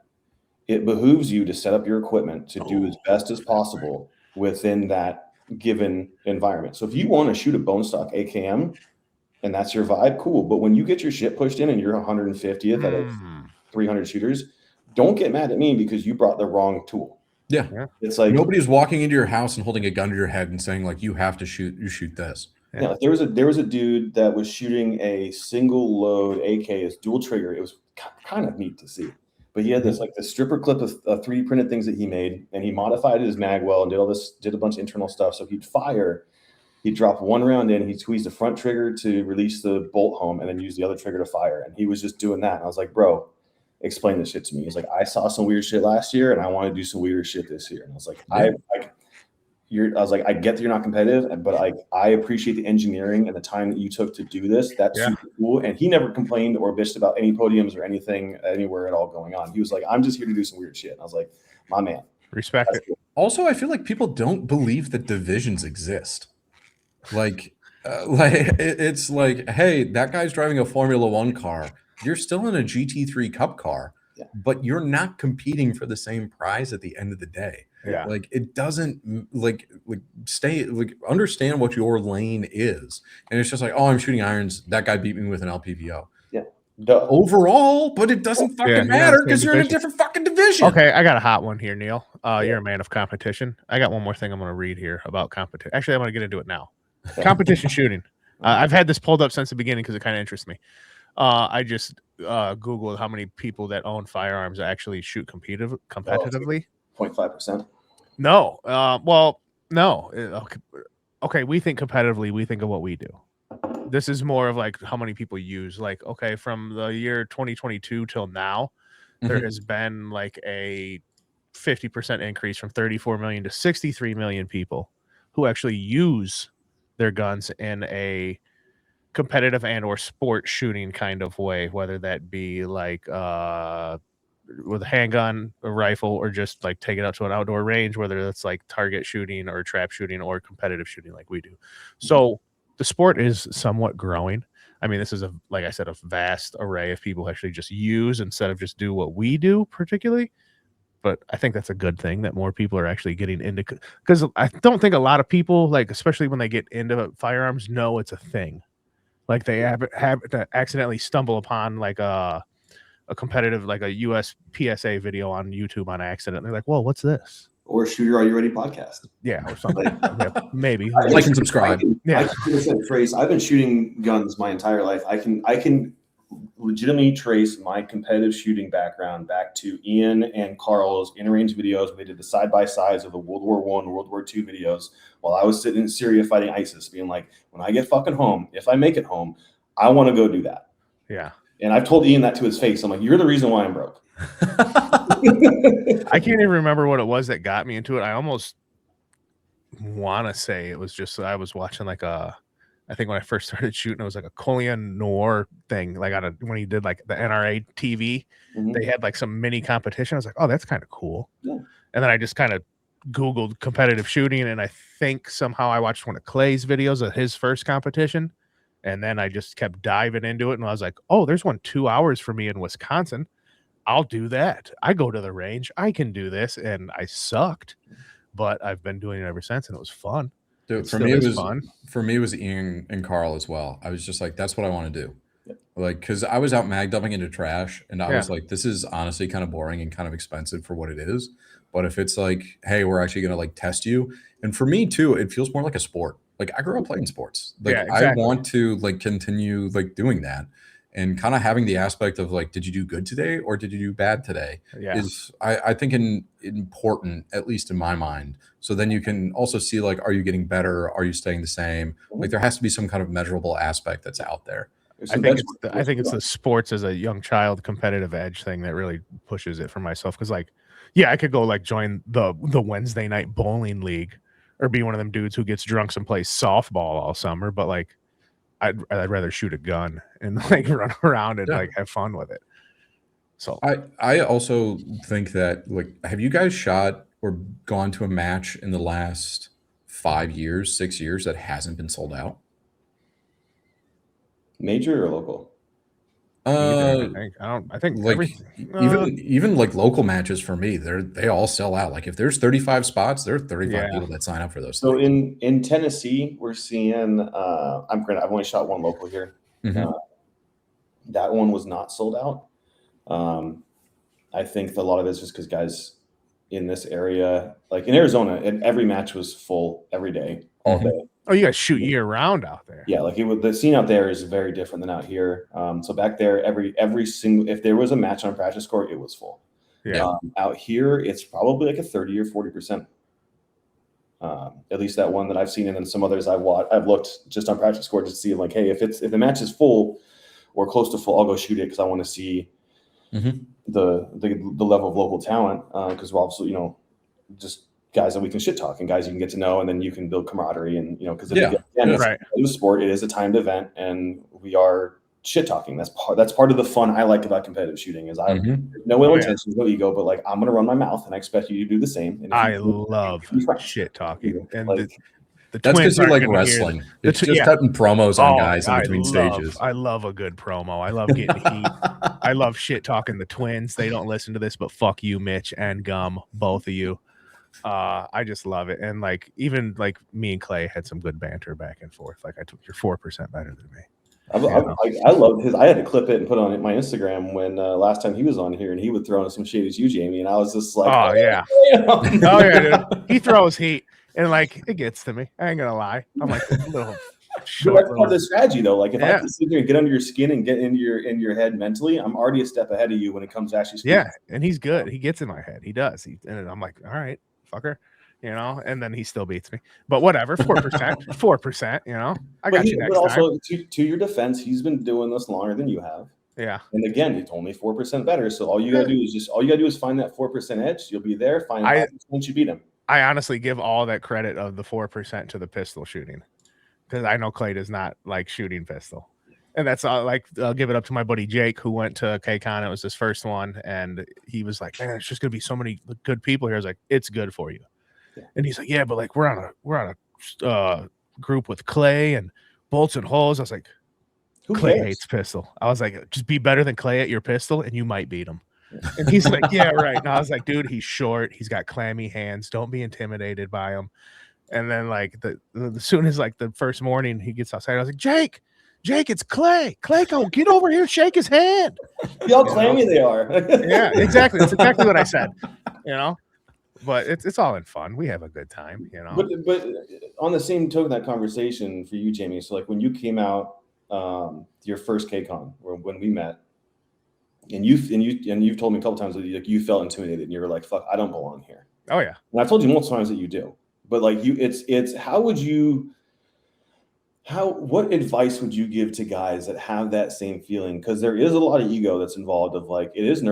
It behooves you to set up your equipment to do as best as possible within that given environment. So if you want to shoot a bone stock AKM and that's your vibe, cool. But when you get your shit pushed in and you're 150th out of 300 shooters, don't get mad at me because you brought the wrong tool. Yeah. It's like nobody's walking into your house and holding a gun to your head and saying like, you have to shoot this. Yeah, there was a dude that was shooting a single load AK as dual trigger. It was kind of neat to see, but he had this stripper clip of 3D printed things that he made, and he modified his mag well and did a bunch of internal stuff. So he'd drop one round in, he'd squeeze the front trigger to release the bolt home, and then use the other trigger to fire. And he was just doing that. And I was like, bro, explain this shit to me. He's like, I saw some weird shit last year, and I want to do some weirder shit this year. And I was like, I get that you're not competitive, but I appreciate the engineering and the time that you took to do this. That's super cool. And he never complained or bitched about any podiums or anything anywhere at all going on. He was like, I'm just here to do some weird shit. And I was like, my man. Respect it. Cool. Also, I feel like people don't believe that divisions exist. It's like, hey, that guy's driving a Formula One car. You're still in a GT3 Cup car, but you're not competing for the same prize at the end of the day. Yeah. Like it doesn't understand what your lane is. And it's just like, oh, I'm shooting irons. That guy beat me with an LPVO. Yeah. overall, but it doesn't fucking you're not matter the same because you're in a division. different fucking division. Okay, I got a hot one here, Neil. You're a man of competition. I got one more thing I'm going to read here about competition. Actually, I'm going to get into it now. Competition shooting. I've had this pulled up since the beginning because it kind of interests me. I just Googled how many people that own firearms actually shoot competitively. 0.5%. No. Well, no. Okay, we think competitively. We think of what we do. This is more of like how many people use. Like, okay, from the year 2022 till now, there has been like a 50% increase from 34 million to 63 million people who actually use their guns in a competitive and or sport shooting kind of way, whether that be like with a handgun, a rifle, or just like take it out to an outdoor range, whether that's like target shooting or trap shooting or competitive shooting like we do. So the sport is somewhat growing. I mean, this is like I said, a vast array of people who actually just use instead of just do what we do particularly. But I think that's a good thing that more people are actually getting into, because I don't think a lot of people, like especially when they get into firearms, know it's a thing. Like they have to accidentally stumble upon like a competitive, like a US PSA video on YouTube on accident. They're like, "Whoa, what's this?" Or Shooter Are You Ready podcast. Yeah, or something. Yeah, maybe. Like and subscribe. I can trace. I've been shooting guns my entire life. I can legitimately trace my competitive shooting background back to Ian and Carl's in-range videos. They did the side-by-sides of the World War I, World War II videos while I was sitting in Syria fighting ISIS, being like, when I get fucking home, if I make it home, I want to go do that. Yeah. And I've told Ian that to his face. I'm like, you're the reason why I'm broke. I can't even remember what it was that got me into it. I almost want to say it was just I was watching like I think when I first started shooting, it was like a Colin Noir thing, like when he did like the NRA TV, they had like some mini competition. I was like, oh, that's kind of cool. Yeah. And then I just kind of Googled competitive shooting, and I think somehow I watched one of Clay's videos of his first competition, and then I just kept diving into it, and I was like, oh, there's one 2 hours for me in Wisconsin. I'll do that. I go to the range. I can do this, and I sucked, but I've been doing it ever since, and it was fun. Dude, for me, it was Ian and Carl as well. I was just like, that's what I want to do. Yeah. Like, because I was out mag dumping into trash, and I was like, this is honestly kind of boring and kind of expensive for what it is. But if it's like, hey, we're actually going to like test you. And for me too, it feels more like a sport. Like I grew up playing sports. Like exactly. I want to like continue like doing that. And kind of having the aspect of like, did you do good today or did you do bad today? Yeah. Is I think important, at least in my mind. So then you can also see like, are you getting better? Are you staying the same? Like there has to be some kind of measurable aspect that's out there. I think it's the sports as a young child competitive edge thing that really pushes it for myself. Because like, yeah, I could go like join the Wednesday night bowling league or be one of them dudes who gets drunk and plays softball all summer. But like, I'd rather shoot a gun and like run around and like have fun with it. So I also think that like, have you guys shot or gone to a match in the last 5 years, 6 years that hasn't been sold out? Major or local? I think like even like local matches for me, they all sell out. Like if there's 35 spots, there are 35 people that sign up for those. So things. in Tennessee, we're seeing. I've only shot one local here. That one was not sold out. I think a lot of it's just because guys in this area, like in Arizona, every match was full every day, all day. Oh, you guys shoot year round out there. Yeah, like the scene out there is very different than out here. So back there, every single, if there was a match on practice court, it was full. Yeah. Out here, it's probably like a 30 or 40%. At least that one that I've seen, and then some others I've looked just on practice court to see like, hey, if the match is full or close to full, I'll go shoot it because I want to see the level of local talent. Because we're obviously, just guys that we can shit talk and guys you can get to know, and then you can build camaraderie, and because it's a sport, it is a timed event, and we are shit talking. That's part of the fun I like about competitive shooting is no ill intentions, no ego, but like I'm gonna run my mouth and I expect you to do the same. And I love shit talking, and like, that's because you like wrestling. It's just cutting promos on guys in between stages. I love a good promo. I love getting heat. I love shit talking the twins. They don't listen to this, but fuck you, Mitch and Gum, both of you. I just love it. And like even like me and Clay had some good banter back and forth. Like I took your 4% better than me. I love his. I had to clip it and put it on my Instagram when last time he was on here, and he would throw in some shade as you, Jamie, and I was just like, oh yeah, oh yeah, dude. He throws heat, and like it gets to me. I ain't gonna lie. I'm like this little. But that's part of the strategy, though. Like if I Yeah. can sit there and get under your skin and get into your head mentally, I'm already a step ahead of you when it comes to actually speaking. Yeah, and he's good. He gets in my head. He does. And I'm like, all right, fucker, you know. And then he still beats me. But whatever, 4%, 4%. You know, I got you next but also, time. to your defense, he's been doing this longer than you have. Yeah. And again, he's only 4% better. So all you gotta do is find that 4% edge. You'll be there. Find 5%, you beat him. I honestly give all that credit of the 4% to the pistol shooting, because I know Clay does not like shooting pistol. And that's all. Like, I'll give it up to my buddy Jake, who went to KCON. It was his first one, and he was like, "Man, it's just gonna be so many good people here." I was like, "It's good for you." Yeah. And he's like, "Yeah, but like we're on a group with Clay and bolts and holes." I was like, "Clay hates pistol." I was like, "Just be better than Clay at your pistol, and you might beat him." And he's like, "Yeah, right." And I was like, "Dude, he's short. He's got clammy hands. Don't be intimidated by him." And then like as soon as like the first morning he gets outside, I was like, Jake, it's Clay. Clay, go get over here, shake his hand. See how clammy they are. Yeah, exactly. That's exactly what I said. You know, but it's all in fun. We have a good time. You know. But on the same token, that conversation for you, Jamie. So like when you came out, your first KCON, or when we met, and you've told me a couple times that you felt intimidated, and you were like, "Fuck, I don't belong here." Oh yeah. And I've told you multiple times that you do. But like it's what advice would you give to guys that have that same feeling? Because there is a lot of ego that's involved. Of like it's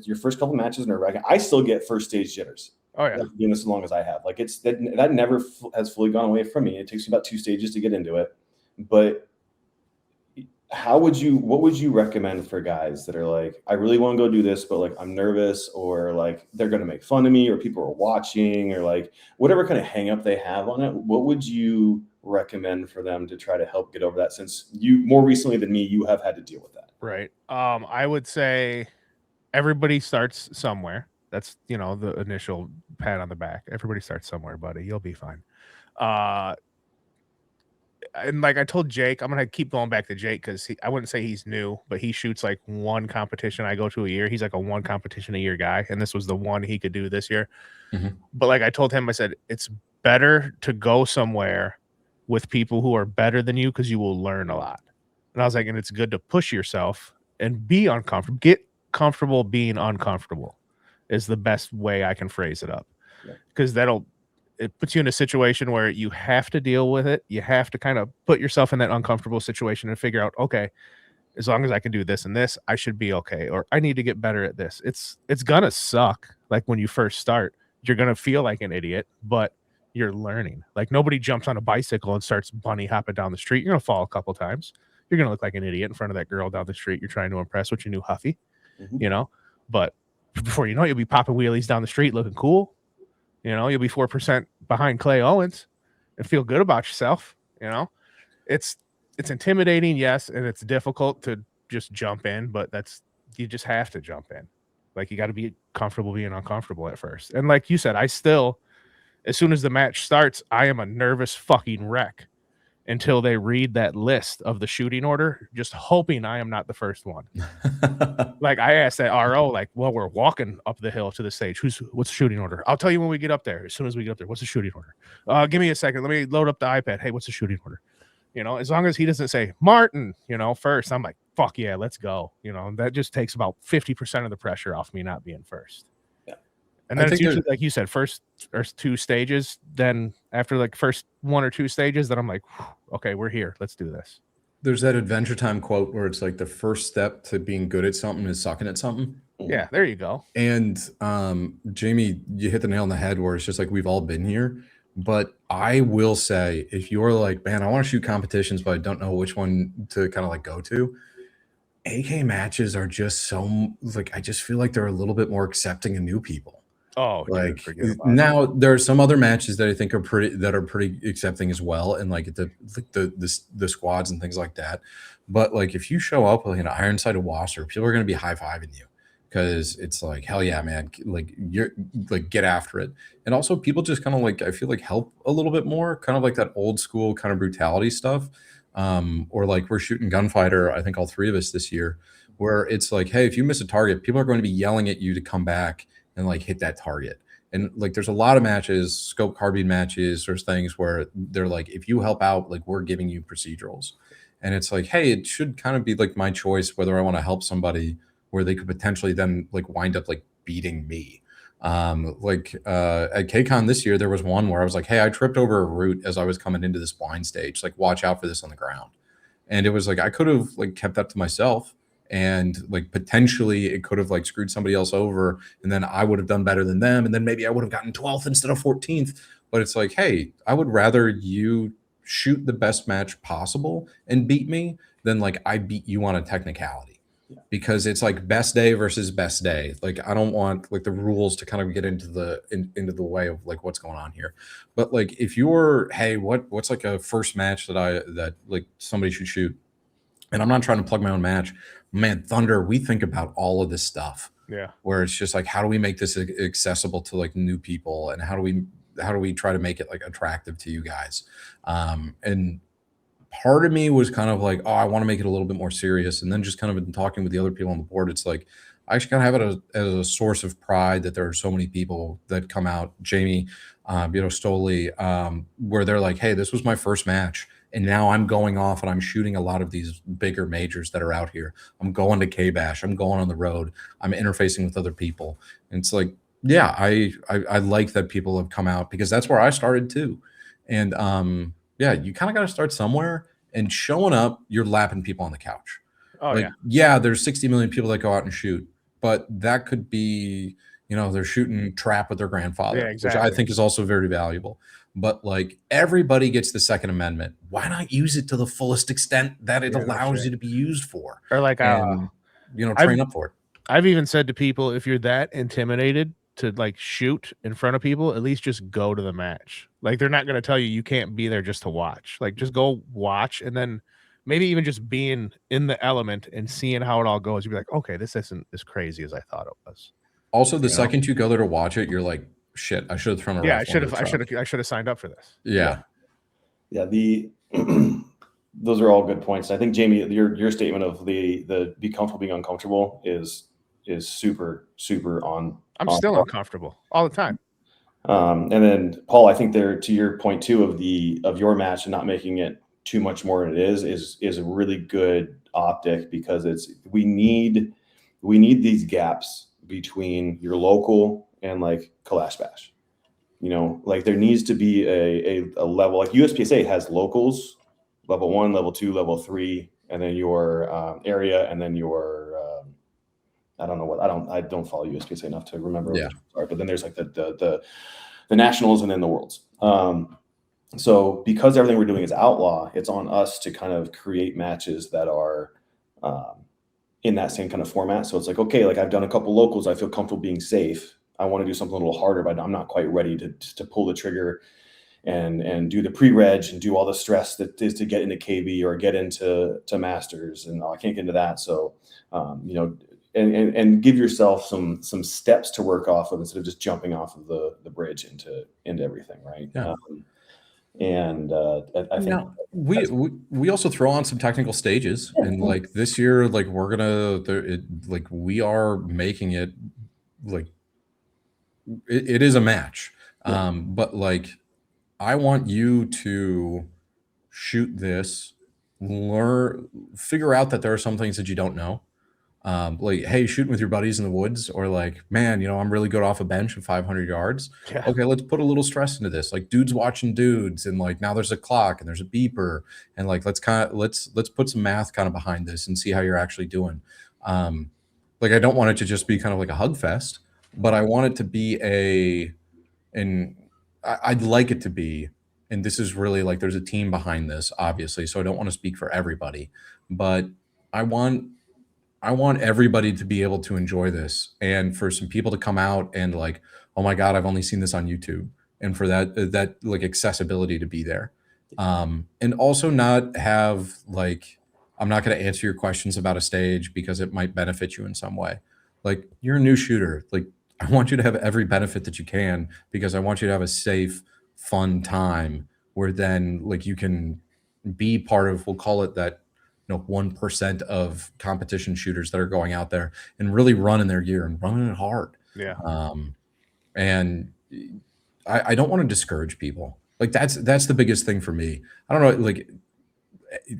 your first couple matches nerve-wracking. I still get first stage jitters. Oh yeah, doing this as long as I have. Like that never has fully gone away from me. It takes me about 2 stages to get into it. But what would you recommend for guys that are like, I really want to go do this, but like I'm nervous, or like they're going to make fun of me, or people are watching, or like whatever kind of hang up they have on it? What would you recommend for them to try to help get over that, since you more recently than me, you have had to deal with that? Right. I would say everybody starts somewhere. That's, the initial pat on the back. Everybody starts somewhere, buddy. You'll be fine. And like I told Jake, I'm gonna keep going back to Jake because I wouldn't say he's new, but he shoots like one competition I go to a year. He's like a one competition a year guy, and this was the one he could do this year. Mm-hmm. But like I told him, I said it's better to go somewhere with people who are better than you because you will learn a lot. And I was like, and it's good to push yourself and be uncomfortable. Get comfortable being uncomfortable is the best way I can phrase it up, because it puts you in a situation where you have to deal with it. You have to kind of put yourself in that uncomfortable situation and figure out, okay, as long as I can do this and this, I should be okay. Or I need to get better at this. It's gonna suck. Like when you first start, you're gonna feel like an idiot, but you're learning. Like nobody jumps on a bicycle and starts bunny hopping down the street. You're gonna fall a couple times. You're gonna look like an idiot in front of that girl down the street you're trying to impress with your new Huffy, But before you know it, you'll be popping wheelies down the street looking cool. You'll be 4% behind Clay Owens and feel good about yourself. It's intimidating, yes, and it's difficult to just jump in, but you just have to jump in. Like you got to be comfortable being uncomfortable at first. And like you said, I still, as soon as the match starts, I am a nervous fucking wreck until they read that list of the shooting order, just hoping I am not the first one. Like I asked that RO, like, well, we're walking up the hill to the stage. What's the shooting order? I'll tell you when we get up there. As soon as we get up there, what's the shooting order? Give me a second. Let me load up the iPad. Hey, what's the shooting order? As long as he doesn't say Martin, first, I'm like, fuck yeah, let's go. That just takes about 50% of the pressure off me not being first. And then it's usually, like you said, first or 2 stages. Then after like first 1 or 2 stages, then I'm like, okay, we're here. Let's do this. There's that Adventure Time quote where it's like the first step to being good at something is sucking at something. Yeah, there you go. And Jamie, you hit the nail on the head where it's just like we've all been here. But I will say, if you're like, man, I want to shoot competitions, but I don't know which one to kind of like go to, AK matches are just so like, I just feel like they're a little bit more accepting of new people. Oh, like now there are some other matches that I think are pretty accepting as well, and like the squads and things like that. But like if you show up like an iron-sided wasser, people are going to be high-fiving you because it's like, hell yeah, man, like you're like, get after it. And also people just kind of like, I feel like help a little bit more, kind of like that old school kind of brutality stuff. or like we're shooting Gunfighter, I think all 3 of us this year, where it's like, hey, if you miss a target, people are going to be yelling at you to come back and like hit that target. And like there's a lot of matches, scope carbine matches, there's things where they're like, if you help out, like we're giving you procedurals. And it's like, hey, it should kind of be like my choice whether I want to help somebody where they could potentially then like wind up like beating me. At KCON this year, there was one where I was like, hey, I tripped over a root as I was coming into this blind stage. Like, watch out for this on the ground. And it was like I could have like kept that to myself, and like potentially it could have like screwed somebody else over, and then I would have done better than them, and then maybe I would have gotten 12th instead of 14th. But it's like, hey, I would rather you shoot the best match possible and beat me than like I beat you on a technicality. Because it's like best day versus best day. Like I don't want like the rules to kind of get into into the way of like what's going on here. But like if you're, hey, what's like a first match that like somebody should shoot, and I'm not trying to plug my own match, man, Thunder, we think about all of this stuff. Yeah. Where it's just like, how do we make this accessible to like new people, and how do we try to make it like attractive to you guys? And part of me was kind of like, oh, I want to make it a little bit more serious. And then just kind of in talking with the other people on the board, it's like, I actually kind of have it as a source of pride that there are so many people that come out, Jamie, Stoli, where they're like, hey, this was my first match. And now I'm going off and I'm shooting a lot of these bigger majors that are out here. I'm going to K-Bash. I'm going on the road. I'm interfacing with other people. And it's like, yeah, I like that people have come out, because that's where I started too. And yeah, you kind of got to start somewhere, and showing up, you're lapping people on the couch. Oh, like, yeah, there's 60 million people that go out and shoot, but that could be, they're shooting trap with their grandfather, Yeah, exactly. which I think is also very valuable. But like everybody gets the Second Amendment. Why not use it to the fullest extent that it allows you to be used for? Or like, and, train up for it. I've even said to people, if you're that intimidated to like shoot in front of people, at least just go to the match. Like they're not going to tell you can't be there just to watch. Like just go watch, and then maybe even just being in the element and seeing how it all goes, you'd be like, okay, this isn't as crazy as I thought it was. Also, the second you go there to watch it, you're like, shit, I should have thrown a I should have signed up for this. Yeah. Those are all good points. I think, Jamie, your statement of the be comfortable being uncomfortable is super on. I'm still uncomfortable all the time. And then Paul, I think there, to your point too, of your match and not making it too much more than it is a really good optic, because we need these gaps between your local and like Kalash Bash. Like there needs to be a level, like USPSA has locals, level 1, level 2, level 3, and then your area, and then your I don't follow USPSA enough to remember. Yeah. But then there's like the nationals and then the worlds. So because everything we're doing is outlaw, it's on us to kind of create matches that are in that same kind of format. So it's like, okay, like I've done a couple locals, I feel comfortable being safe. I want to do something a little harder, but I'm not quite ready to pull the trigger and do the pre-reg and do all the stress that is to get into KB or get into Masters, and I can't get into that. So and give yourself some steps to work off of instead of just jumping off of the bridge into everything, right? Yeah. I think we also throw on some technical stages, and like this year, like we're gonna we are making it like it is a match. But like I want you to shoot this, figure out that there are some things that you don't know. Like, hey, shooting with your buddies in the woods, or like, man, I'm really good off a bench at 500 yards. Yeah. Okay, let's put a little stress into this. Like, dudes watching dudes, and like now there's a clock and there's a beeper, and like let's put some math kind of behind this and see how you're actually doing. Like I don't want it to just be kind of like a hug fest, but I want it to be I'd like it to be, and this is really like there's a team behind this, obviously, so I don't want to speak for everybody, but I want everybody to be able to enjoy this, and for some people to come out and like, oh my God, I've only seen this on YouTube, and for that like accessibility to be there. And also not have like, I'm not going to answer your questions about a stage because it might benefit you in some way. Like you're a new shooter. Like I want you to have every benefit that you can, because I want you to have a safe, fun time where then like you can be part of, we'll call it that, 1% of competition shooters that are going out there and really running their gear and running it hard. Yeah. And I don't want to discourage people. Like that's the biggest thing for me. I don't know, like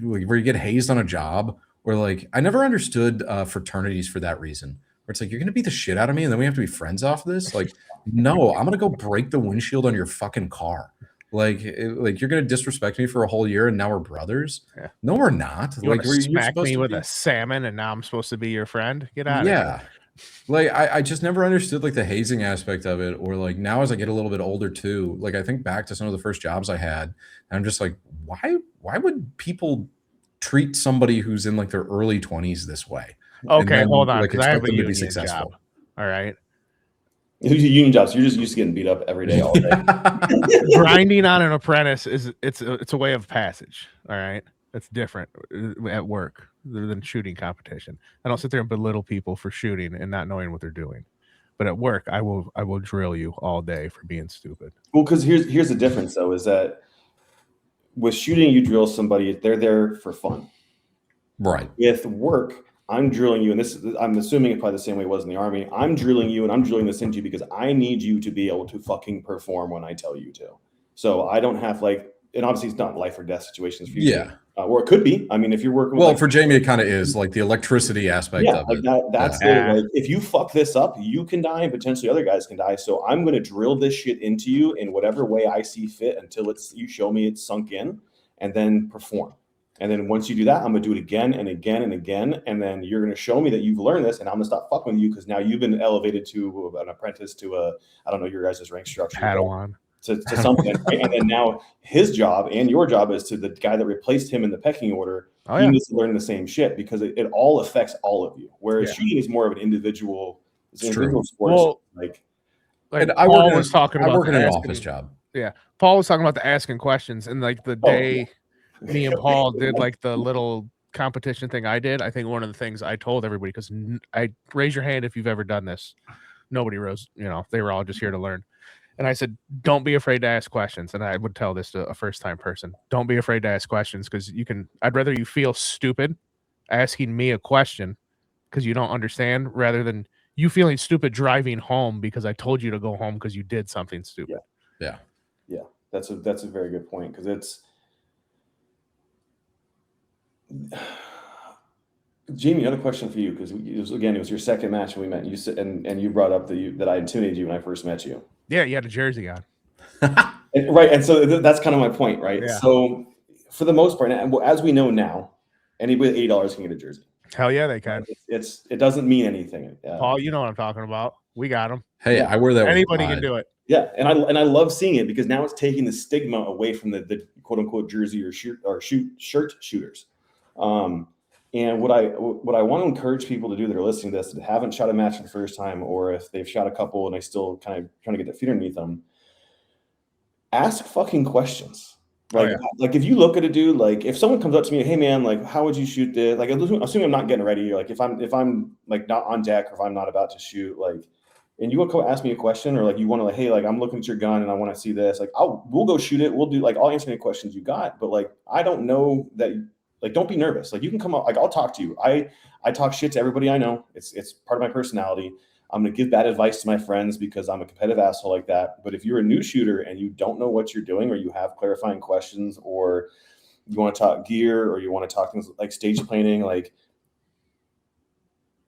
where you get hazed on a job, or like I never understood fraternities for that reason. Where it's like, you're gonna beat the shit out of me and then we have to be friends off this. Like, no, I'm gonna go break the windshield on your fucking car. Like you're gonna disrespect me for a whole year and now we're brothers. Yeah. No, we're not. You Like, you're you're smack supposed me to with be- a salmon and now I'm supposed to be your friend? Get out of here. yeah. Like I just never understood like the hazing aspect of it, or like now as I get a little bit older too, like I think back to some of the first jobs I had, and I'm just like, why would people treat somebody who's in like their early 20s this way? And Okay, then, hold on, like, because I have expect a them to be union successful. job. All right. Union jobs, you're just used to getting beat up every day, all day. Grinding on an apprentice it's a way of passage. All right. It's different at work than shooting competition. I don't sit there and belittle people for shooting and not knowing what they're doing. But at work, I will drill you all day for being stupid. Well, because here's the difference though, is that with shooting, you drill somebody, they're there for fun. Right. With work, I'm drilling you, and I'm assuming it's probably the same way it was in the Army. I'm drilling you, and I'm drilling this into you because I need you to be able to fucking perform when I tell you to. So I don't have like, and obviously it's not life or death situations for you. Yeah. Or it could be. I mean, if you're working with, Well, like, for Jamie, it kind of is like the electricity aspect yeah, of like it. that's Yeah. like, if you fuck this up, you can die and potentially other guys can die. So I'm going to drill this shit into you in whatever way I see fit until you show me it's sunk in, and then perform. And then once you do that, I'm going to do it again and again and again. And then you're going to show me that you've learned this, and I'm going to stop fucking with you because now you've been elevated to an apprentice to I don't know your guys' rank structure. Padawan. To something. Right? And then now his job and your job is to the guy that replaced him in the pecking order. Oh, he yeah. needs to learn the same shit because it all affects all of you. Whereas Yeah. shooting is more of an individual, It's true. sports. Well, like Like And I Paul work in, was talking I about work in the an asking- office job. Paul was talking about the asking questions, and like the Oh, day me and Paul did like the little competition thing I did, I think one of the things I told everybody, because I raise your hand if you've ever done this. Nobody rose, they were all just here to learn. And I said, don't be afraid to ask questions. And I would tell this to a first time person. Don't be afraid to ask questions, because I'd rather you feel stupid asking me a question because you don't understand, rather than you feeling stupid driving home because I told you to go home because you did something stupid. Yeah. that's a very good point, because it's Jamie, another question for you, because it was your second match when we met. You said, and you brought up that I intimidated you when I first met you. Yeah, you had a jersey on. Right, and so that's kind of my point, right? Yeah. So for the most part, and as we know now, anybody with $80 can get a jersey. Hell yeah, they can. It doesn't mean anything. Paul, you know what I'm talking about. We got them. Hey, Yeah. I wear that. with Anybody pride. can do it. Yeah, and I love seeing it, because now it's taking the stigma away from the quote unquote jersey or shirt shooters. And what I want to encourage people to do that are listening to this, that haven't shot a match for the first time, or if they've shot a couple and they still kind of trying to get their feet underneath them, ask fucking questions. Like if you look at a dude, like if someone comes up to me, hey man, like how would you shoot this? Like assuming I'm not getting ready, like if I'm like not on deck, or if I'm not about to shoot, like, and you want to ask me a question, or like you want to, like, hey, like I'm looking at your gun and I want to see this, like we'll go shoot it. We'll do, like, I'll answer any questions you got, but like I don't know that. Like, don't be nervous. Like, you can come up, like, I'll talk to you. I talk shit to everybody I know. It's part of my personality. I'm going to give bad advice to my friends because I'm a competitive asshole like that. But if you're a new shooter and you don't know what you're doing, or you have clarifying questions, or you want to talk gear, or you want to talk things like stage planning, like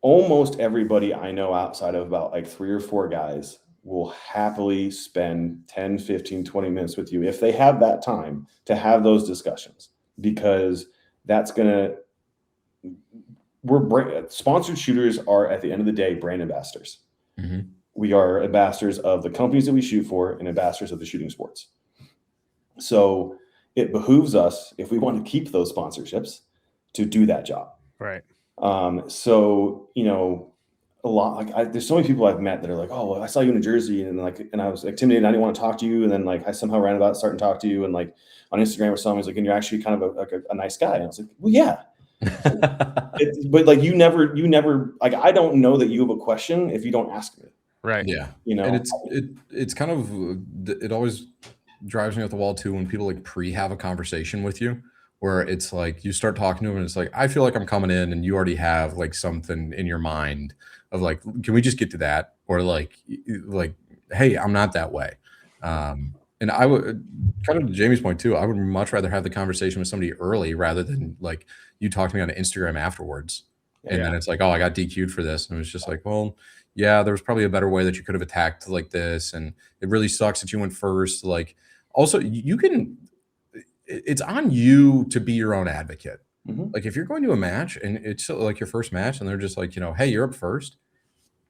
almost everybody I know outside of about like 3 or 4 guys will happily spend 10, 15, 20 minutes with you if they have that time to have those discussions, because that's going to, sponsored shooters are, at the end of the day, brand ambassadors. Mm-hmm. We are ambassadors of the companies that we shoot for and ambassadors of the shooting sports. So it behooves us, if we want to keep those sponsorships, to do that job. Right. So, a lot, like there's so many people I've met that are like, oh, well, I saw you in a jersey, and I was intimidated. I didn't want to talk to you. And then like, I somehow ran about starting to talk to you, and like on Instagram or something, he's like, and you're actually kind of a nice guy. And I was like, well, yeah. But like, you never, like, I don't know that you have a question if you don't ask me. Right. Yeah. And it's kind of, it always drives me up the wall too, when people like have a conversation with you, where it's like you start talking to him and it's like, I feel like I'm coming in and you already have like something in your mind of like, can we just get to that? Or like, hey, I'm not that way. And I would kind of to Jamie's point too, I would much rather have the conversation with somebody early rather than like you talk to me on Instagram afterwards. And then it's like, oh, I got DQ'd for this. And it was just like, well, yeah, there was probably a better way that you could have attacked like this. And it really sucks that you went first. Like, also, you can, it's on you to be your own advocate. Like, if you're going to a match and it's like your first match and they're just like, hey, you're up first,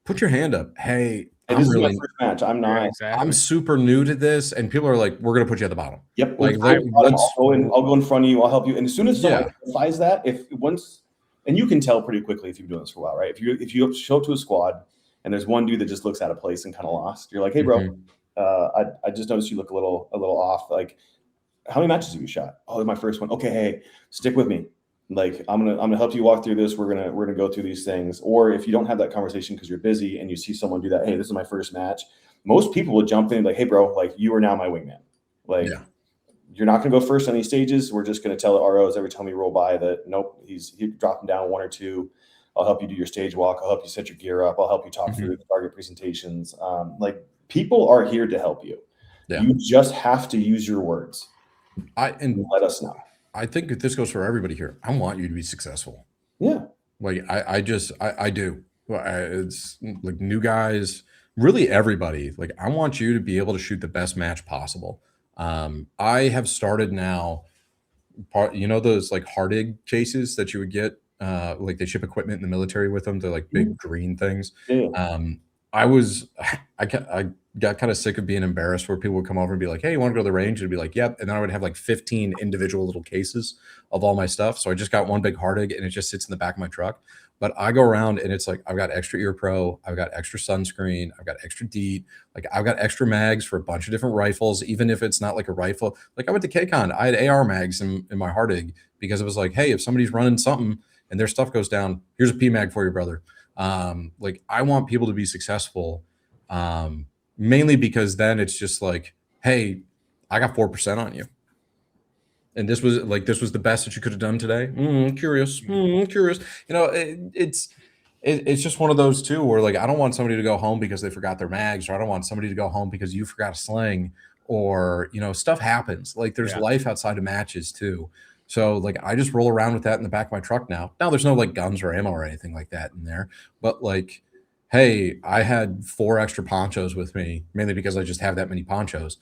put your hand up. Hey, Hey, this is my first match. I'm not. I'm super new to this, and people are like, "We're gonna put you at the bottom." Yep. Like, I'll go in front of you. I'll help you. And as soon as someone implies that, and you can tell pretty quickly if you've been doing this for a while, right? If you show up to a squad and there's one dude that just looks out of place and kind of lost, you're like, "Hey, bro, I just noticed you look a little off. Like, how many matches have you shot? Oh, my first one. Okay, hey, stick with me. Like, I'm gonna help you walk through this. We're gonna go through these things. Or if you don't have that conversation because you're busy and you see someone do that, hey, this is my first match. Most people will jump in like, hey, bro, like you are now my wingman. Like, you're not gonna go first on these stages. We're just gonna tell the ROs every time we roll by that nope, he's dropping down 1 or 2. I'll help you do your stage walk. I'll help you set your gear up. I'll help you talk through the target presentations. Like, people are here to help you. You just have to use your words. And let us know. I think this goes for everybody here. I want you to be successful. Yeah. Like I do. It's like new guys, really everybody. Like, I want you to be able to shoot the best match possible. I have started now, those like Hardig cases that you would get, like they ship equipment in the military with them. They're like big green things. I got kind of sick of being embarrassed where people would come over and be like, hey, you want to go to the range? And be like, yep. And then I would have like 15 individual little cases of all my stuff. So I just got one big Hardig and it just sits in the back of my truck. But I go around and it's like, I've got extra ear pro, I've got extra sunscreen, I've got extra DEET, like I've got extra mags for a bunch of different rifles, even if it's not like a rifle. Like I went to KCON, I had AR mags in my Hardig because it was like, hey, if somebody's running something and their stuff goes down, here's a P mag for you, brother. Like, I want people to be successful, mainly because then it's just like, hey, I got 4% on you. And this was the best that you could have done today. Curious. It's just one of those too, where like, I don't want somebody to go home because they forgot their mags, or I don't want somebody to go home because you forgot a sling, or, stuff happens. Like, there's life outside of matches too. So like, I just roll around with that in the back of my truck now. Now there's no like guns or ammo or anything like that in there, but like, hey, I had 4 extra ponchos with me, mainly because I just have that many ponchos.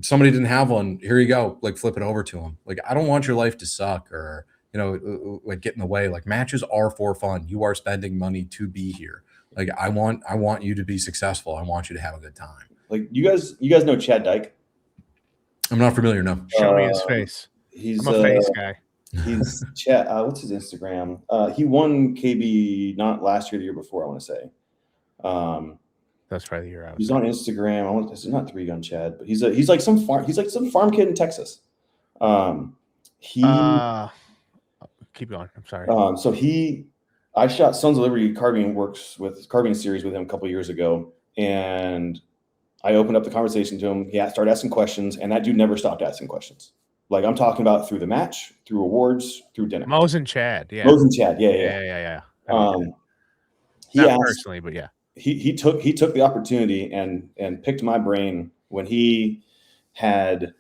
Somebody didn't have one, here you go, like flip it over to them. Like, I don't want your life to suck or, like get in the way. Like, matches are for fun. You are spending money to be here. Like, I want you to be successful. I want you to have a good time. Like, you guys know Chad Dyke? I'm not familiar, no. Show me his face. I'm a face guy. He's Chad. What's his Instagram? He won KB not last year, the year before, I want to say. That's probably the year I was. He's on Instagram. It's not 3-Gun Chad, but he's like some farm kid in Texas. Keep going. I'm sorry. So I shot Sons of Liberty carbine series with him a couple years ago, and I opened up the conversation to him. He started asking questions, and that dude never stopped asking questions. Like, I'm talking about through the match, through awards, through dinner. Mose and Chad, yeah. Mose and Chad, yeah. He not asked, personally, but yeah. He took the opportunity and picked my brain when he had.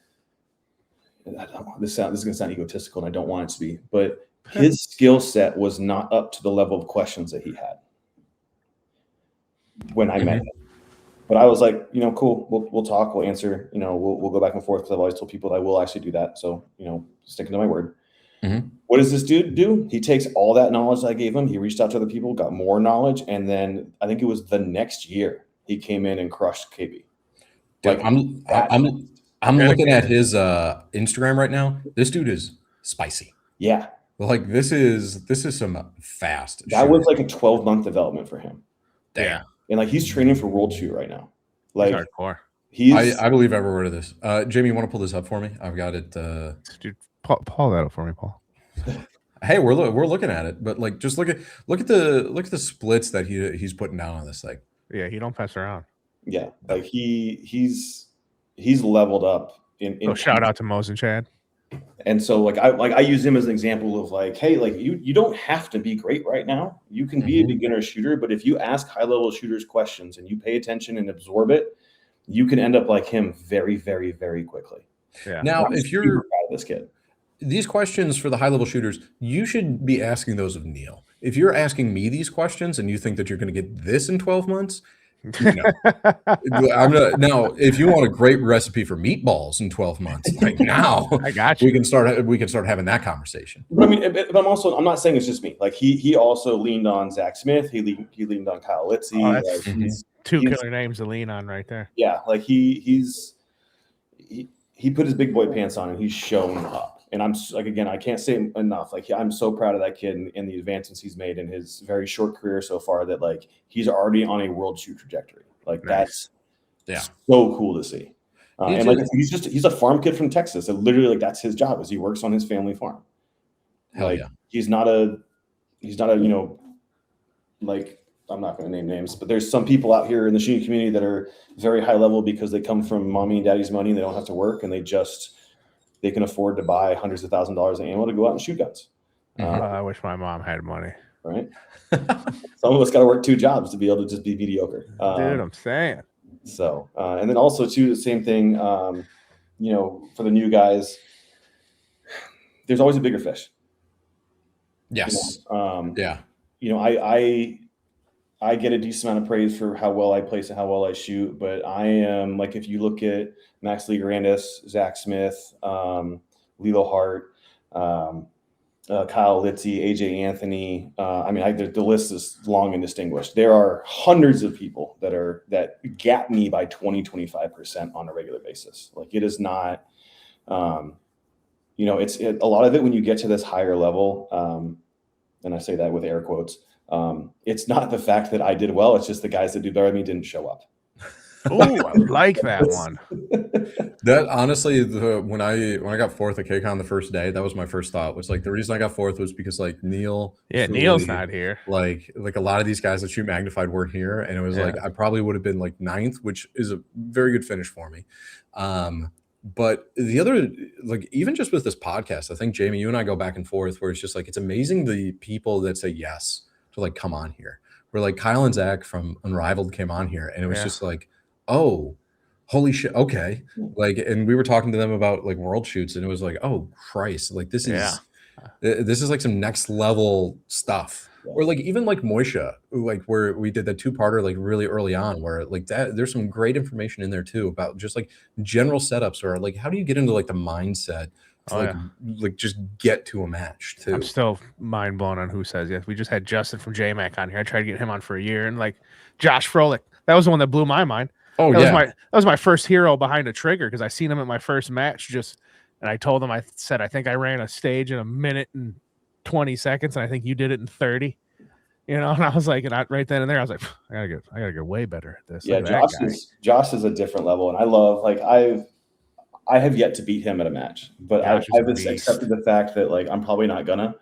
This is going to sound egotistical, and I don't want it to be, but his skill set was not up to the level of questions that he had when I met him. But I was like, cool. We'll talk. We'll answer. We'll go back and forth because I've always told people that I will actually do that. So sticking to my word. What does this dude do? He takes all that knowledge I gave him. He reached out to other people, got more knowledge, and then I think it was the next year he came in and crushed KB. Like, I'm looking at his Instagram right now. This dude is spicy. Yeah. Like, this is some fast. That was like a 12-month development for him. Damn. Yeah. And like, he's training for World Shoot right now. Like, he's hardcore. I believe every word of this. Jamie, you want to pull this up for me? I've got it. Dude, Paul that up for me, Paul. Hey, we're looking at it, but like, just look at the splits that he's putting down on this thing. Yeah, he don't pass around. Yeah, like he's leveled up. So shout out to Mose and Chad. And so I use him as an example of like, hey, like you don't have to be great right now. You can be a beginner shooter, but if you ask high level shooters questions and you pay attention and absorb it, you can end up like him very, very, very quickly. Yeah. Now, I'm if you're super proud of this kid. these questions for the high level shooters, you should be asking those of Neil. If you're asking me these questions and you think that you're going to get this in 12 months, no. I'm not. Now, if you want a great recipe for meatballs in 12 months, like now, I got you. we can start having that conversation. But I mean, but I'm not saying it's just me. Like he also leaned on Zach Smith. He leaned on Kyle Litzy. Oh, that's Like, two killer names to lean on right there. Yeah, like he put his big boy pants on and he's shown up. And I'm like, again, I can't say enough. Like I'm so proud of that kid and the advancements he's made in his very short career so far. That like he's already on a world shoot trajectory. Like Nice. that's so cool to see. And like he's a farm kid from Texas. And literally, like that's his job is he works on his family farm. Hell like yeah. he's not a like I'm not going to name names, but there's some people out here in the shooting community that are very high level because they come from mommy and daddy's money and they don't have to work and they can afford to buy hundreds of thousands of dollars in ammo to go out and shoot guns. I wish my mom had money. Right. Some of us got to work 2 jobs to be able to just be mediocre. Dude, I'm saying. So, and then also too, the same thing, for the new guys, there's always a bigger fish. Yes. Yeah. I get a decent amount of praise for how well I place and how well I shoot, but I am like, if you look at Max Ligerandis, Zach Smith, Lilo Hart, Kyle Litzy, AJ Anthony. The list is long and distinguished. There are hundreds of people that gap me by 20-25% on a regular basis. Like it is not, it's a lot of it when you get to this higher level. And I say that with air quotes. It's not the fact that I did well. It's just the guys that do better than me didn't show up. Oh, I like that one. That honestly, when I got 4th at KCON the first day, that was my first thought. Was like the reason I got 4th was because like Neil. Yeah, Neil's not here. Like a lot of these guys that shoot magnified weren't here, and it was like I probably would have been like 9th, which is a very good finish for me. But the other, like even just with this podcast, I think Jamie, you and I go back and forth where it's just like it's amazing the people that say yes to like come on here. Where like Kyle and Zach from Unrivaled came on here, and it was just like, oh, holy shit, okay. Like, and we were talking to them about like world shoots, and it was like, oh Christ, like this is like some next level stuff. Or like even like Moisha, like where we did that 2-parter like really early on, where like that there's some great information in there too about just like general setups or like how do you get into like the mindset to like just get to a match too. I'm still mind blown on who says yes. We just had Justin from JMac on here. I tried to get him on for a year, and like Josh Froelich, that was the one that blew my mind. Oh, that was my first hero behind a trigger because I seen him at my first match and I told him, I said, I think I ran a stage in 1 minute and 20 seconds, and I think you did it in 30. And I was like, right then and there, I was like, I gotta get way better at this. Yeah, Josh is a different level, and I love like I have yet to beat him at a match, but I've accepted the fact that like I'm probably not gonna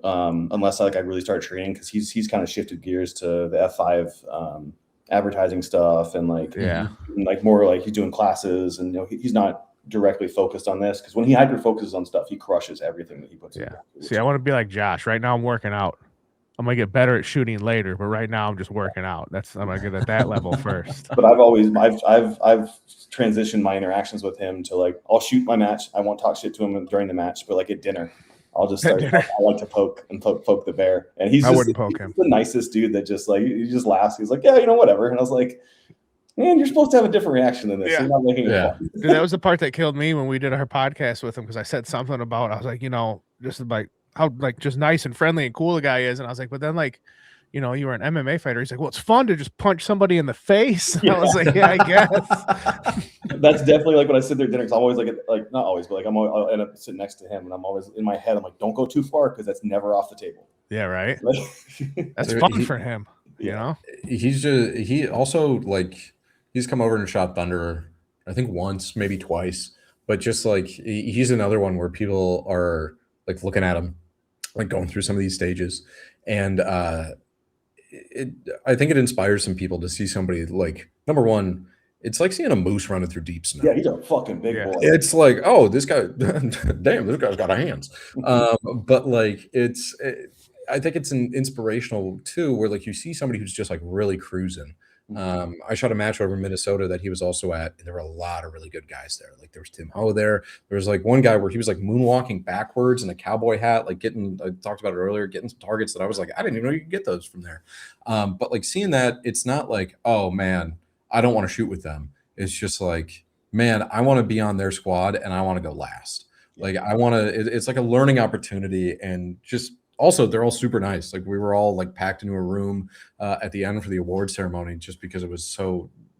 unless I really start training because he's kind of shifted gears to the F5 advertising stuff and like more like he's doing classes and he's not directly focused on this because when he hyper focuses on stuff he crushes everything that he puts in. See, I want to be like Josh. Right now I'm working out. I'm gonna get better at shooting later, but right now I'm just working out. I'm gonna get at that level first. But I've transitioned my interactions with him to like I'll shoot my match. I won't talk shit to him during the match, but like at dinner I'll just start. I like to poke the bear, and I wouldn't poke him. The nicest dude that just like he just laughs. He's like, yeah, whatever. And I was like, man, you're supposed to have a different reaction than this. Yeah. You're not making it fun. Dude, that was the part that killed me when we did our podcast with him because I said something about I was like, just like how like just nice and friendly and cool the guy is, and I was like, but then like, you were an MMA fighter. He's like, well, it's fun to just punch somebody in the face. I was like, yeah, I guess. That's definitely like when I sit there at dinner. I'm always like not always, but like I'll end up sitting next to him, and I'm always in my head. I'm like, don't go too far because that's never off the table. Yeah, right. That's fun for him. He also like he's come over and shot Thunder, I think once, maybe twice, but just like he's another one where people are like looking at him, like going through some of these stages, and I think it inspires some people to see somebody like number one. It's like seeing a moose running through deep snow. Yeah, he's a fucking big boy. It's like, oh, this guy, damn, this guy's got hands. But like, I think it's an inspirational too, where like you see somebody who's just like really cruising. I shot a match over in Minnesota that he was also at, and there were a lot of really good guys there. Like there was Tim Ho there. There was like one guy where he was like moonwalking backwards in a cowboy hat, like I talked about it earlier, getting some targets that I was like, I didn't even know you could get those from there. But like seeing that, it's not like, oh man, I don't want to shoot with them. It's just like, man, I want to be on their squad and I want to go last. Like I want to, it's like a learning opportunity, and just also they're all super nice. Like we were all like packed into a room at the end for the award ceremony, just because it was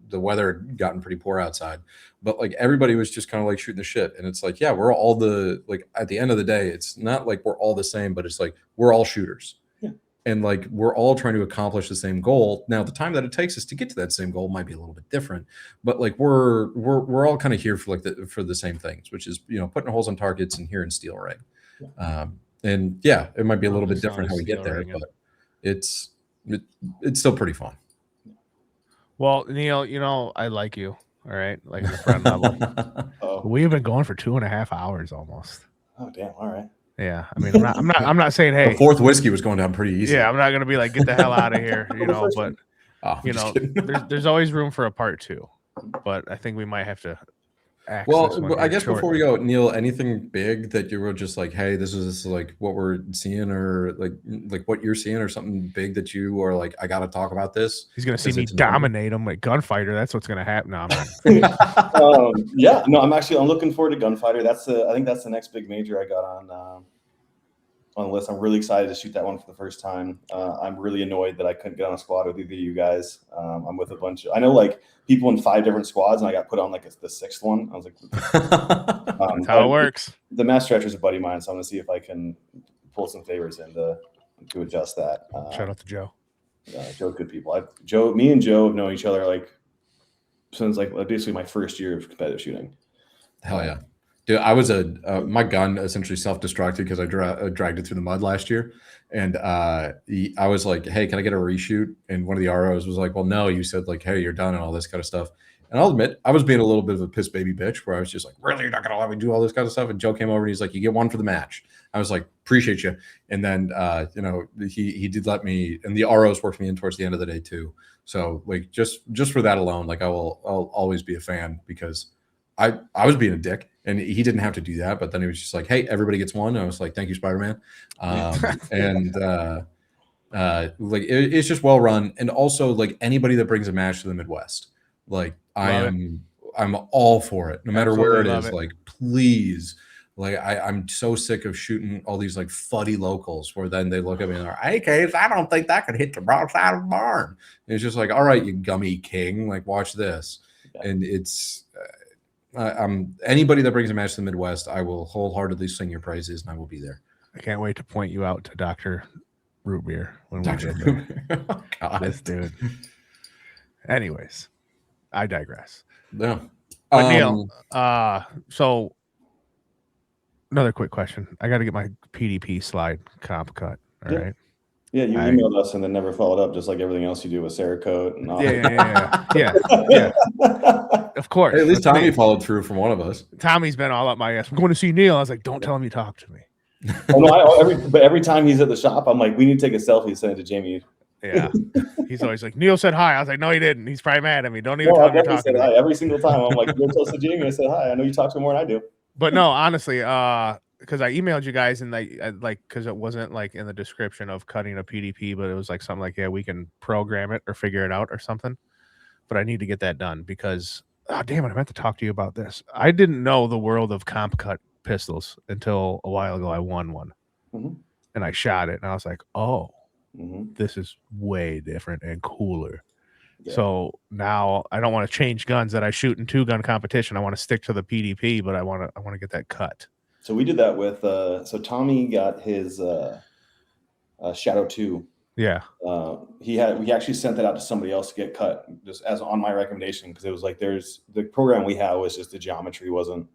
the weather had gotten pretty poor outside, but like everybody was just kind of like shooting the shit. And it's like, yeah, we're all like at the end of the day, it's not like we're all the same, but it's like, we're all shooters. And like we're all trying to accomplish the same goal. Now, the time that it takes us to get to that same goal might be a little bit different, but like we're all kind of here for like for the same things, which is, you know, putting holes on targets and here in steel rig. And yeah, it might be a little bit different how we get there, but it's still pretty fun. Well, Neil, you know, I like you. All right, like the friend level. We've been going for 2.5 hours almost. Oh damn! All right. Yeah, I mean, I'm not saying, hey, the fourth whiskey was going down pretty easy. Yeah, I'm not gonna be like, get the hell out of here, you know. But you know, there's always room for a part 2. But I think we might have to. Well, I guess before we go, Neil, anything big that you were just like, hey, this is like what we're seeing, or like what you're seeing, or something big that you are like, I got to talk about this. He's gonna see me dominate him like Gunfighter. That's what's gonna happen now. Yeah, no, I'm looking forward to Gunfighter. I think that's the next big major I got on the list. I'm really excited to shoot that one for the first time. I'm really annoyed that I couldn't get on a squad with either of you guys. I'm with a bunch of, I know like people in 5 different squads, and I got put on like the 6th one. I was like, that's how it works. The Mass Stretcher's a buddy of mine, so I'm gonna see if I can pull some favors in to adjust that. Shout out to Joe. Joe's good people. Me and Joe have known each other like since like basically my first year of competitive shooting. Hell yeah. Dude, I was my gun essentially self-destructed because I dragged it through the mud last year, and I was like, "Hey, can I get a reshoot?" And one of the ROs was like, "Well, no, you said like, hey, you're done and all this kind of stuff." And I'll admit, I was being a little bit of a piss baby bitch, where I was just like, "Really, you're not gonna let me do all this kind of stuff?" And Joe came over and he's like, "You get one for the match." I was like, "Appreciate you." And then you know, he did let me, and the ROs worked me in towards the end of the day too. So like just for that alone, like I'll always be a fan, because I was being a dick. And he didn't have to do that, but then he was just like, "Hey, everybody gets one." And I was like, "Thank you, Spider-Man." And like it's just well run, and also like anybody that brings a match to the Midwest, like I'm all for it, no matter where it is. Like, please, like I'm so sick of shooting all these like fuddy locals, where then they look at me and they're like, "Hey, Case, I don't think that could hit the broadside of the barn." And it's just like, all right, you gummy king, like watch this, and it's. Anybody that brings a match to the Midwest, I will wholeheartedly sing your praises, and I will be there. I can't wait to point you out to Dr. Root Beer when we get there. Oh, this dude. Anyways, I digress. Yeah. But Neil, so another quick question. I got to get my PDP slide comp cut. All right. Yeah, you emailed us and then never followed up, just like everything else you do with Cerakote and all. Yeah. Of course. Hey, at least Tommy followed through from one of us. Tommy's been all up my ass. I'm going to see Neil. I was like, don't tell him you talked to me. Every time he's at the shop, I'm like, we need to take a selfie, send it to Jamie. Yeah. He's always like, Neil said hi. I was like, no, he didn't. He's probably mad at me. Don't even tell him you're talking to me. Every single time. I'm like, you're close to Jamie. I said hi. I know you talk to him more than I do. But no, honestly, because I emailed you guys and because it wasn't like in the description of cutting a PDP, but it was like something like, yeah, we can program it or figure it out or something. But I need to get that done because, oh, damn it, I meant to talk to you about this. I didn't know the world of comp cut pistols until a while ago. I won one and I shot it and I was like, oh, this is way different and cooler. Yeah. So now I don't want to change guns that I shoot in 2-gun competition. I want to stick to the PDP, but I want to get that cut. So we did that with so Tommy got his Shadow 2. Yeah. We actually sent that out to somebody else to get cut, just as on my recommendation, because it was like the program we had was just the geometry wasn't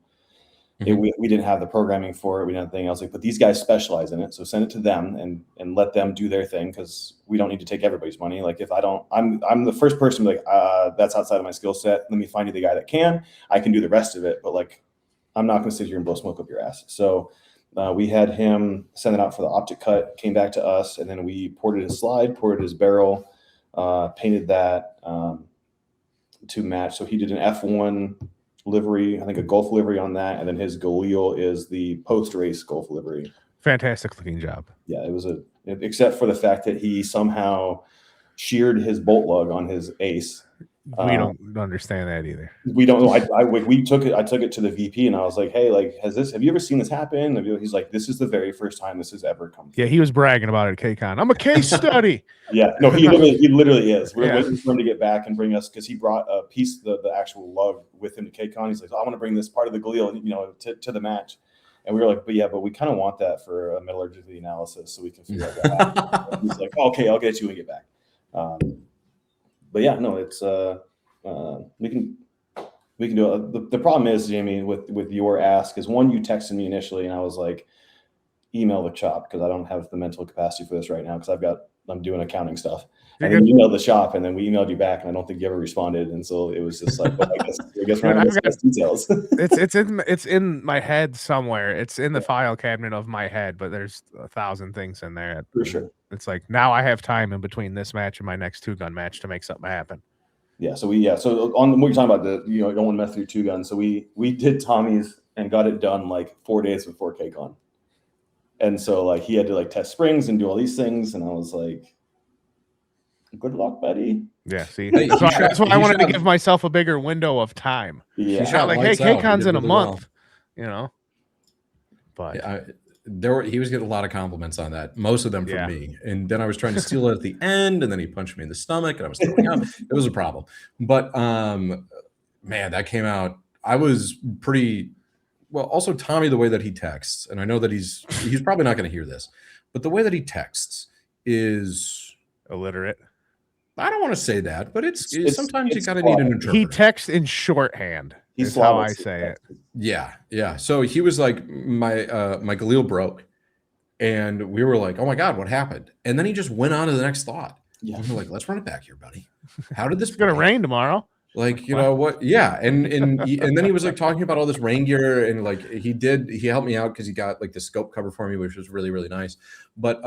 We didn't have the programming for it. We didn't have anything else. Like, but these guys specialize in it, so send it to them and let them do their thing, because we don't need to take everybody's money. Like, if I don't, I'm the first person to be like, that's outside of my skill set. Let me find you the guy that can. I can do the rest of it, but like, I'm not going to sit here and blow smoke up your ass. So we had him send it out for the optic cut, came back to us, and then we ported his slide, ported his barrel, painted that to match. So he did an F1 livery, I think a Gulf livery on that, and then his Galil is the post-race Gulf livery. Fantastic looking job. Yeah, it was except for the fact that he somehow sheared his bolt lug on his Ace. We don't understand that either. We don't know. I took it to the VP and I was like, hey, like, have you ever seen this happen? He's like, this is the very first time this has ever come through. Yeah, he was bragging about it at KCON. I'm a case study. Yeah, no, he literally is. We're waiting for him to get back and bring us, because he brought a piece, the actual lug with him to KCON. He's like, I want to bring this part of the Galil, to the match. And we were like, but we kind of want that for a metallurgical analysis so we can figure out that out. He's like, okay, I'll get you when we get back. But yeah, no, it's we can do it. The problem is, Jamie, with your ask is, one, you texted me initially and I was like, email the shop, because I don't have the mental capacity for this right now, because I'm doing accounting stuff. And then you emailed the shop, and then we emailed you back, and I don't think you ever responded. And so it was just like, well, I guess we're not going details. It's in my head somewhere. It's in the file cabinet of my head, but there's 1,000 things in there. For sure. It's like, now I have time in between this match and my next 2-gun match to make something happen. Yeah. So so on what you're talking about, you don't want to mess with your 2-gun. So we did Tommy's and got it done like 4 days before KCON. And so like he had to like test springs and do all these things, and I was like, good luck, buddy. Yeah, see, that's why I wanted to give myself a bigger window of time. Yeah, not like, hey, KCON's in a month, But he was getting a lot of compliments on that, most of them from me. And then I was trying to steal it at the end, and then he punched me in the stomach, and I was throwing up. It was a problem. But man, that came out. I was pretty. Well, also Tommy, the way that he texts, and I know that he's probably not going to hear this, but the way that he texts is illiterate. I don't want to say that, but it's sometimes you got to need an interpreter. He texts in shorthand. Is how I say it. Yeah. So he was like, my Galil broke, and we were like, oh my God, what happened? And then he just went on to the next thought. Yeah, we were like, let's run it back here, buddy. How did this? It's gonna rain tomorrow. Like, you know what? Yeah. And then he was like talking about all this rain gear, and like he helped me out because he got like the scope cover for me, which was really, really nice. But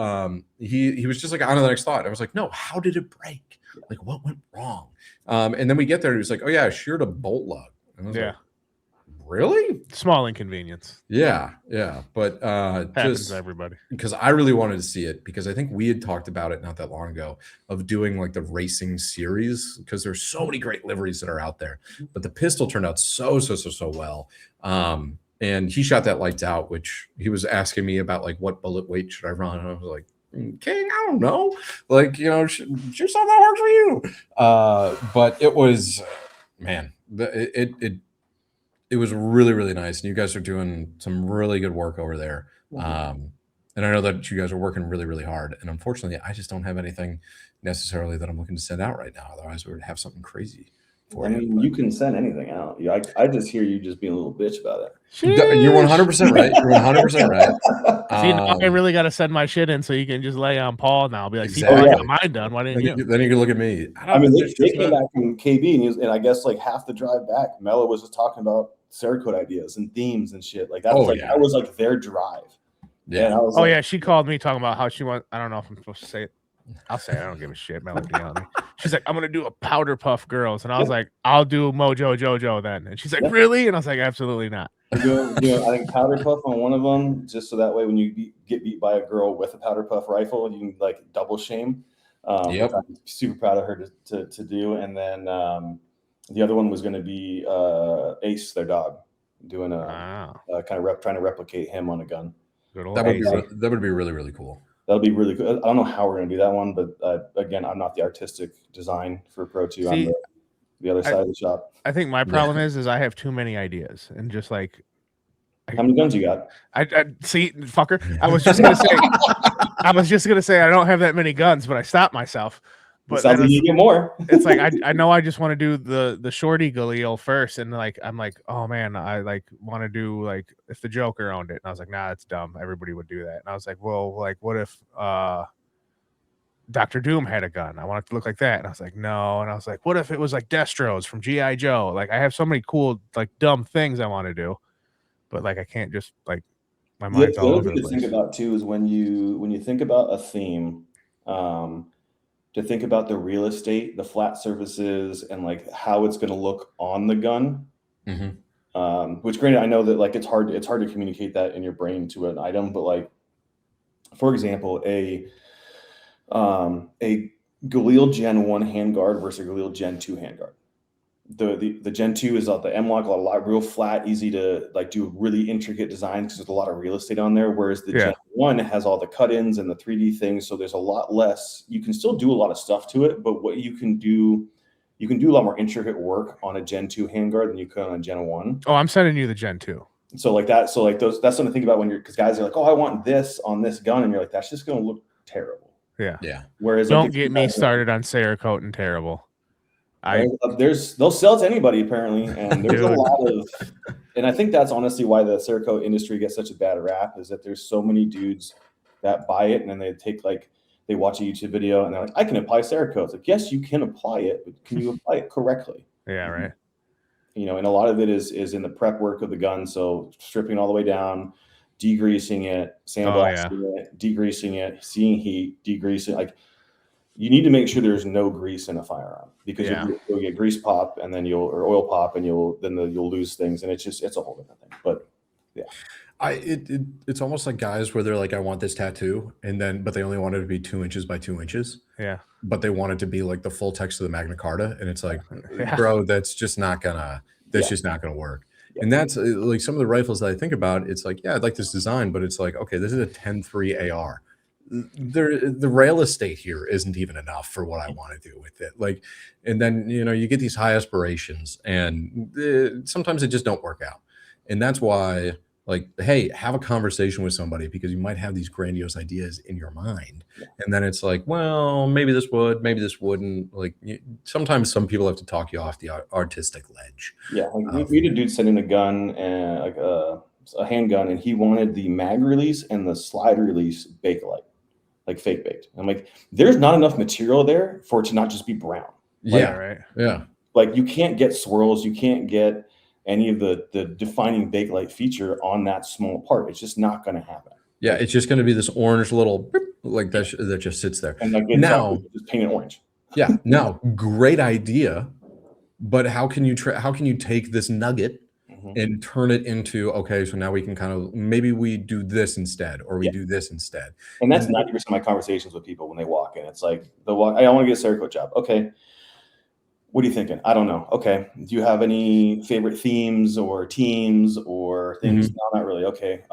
he was just like on to the next thought. I was like, no, how did it break? Like, what went wrong? And then we get there and he was like, oh yeah, I sheared a bolt lug. And I was like, really? Small inconvenience. Yeah. But happens to everybody. Because I really wanted to see it, because I think we had talked about it not that long ago of doing like the racing series, because there's so many great liveries that are out there. But the pistol turned out so well. And he shot that lights out, which he was asking me about like what bullet weight should I run, and I was like, King, I don't know. Like, shoot something that works for you. But it was, man, it was really, really nice. And you guys are doing some really good work over there. And I know that you guys are working really, really hard. And unfortunately, I just don't have anything necessarily that I'm looking to send out right now. Otherwise, we would have something crazy for you. I mean, you can send anything out. I just hear you just being a little bitch about it. You're 100% right. You're 100% right. See, now I really got to send my shit in so you can just lay on Paul now. Be like, exactly. I got mine done. Why didn't you? Then you can look at me. I mean, they came back from KB, and I guess like half the drive back, Mello was just talking about Cerakote ideas and themes and shit. Like that was that was like their drive. Yeah. And I was like, she called me talking about how she wants. I don't know if I'm supposed to say it. I'll say it. I don't give a shit. Melody on me. She's like, I'm gonna do a Powder Puff Girls, and I was like, I'll do Mojo Jojo then. And she's like, really? And I was like, absolutely not. I think Powder Puff on one of them, just so that way when you get beat by a girl with a Powder Puff rifle, you can like double shame. I'm super proud of her to do. And then the other one was going to be Ace, their dog, doing a kind of trying to replicate him on a gun. That would be really, really cool. That'll be really cool. I don't know how we're going to do that one, but again, I'm not the artistic design for Pro 2. I'm the other side of the shop. I think my problem is I have too many ideas, and just like, how many guns you got? I see, fucker. I was just gonna say I don't have that many guns, but I stopped myself. But sounds then like you get more. it's like I know I just want to do the shorty Galil first, and like I'm like, oh man, I like want to do like if the Joker owned it, and I was like, nah, that's dumb. Everybody would do that, and I was like, well, like what if Dr. Doom had a gun? I want it to look like that, and I was like, no, and I was like, what if it was like Destro's from G.I. Joe? Like I have so many cool like dumb things I want to do, but like I can't just like my mind's all The other over thing the to place. think about too is when you think about a theme, to think about the real estate, the flat surfaces, and like how it's going to look on the gun. Which, granted, I know that like it's hard to communicate that in your brain to an item, but like, for example, a Galil Gen 1 handguard versus a Galil Gen 2 handguard. The Gen 2 is the M-Lock, a lot real flat, easy to like do really intricate designs because there's a lot of real estate on there. Whereas the Gen 1 has all the cut-ins and the 3D things, so there's a lot less. You can still do a lot of stuff to it, but what you can do a lot more intricate work on a Gen 2 handguard than you could on a Gen 1. Oh, I'm sending you the Gen 2. So like that, so like those, that's something to think about when because guys are like, oh, I want this on this gun, and you're like, that's just going to look terrible. Yeah. Whereas Don't like, get me started on Cerakote and terrible. They'll sell to anybody apparently, and there's a lot of, and I think that's honestly why the Cerakote industry gets such a bad rap, is that there's so many dudes that buy it and then they take like they watch a YouTube video and they're like, I can apply Cerakote. It's like, yes, you can apply it, but can you apply it correctly? Yeah, right. You know, and a lot of it is in the prep work of the gun. So stripping all the way down, degreasing it, sandblasting it, degreasing it, seeing heat, degreasing. Like, you need to make sure there's no grease in a firearm, because you'll get grease pop and then or oil pop, and you'll lose things, and it's a whole different thing. But yeah. It's almost like guys where they're like, I want this tattoo, but they only want it to be 2 inches by 2 inches. Yeah. But they want it to be like the full text of the Magna Carta, and it's like, bro, that's just not gonna work. Yeah. And that's like some of the rifles that I think about. It's like, yeah, I'd like this design, but it's like, okay, this is a 10-3 AR. The rail estate here isn't even enough for what I want to do with it. Like, and then you get these high aspirations, and sometimes it just don't work out, and that's why. Like, hey, have a conversation with somebody, because you might have these grandiose ideas in your mind. And then it's like, well, maybe this would, maybe this wouldn't. Like, sometimes some people have to talk you off the artistic ledge. Yeah. Like we had a dude sending a gun, and like a handgun, and he wanted the mag release and the slide release Bakelite, like fake baked. I'm like, there's not enough material there for it to not just be brown. Like, right. Yeah. Like, you can't get swirls. You can't get any of the defining Bakelite feature on that small part. It's just not going to happen. Yeah, it's just going to be this orange little like that just sits there. And like now, just paint it orange. Yeah. Now, great idea, but how can you take this nugget and turn it into, okay, so now we can kind of, maybe we do this instead, or we do this instead. And that's 90% of my conversations with people when they walk in. It's like, I want to get a Cerakote job. Okay. What are you thinking? I don't know. Okay. Do you have any favorite themes or teams or things? No, not really. Okay.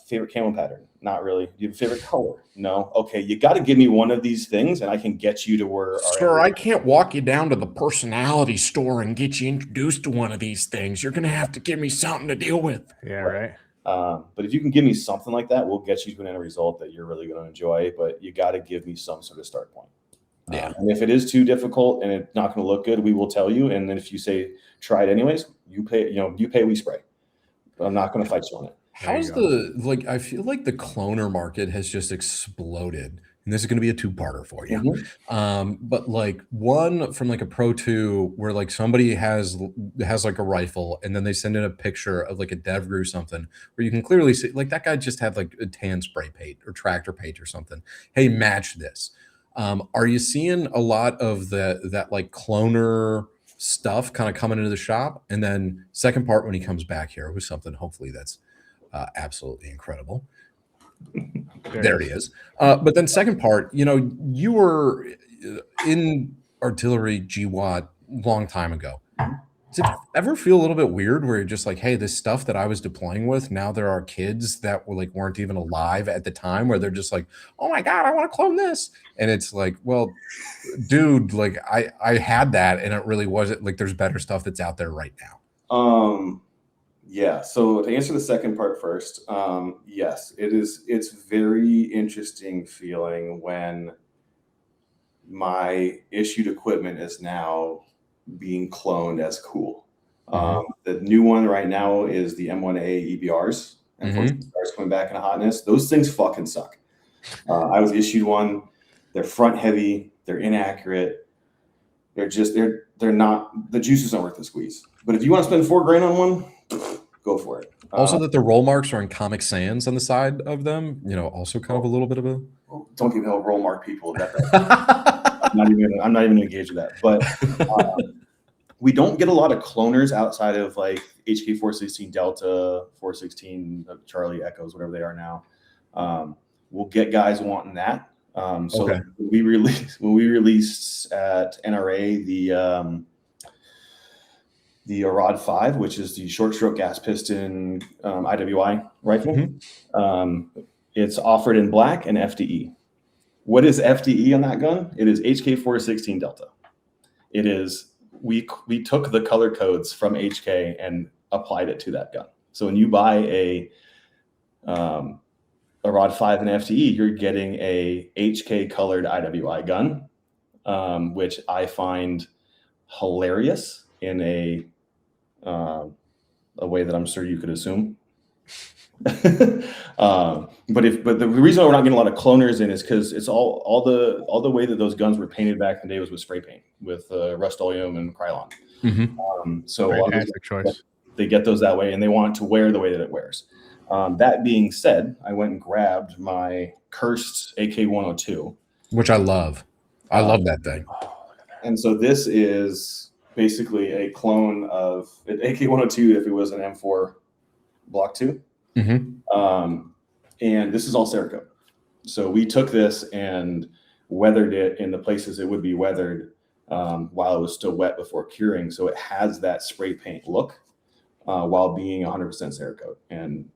Favorite camo pattern? Not really. Do you have a favorite color? No. Okay. You got to give me one of these things, and I can get you to where. Sir, I can't walk you down to the personality store and get you introduced to one of these things. You're going to have to give me something to deal with. Yeah, right. But if you can give me something like that, we'll get you to an end result that you're really going to enjoy. But you got to give me some sort of start point. Yeah. And if it is too difficult and it's not going to look good, we will tell you. And then if you say try it anyways, you pay, we spray. But I'm not going to fight you on it. How's I feel like the cloner market has just exploded. And this is going to be a two-parter for you. But like one from like a Pro 2 where like somebody has like a rifle, and then they send in a picture of like a dev or something where you can clearly see like that guy just had like a tan spray paint or tractor paint or something. Hey, match this. Are you seeing a lot of that like cloner stuff kind of coming into the shop? And then second part, when he comes back here with something, hopefully that's absolutely incredible. There he is. But then second part, you were in artillery GWAT long time ago. Does it ever feel a little bit weird where you're just like, hey, this stuff that I was deploying with, now there are kids that weren't even alive at the time, where they're just like, oh my God, I want to clone this. And it's like, well, dude, like I had that, and it really wasn't like, there's better stuff that's out there right now. Yeah. So to answer the second part first, yes, it is. It's very interesting feeling when my issued equipment is now being cloned as cool. The new one right now is the M1A EBRs. Unfortunately, starts coming back into hotness. Those things fucking suck. I was issued one. They're front heavy. They're inaccurate. They're not, the juices aren't worth the squeeze. But if you want to spend $4,000 on one, go for it. Also, that the roll marks are in Comic Sans on the side of them, also kind of a little bit of a. Don't give me all roll mark people. I'm not even engaged with that. But we don't get a lot of cloners outside of like HK 416 Delta, 416 Charlie Echoes, whatever they are now. We'll get guys wanting that. When we released at NRA the Arad 5, which is the short stroke gas piston IWI rifle. It's offered in black and FDE. What is FDE on that gun? It is HK 416 Delta. It is we took the color codes from HK and applied it to that gun. So when you buy a Rod 5 and FDE, you're getting a HK colored IWI gun, which I find hilarious in a way that I'm sure you could assume. But the reason why we're not getting a lot of cloners in is because it's all the way that those guns were painted back in the day was with spray paint, with Rust-Oleum and Krylon. So fantastic choice. They get those that way, and they want it to wear the way that it wears. That being said, I went and grabbed my cursed AK-102, which I love. I love that thing. And so this is basically a clone of an AK-102 if it was an M4 Block 2. And this is all Cerakote. So we took this and weathered it in the places it would be weathered while it was still wet before curing. So it has that spray paint look while being 100% Cerakote and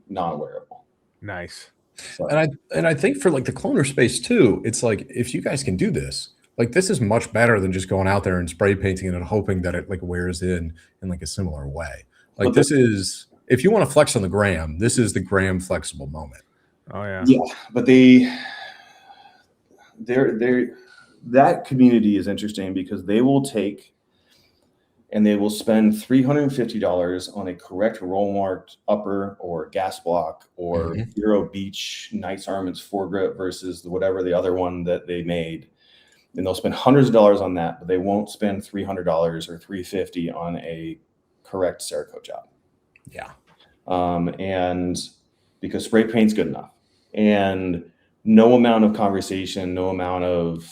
non-wearable. Nice. So, and I think for like the cloner space too, it's like if you guys can do this, like this is much better than just going out there and spray painting it and hoping that it like wears in like a similar way. Like this is, if you want to flex on the gram, this is the gram flexible moment. Oh yeah. Yeah, but that community is interesting because they will take and they will spend $350 on a correct roll marked upper or gas block or Hero Beach Knights Armaments foregrip versus whatever the other one that they made. And they'll spend hundreds of dollars on that, but they won't spend $300 or $350 on a correct Cerakote job. Yeah. And because spray paint's good enough. And no amount of conversation, no amount of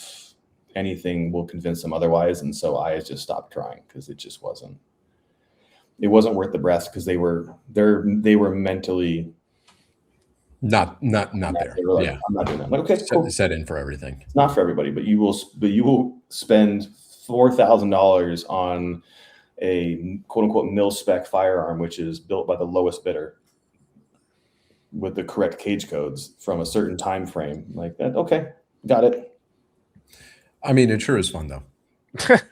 anything will convince them otherwise. And so I just stopped trying because it just wasn't worth the breath because they were mentally not there. Like, yeah. I'm not doing that. Like, okay, cool. Set in for everything. It's not for everybody, but you will spend $4,000 on a quote unquote mil spec firearm, which is built by the lowest bidder with the correct cage codes from a certain time frame like that. Okay, got it. I mean, it sure is fun though. Like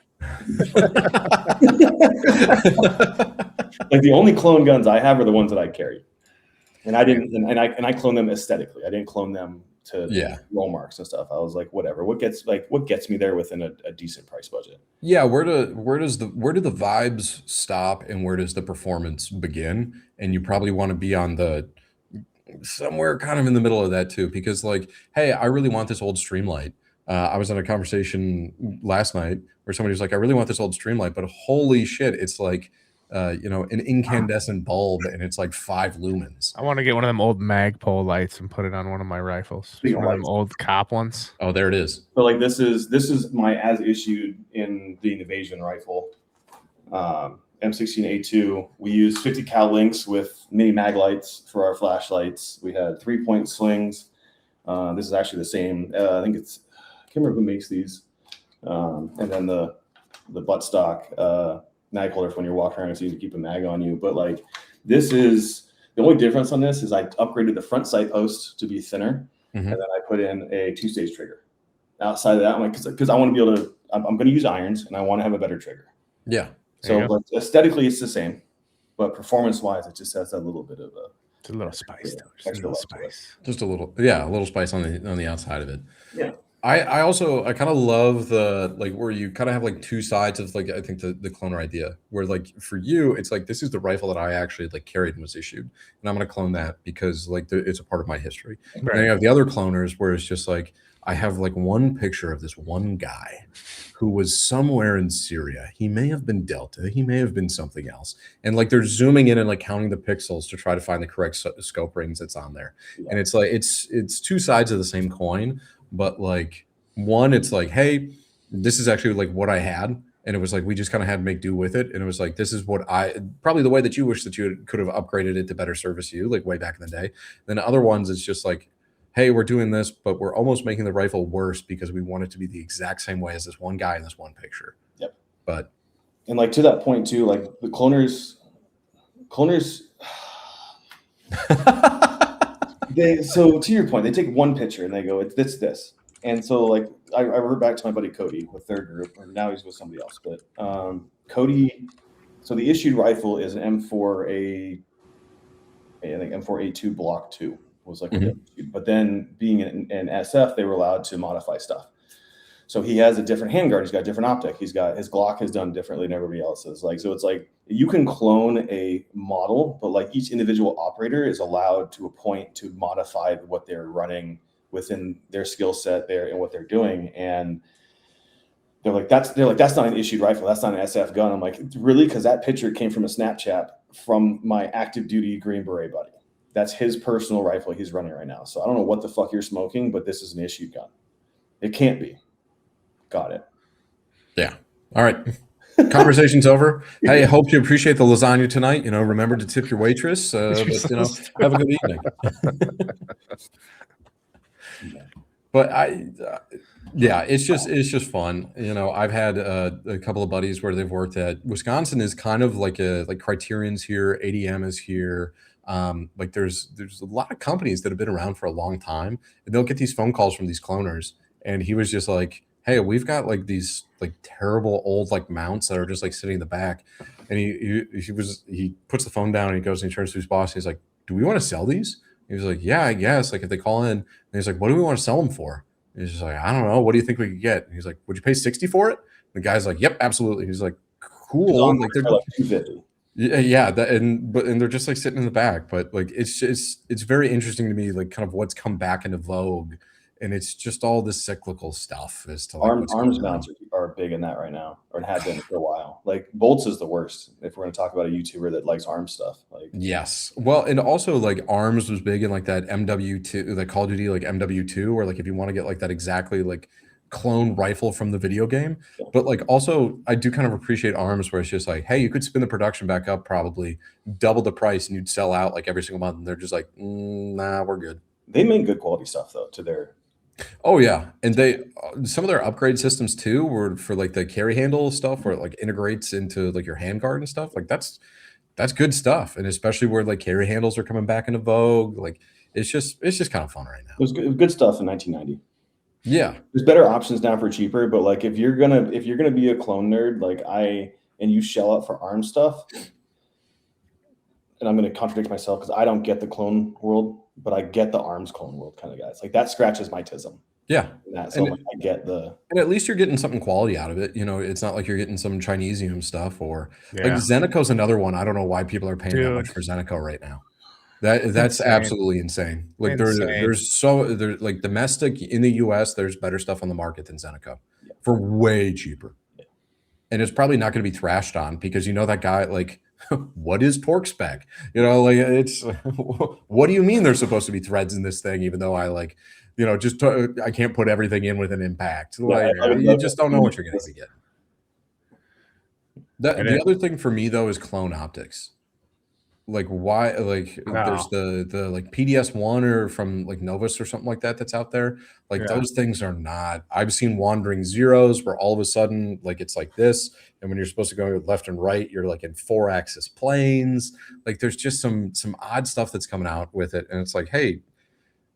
the only clone guns I have are the ones that I carry, and I didn't, and I clone them aesthetically. I didn't clone them to roll marks and stuff. I was like, whatever. What gets me there within a decent price budget? Yeah. Where do the vibes stop and where does the performance begin? And you probably want to be on the somewhere kind of in the middle of that too, because like, hey, I really want this old Streamlight. I was in a conversation last night where somebody was like, I really want this old Streamlight, but holy shit, it's like, an incandescent bulb and it's like 5 lumens. I want to get one of them old Magpul lights and put it on one of my rifles. One of them old cop ones. Oh, there it is. But like this is my as issued in the Invasion rifle. M16A2. We used 50 cal links with mini mag lights for our flashlights. We had 3-point slings. This is actually the same. I think it's, I can't remember who makes these. And then the buttstock mag holder for when you're walking around, so you can keep a mag on you. But like this is the only difference on this is I upgraded the front sight post to be thinner, and then I put in a 2-stage trigger. Outside of that, I'm like, because I want to be able to, I'm going to use irons and I want to have a better trigger. Yeah. So but aesthetically, it's the same, but performance-wise, it just has that little bit of a little spice. Extra spice. Just a little spice on the outside of it. Yeah. I also I kind of love the like where you kind of have like two sides of like I think the cloner idea where like for you it's like this is the rifle that I actually like carried and was issued and I'm gonna clone that because like it's a part of my history. And then you have the other cloners where it's just like I have like one picture of this one guy who was somewhere in Syria. He may have been Delta. He may have been something else. And like they're zooming in and like counting the pixels to try to find the correct scope rings that's on there. Yeah. And it's like it's two sides of the same coin. But like one, it's like, hey, this is actually like what I had. And it was like we just kind of had to make do with it. And it was like this is what I probably the way that you wish that you could have upgraded it to better service you, like way back in the day. Then other ones, it's just like, hey, we're doing this, but we're almost making the rifle worse because we want it to be the exact same way as this one guy in this one picture. Yep. But and like to that point too, like the cloners so to your point, they take one picture and they go, it's this. And so like I revert back to my buddy Cody with their group, or now he's with somebody else. But Cody, so the issued rifle is an M4 I think M4A2 Block 2 was like, but then being an SF, they were allowed to modify stuff. So he has a different handguard. He's got a different optic. He's got his Glock is done differently than everybody else's. Like, so it's like you can clone a model, but like each individual operator is allowed to a point to modify what they're running within their skill set there and what they're doing. And they're like, that's not an issued rifle. That's not an SF gun. I'm like, really? Because that picture came from a Snapchat from my active duty Green Beret buddy. That's his personal rifle he's running right now. So I don't know what the fuck you're smoking, but this is an issued gun. It can't be. Got it. Yeah. All right. Conversation's over. Hey, I hope you appreciate the lasagna tonight. You know, remember to tip your waitress. But, you know, have a good evening. But yeah, it's just fun. You know, I've had a couple of buddies where they've worked at Wisconsin is kind of like Criterion's here, ADM is here. Like there's a lot of companies that have been around for a long time, and they'll get these phone calls from these cloners. And he was just like, hey, we've got like these like terrible old like mounts that are just like sitting in the back. And he puts the phone down and he goes and he turns to his boss. And he's like, do we want to sell these? He was like, yeah, I guess. Like if they call in, and he's like, what do we want to sell them for? And he's just like, I don't know. What do you think we could get? And he's like, would you pay 60 for it? And the guy's like, yep, absolutely. He's like, cool. Like they're like 250. Yeah, and they're just like sitting in the back. But like it's very interesting to me, like kind of what's come back into vogue. And it's just all this cyclical stuff as to like arms mounts are big in that right now, or have been for a while. Like bolts is the worst if we're going to talk about a YouTuber that likes arm stuff. Like yes, well, and also like arms was big in like that MW2, like Call of Duty, like MW2, where like if you want to get like that exactly like clone rifle from the video game. Yeah. But like also I do kind of appreciate arms where it's just like, hey, you could spin the production back up, probably double the price, and you'd sell out like every single month. And they're just like, nah, we're good. They make good quality stuff though to their. Oh yeah, and they some of their upgrade systems too were for like the carry handle stuff where it like integrates into like your handguard and stuff. Like that's good stuff, and especially where like carry handles are coming back into vogue. Like it's just kind of fun right now. It was good stuff in 1990. Yeah, there's better options now for cheaper, but like if you're gonna be a clone nerd like and you shell out for arm stuff, and I'm gonna contradict myself because I don't get the clone world. But I get the arms clone world kind of guys. Like that scratches my tism. Yeah. So I get the. And at least you're getting something quality out of it. You know, it's not like you're getting some Chinesium stuff or like Zeneco's another one. I don't know why people are paying that much for Zeneco right now. That's insane. Absolutely insane. Like there's like domestic in the US, there's better stuff on the market than Zeneco for way cheaper. Yeah. And it's probably not going to be thrashed on because you know that guy like. What is torque spec? You know, like it's what do you mean there's supposed to be threads in this thing, even though I like, you know, just I can't put everything in with an impact. Like you just don't know what you're going to get. The other thing for me though is clone optics. Like why? Like there's the like PDS-1 or from like Novus or something like that that's out there. Like those things are not. I've seen wandering zeros where all of a sudden like it's like this, and when you're supposed to go left and right, you're like in 4-axis planes. Like there's just some odd stuff that's coming out with it, and it's like, hey,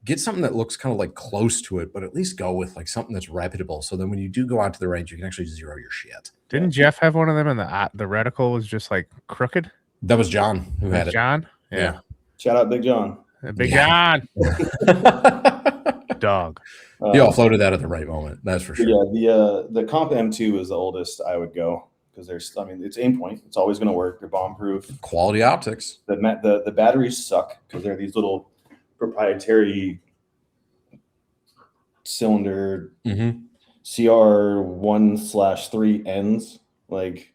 get something that looks kind of like close to it, but at least go with like something that's reputable. So then when you do go out to the range, you can actually zero your shit. Didn't Jeff have one of them, and the reticle was just like crooked? That was John who had it. John? Yeah. Shout out Big John. Big John. Dog. He offloaded that at the right moment. That's for sure. Yeah, the Comp M2 is the oldest I would go because it's aim point. It's always going to work. They're bomb proof. Quality optics. The batteries suck because they're these little proprietary cylinder CR1/3 ends. Like,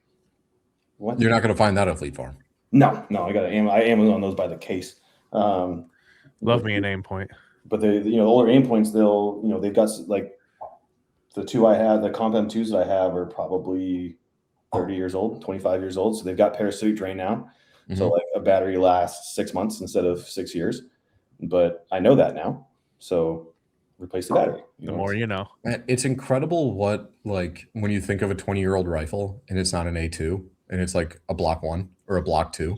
what? You're not going to find that at Fleet Farm. No, I got I Amazon those by the case. Love me an aim point. But the older aim points, they've got like the two I have, the Comp M2s that I have are probably 30 years old, 25 years old. So they've got parasitic drain now. So like a battery lasts 6 months instead of 6 years. But I know that now. So replace the battery. The more you know. It's incredible what, like, when you think of a 20-year-old rifle and it's not an A2 and it's like a Block 1 or a Block 2.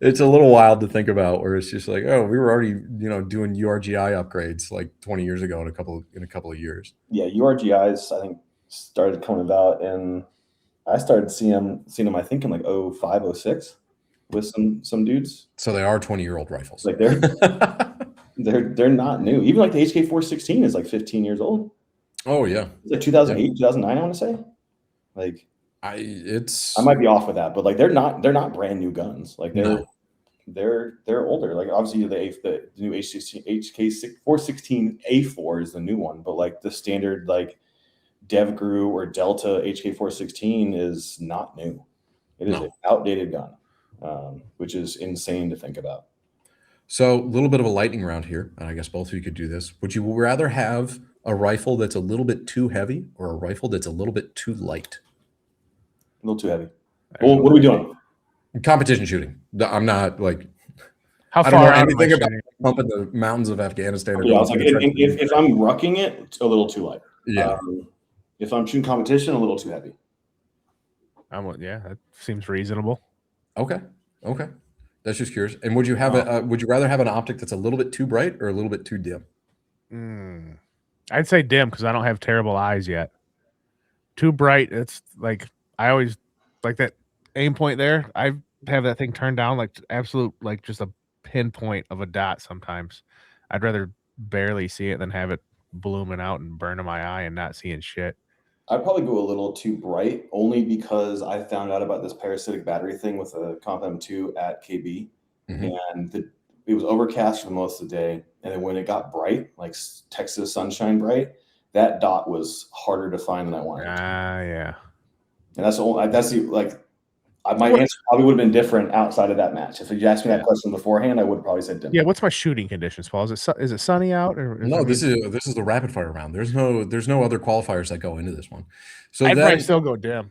It's a little wild to think about, where it's just like, oh, we were already, doing URGI upgrades like 20 years ago in a couple of years. Yeah, URGIs I think started coming about, and I started seeing them I think in like 05, 06 with some dudes. So they are 20-year-old rifles. Like they're not new. Even like the HK416 is like 15 years old. Oh yeah, it's like 2008, 2009. I want to say. Like I might be off with that, but like they're not brand new guns. Like they're older. Like obviously the new HK416 A4 is the new one, but like the standard like DevGru or Delta HK416 is not new. It is an outdated gun, which is insane to think about. So a little bit of a lightning round here, and I guess both of you could do this. Would you rather have a rifle that's a little bit too heavy or a rifle that's a little bit too light? A little too heavy. Well, what are we doing? Competition shooting. I'm not like, how far I don't know anything about pumping the mountains of Afghanistan. Yeah, I was like, if I'm rucking it, it's a little too light. Yeah. If I'm shooting competition, a little too heavy. That seems reasonable. Okay. That's just curious. And would you have would you rather have an optic that's a little bit too bright or a little bit too dim? I'd say dim because I don't have terrible eyes yet. Too bright, it's like I always like that aim point there. I have that thing turned down like absolute, like just a pinpoint of a dot sometimes. I'd rather barely see it than have it blooming out and burning my eye and not seeing shit. I'd probably go a little too bright, only because I found out about this parasitic battery thing with a Comp M2 at KB, and it was overcast for most of the day, and then when it got bright, like Texas sunshine bright, that dot was harder to find than I wanted. Yeah. And my answer probably would have been different outside of that match. If you asked me that question beforehand, I would have probably said dim. Yeah, what's my shooting conditions, Paul? Is it sunny out or no? This is the rapid fire round. There's no other qualifiers that go into this one. So I'd probably still go dim.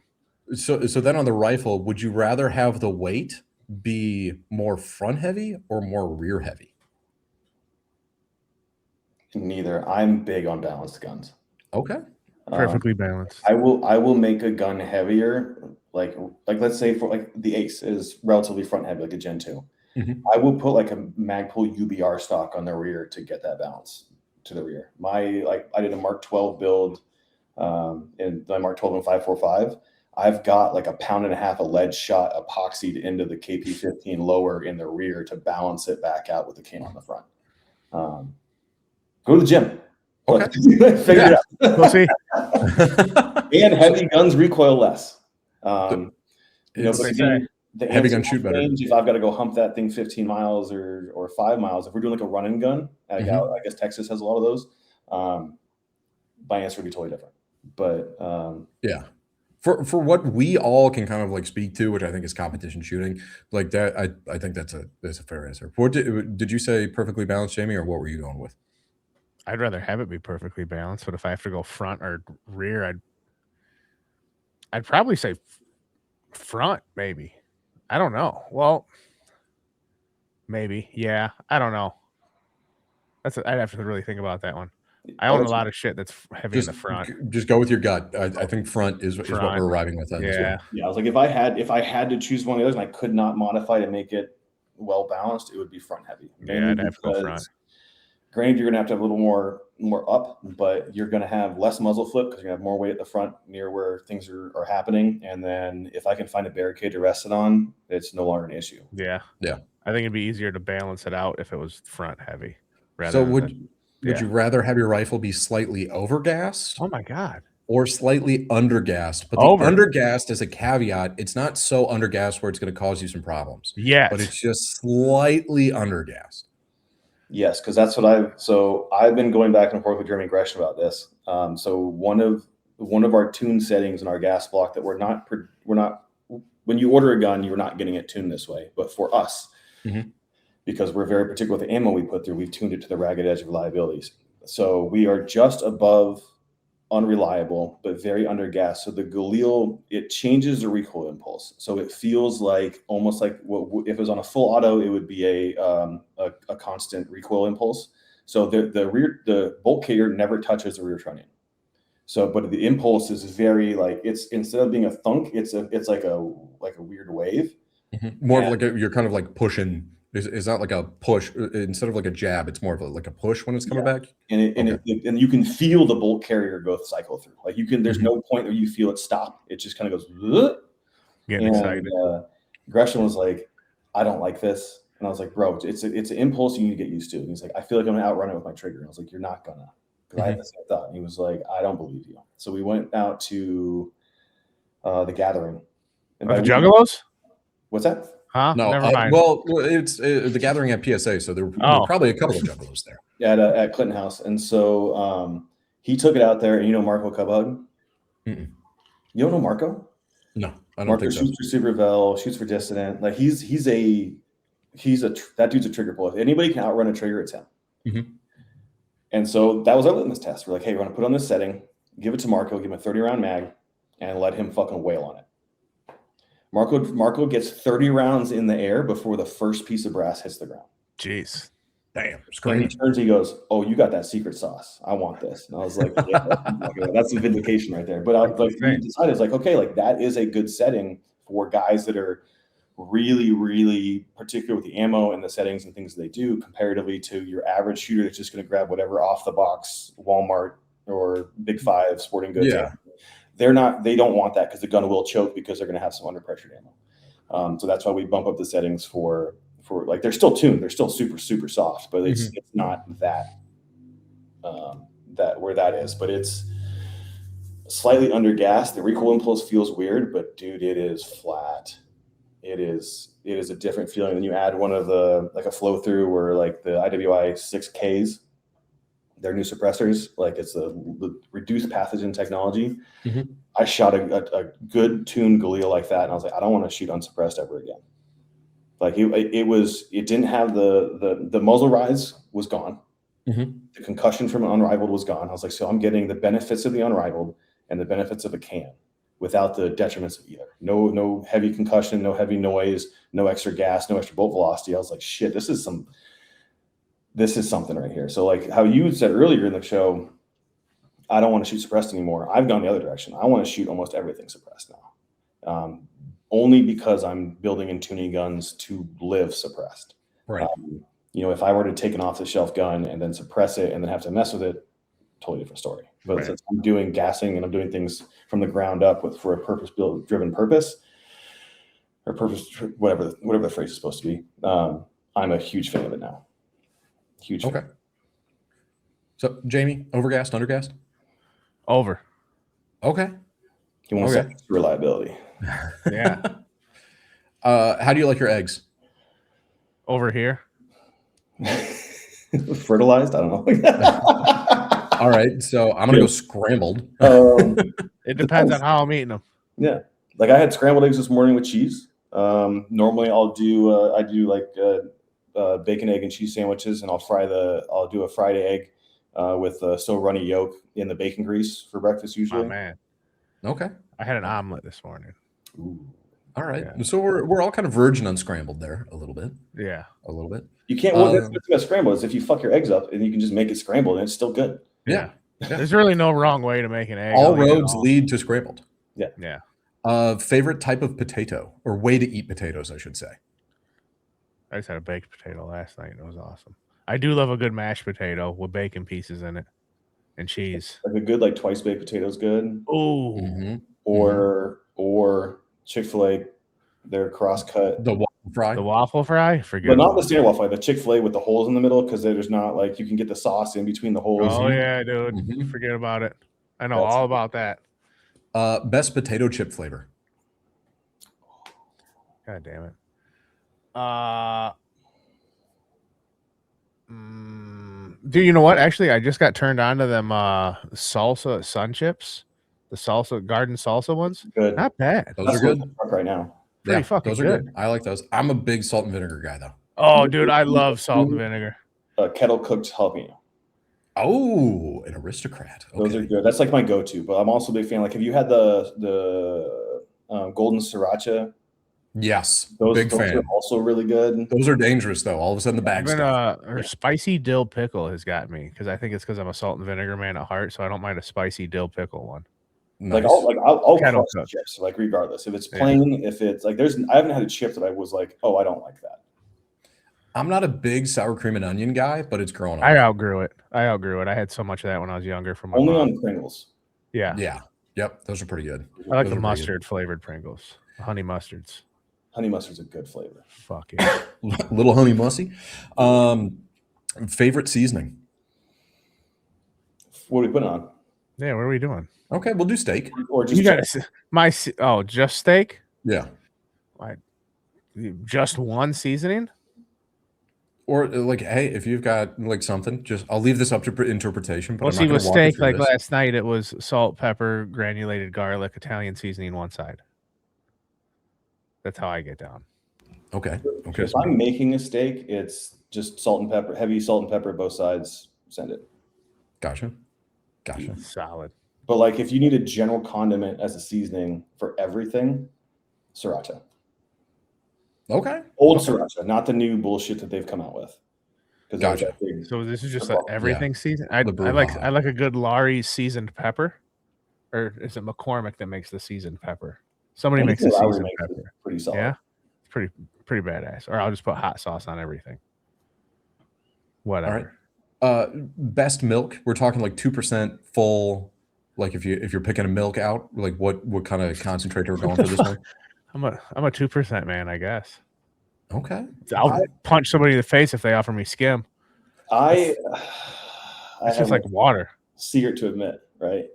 So then on the rifle, would you rather have the weight be more front heavy or more rear heavy? Neither. I'm big on balanced guns. Okay. Perfectly balanced. I will make a gun heavier. Like let's say for like the Ace is relatively front heavy, like a Gen 2. I will put like a Magpul UBR stock on the rear to get that balance to the rear. I did a Mark 12 build, in my Mark 12 and 545. I've got like 1.5 pounds of lead shot epoxied into the KP15 lower in the rear to balance it back out with the cane on the front. Go to the gym. Okay. Figure it out. We'll see. And heavy guns recoil less. The heavy gun shoot better. If I've got to go hump that thing 15 miles or 5 miles, if we're doing like a run and gun, I guess Texas has a lot of those. My answer would be totally different. But yeah, for what we all can kind of like speak to, which I think is competition shooting, like that, I think that's a fair answer. What did you say? Perfectly balanced, Jamie, or what were you going with? I'd rather have it be perfectly balanced, but if I have to go front or rear, I'd probably say front, maybe. I don't know. Well, maybe. Yeah, I don't know. I'd have to really think about that one. I own a lot of shit that's heavy in the front. Just go with your gut. I think front is what we're arriving with. Yeah. I was like, if I had to choose one of the others and I could not modify to make it well balanced, it would be front heavy. Yeah, I'd have to go front. Granted, you're gonna have to have a little more up, but you're gonna have less muzzle flip because you're gonna have more weight at the front near where things are happening. And then if I can find a barricade to rest it on, it's no longer an issue. Yeah. I think it'd be easier to balance it out if it was front heavy So than would yeah. you rather have your rifle be slightly overgassed Oh my god. or slightly undergassed? But the Over. undergassed is a caveat. It's not so undergassed where it's going to cause you some problems. Yes. But it's just slightly undergassed. Yes, because that's what I've been going back and forth with Jeremy Gresham about this. So one of our tune settings in our gas block that we're not when you order a gun, you're not getting it tuned this way. But for us, because we're very particular with the ammo we put through, we've tuned it to the ragged edge of reliabilities. So we are just above unreliable, but very undergassed. So the Galil, it changes the recoil impulse. So it feels like almost like if it was on a full auto, it would be a constant recoil impulse. So the bolt carrier never touches the rear trunnion. So, but the impulse is very like it's instead of being a thunk, it's like a weird wave. More of like you're kind of like pushing. It's not like a push instead of like a jab. It's more of like a push when it's coming back. And you can feel the bolt carrier go cycle through. Like you can. There's no point where you feel it stop. It just kind of goes. Getting excited. Gresham was like, "I don't like this," and I was like, "Bro, it's an impulse you need to get used to." And he's like, "I feel like I'm gonna outrun it with my trigger." And I was like, "You're not gonna." Because I had the same thought. And he was like, "I don't believe you." So we went out to the gathering. And the Juggalos? What's that? Huh? No, Never mind. well, it's the gathering at PSA, so there were probably a couple of juggalos there at Clinton House, and so he took it out there. And you know Marco Cubhug? You don't know Marco? No, I don't Marco think so. shoots for Supervel, shoots for Dissident. Like that dude's a trigger pull. If anybody can outrun a trigger, it's him. And so that was our litmus test. We're like, hey, we're gonna put on this setting, give it to Marco, give him a 30-round mag, and let him fucking wail on it. Marco gets 30 rounds in the air before the first piece of brass hits the ground. Jeez. Damn. And he turns, he goes, "Oh, you got that secret sauce. I want this." And I was like, yeah, that's some vindication right there. But I was like, we decided, like, okay, like that is a good setting for guys that are really, really particular with the ammo and the settings and things they do comparatively to your average shooter that's just going to grab whatever off the box Walmart or Big Five sporting goods. Yeah. They don't want that because the gun will choke because they're going to have some under pressure ammo. So that's why we bump up the settings for like, they're still tuned. They're still super, super soft, but it's not that where that is, but it's slightly under gas. The recoil impulse feels weird, but dude, it is flat. It is a different feeling. Then you add one of like a flow through or like the IWI 6Ks, their new suppressors, like it's the reduced pathogen technology. I shot a good tuned Galil like that, and I was like, I don't want to shoot unsuppressed ever again. Like it didn't have the muzzle rise was gone. The concussion from an unrivaled was gone. I was like, so I'm getting the benefits of the unrivaled and the benefits of a can without the detriments of either. No heavy concussion, no heavy noise, no extra gas, no extra bolt velocity. I was like, shit, this is something right here. So like how you said earlier in the show, I don't want to shoot suppressed anymore. I've gone the other direction. I want to shoot almost everything suppressed now. Only because I'm building and tuning guns to live suppressed. Right. If I were to take an off-the-shelf gun and then suppress it and then have to mess with it, totally different story. But since I'm doing gassing and I'm doing things from the ground up for a purpose-driven purpose, or purpose, whatever the phrase is supposed to be, I'm a huge fan of it now. Huge fan. Okay. So, Jamie, overgassed, undergassed? Over. Okay. He wants that reliability. Yeah. How do you like your eggs? Over here. Fertilized? I don't know. All right. So I'm going to go scrambled. It depends on how I'm eating them. Yeah. Like I had scrambled eggs this morning with cheese. Normally I'll do like bacon, egg, and cheese sandwiches, and I'll do a fried egg with still runny yolk in the bacon grease for breakfast usually. Oh, man. Okay. I had an omelet this morning. Ooh. All right. Yeah. So we're all kind of virgin unscrambled there a little bit. Yeah. A little bit. You can't. Well, that's what's about scrambled is if you fuck your eggs up and you can just make it scrambled and it's still good. Yeah. There's really no wrong way to make an egg. All roads lead to scrambled. Yeah. Favorite type of potato or way to eat potatoes, I should say. I just had a baked potato last night. It was awesome. I do love a good mashed potato with bacon pieces in it and cheese. Like a good like twice baked potato is good. Oh. Or Chick-fil-A, their cross cut. The fry. The waffle fry, forget. But not about the it. standard waffle fry, the Chick-fil-A with the holes in the middle, because there's not like you can get the sauce in between the holes. Oh yeah, dude. Mhm. Forget about it. I know That's- all about that. Best potato chip flavor. God damn it. Dude, you know what? Actually, I just got turned on to them salsa sun chips. The salsa garden salsa ones. Good. Not bad. Those That's are good. what I'm right now. Pretty fucking those are good. good. I like those. I'm a big salt and vinegar guy though. Oh, dude, I love salt and vinegar. Kettle cooked jalapeno. Oh, an aristocrat. Okay. Those are good. That's like my go-to. But I'm also a big fan. Like, have you had the golden sriracha? Yes, Those big fan. are also really good. Those are dangerous though. All of a sudden the bag's Even stuff. or spicy dill pickle has got me because I think it's because I'm a salt and vinegar man at heart, so I don't mind a spicy dill pickle one. Nice. I'll Kettle crush cooked. chips, like regardless. If it's Yeah. plain, if it's like I haven't had a chip that I was like, oh, I don't like that. I'm not a big sour cream and onion guy, but it's growing on I me. outgrew it. I had so much of that when I was younger from my Only mom. on Pringles. Yeah. Yeah. Yep. Those are pretty good. I like Those the are pretty good. mustard flavored Pringles. Honey mustards. Honey mustard's a good flavor. Fuck yeah. Little honey mussy. Favorite seasoning. What are we putting on? Yeah, what are we doing? Okay, we'll do steak. Or just You got just steak? Yeah. Just one seasoning? Or like, hey, if you've got like something, just I'll leave this up to interpretation. But Well, I'm see, not with going to walk you steak, through like this. last night, it was salt, pepper, granulated garlic, Italian seasoning one side. That's how I get down. Okay. Okay. if I'm making a steak, it's just salt and pepper, heavy salt and pepper both sides. Send it. Gotcha. Gotcha. Solid. But like, if you need a general condiment as a seasoning for everything, sriracha. Okay. Old Okay. sriracha, not the new bullshit that they've come out with. 'Cause that was Gotcha. that big- So this is just Yeah. everything season. I like brouhaha. a good Laurie's seasoned pepper, or is it McCormick that makes the seasoned pepper? Somebody makes the Anything Lowry seasoned makes is pepper. pretty solid. Yeah, it's pretty badass. Or I'll just put hot sauce on everything. Whatever. Best milk. We're talking like 2% full. Like if you're picking a milk out, like what kind of concentrate are we going for this one? I'm a 2% man, I guess. Okay. I'll punch somebody in the face if they offer me skim. I It's have just like water. secret to admit, right?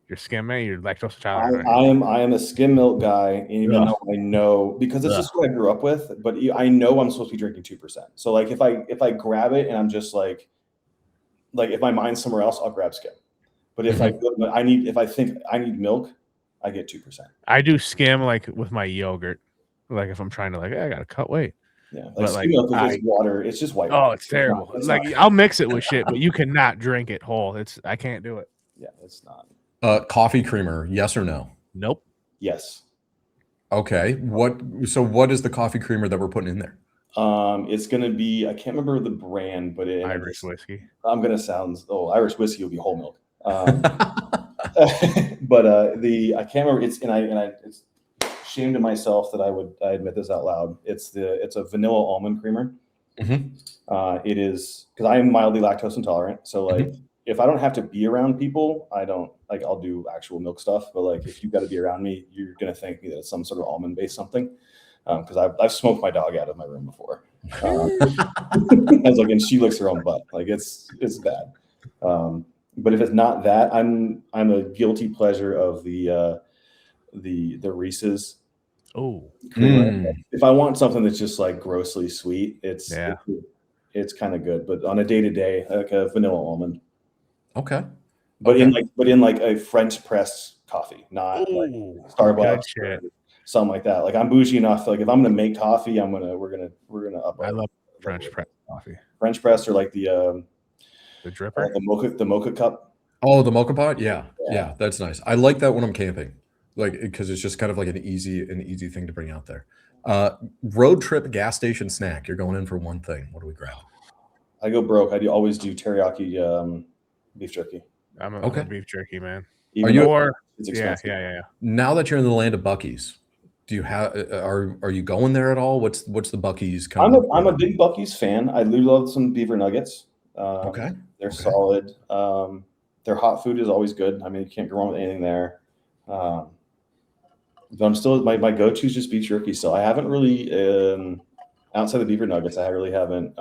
You're skim, man. You're lactose I intolerant. am a skim milk guy, even Ugh. though I know, because it's just what I grew up with. But I know I'm supposed to be drinking 2%. So like if I grab it and I'm just like if my mind's somewhere else, I'll grab skim. But if if I think I need milk, I get 2%. I do skim like with my yogurt. Like if I'm trying to I gotta cut weight. Yeah, But, skim milk is just water. It's just white. Oh, water. it's terrible. It's Like not- I'll mix it with shit, but you cannot drink it whole. I can't do it. yeah, it's not. Coffee creamer, yes or no? Nope. Yes. Okay. What is the coffee creamer that we're putting in there? It's gonna be, I can't remember the brand, but Irish whiskey. I'm gonna sound Irish whiskey will be whole milk. But I can't remember. It's it's shame to myself that I admit this out loud. It's a vanilla almond creamer. Mhm. It is because I am mildly lactose intolerant. So like if I don't have to be around people, I don't like I'll do actual milk stuff. But like if you've got to be around me, you're gonna think me that it's some sort of almond based something. Because I've smoked my dog out of my room before. I was like, and she licks her own butt. Like it's bad. But if it's not that, I'm a guilty pleasure of the Reese's. Oh, Mm. If I want something that's just like grossly sweet, it's kind of good. But on a day to day, like a vanilla almond. Okay. But in like a French press coffee, not like Starbucks, or something like that. Like I'm bougie enough. Like if I'm gonna make coffee, we're gonna up. I love French press coffee. French press or like the dripper, the mocha cup. Oh, the mocha pot. Yeah, that's nice. I like that when I'm camping, like because it's just kind of like an easy thing to bring out there. Road trip gas station snack. You're going in for one thing. What do we grab? I go broke. Always do teriyaki beef jerky. I'm a beef jerky man. Even Are you? though it's Yeah. expensive. Now that you're in the land of Buc-ee's, do you have? Are you going there at all? What's the Buc-ee's kind of? I'm a big Buc-ee's fan. I do love some beaver nuggets. Okay. They're solid. Their hot food is always good. I mean, you can't go wrong with anything there. But I'm still my go-to is just beef jerky. So I haven't really outside the beaver nuggets, I really haven't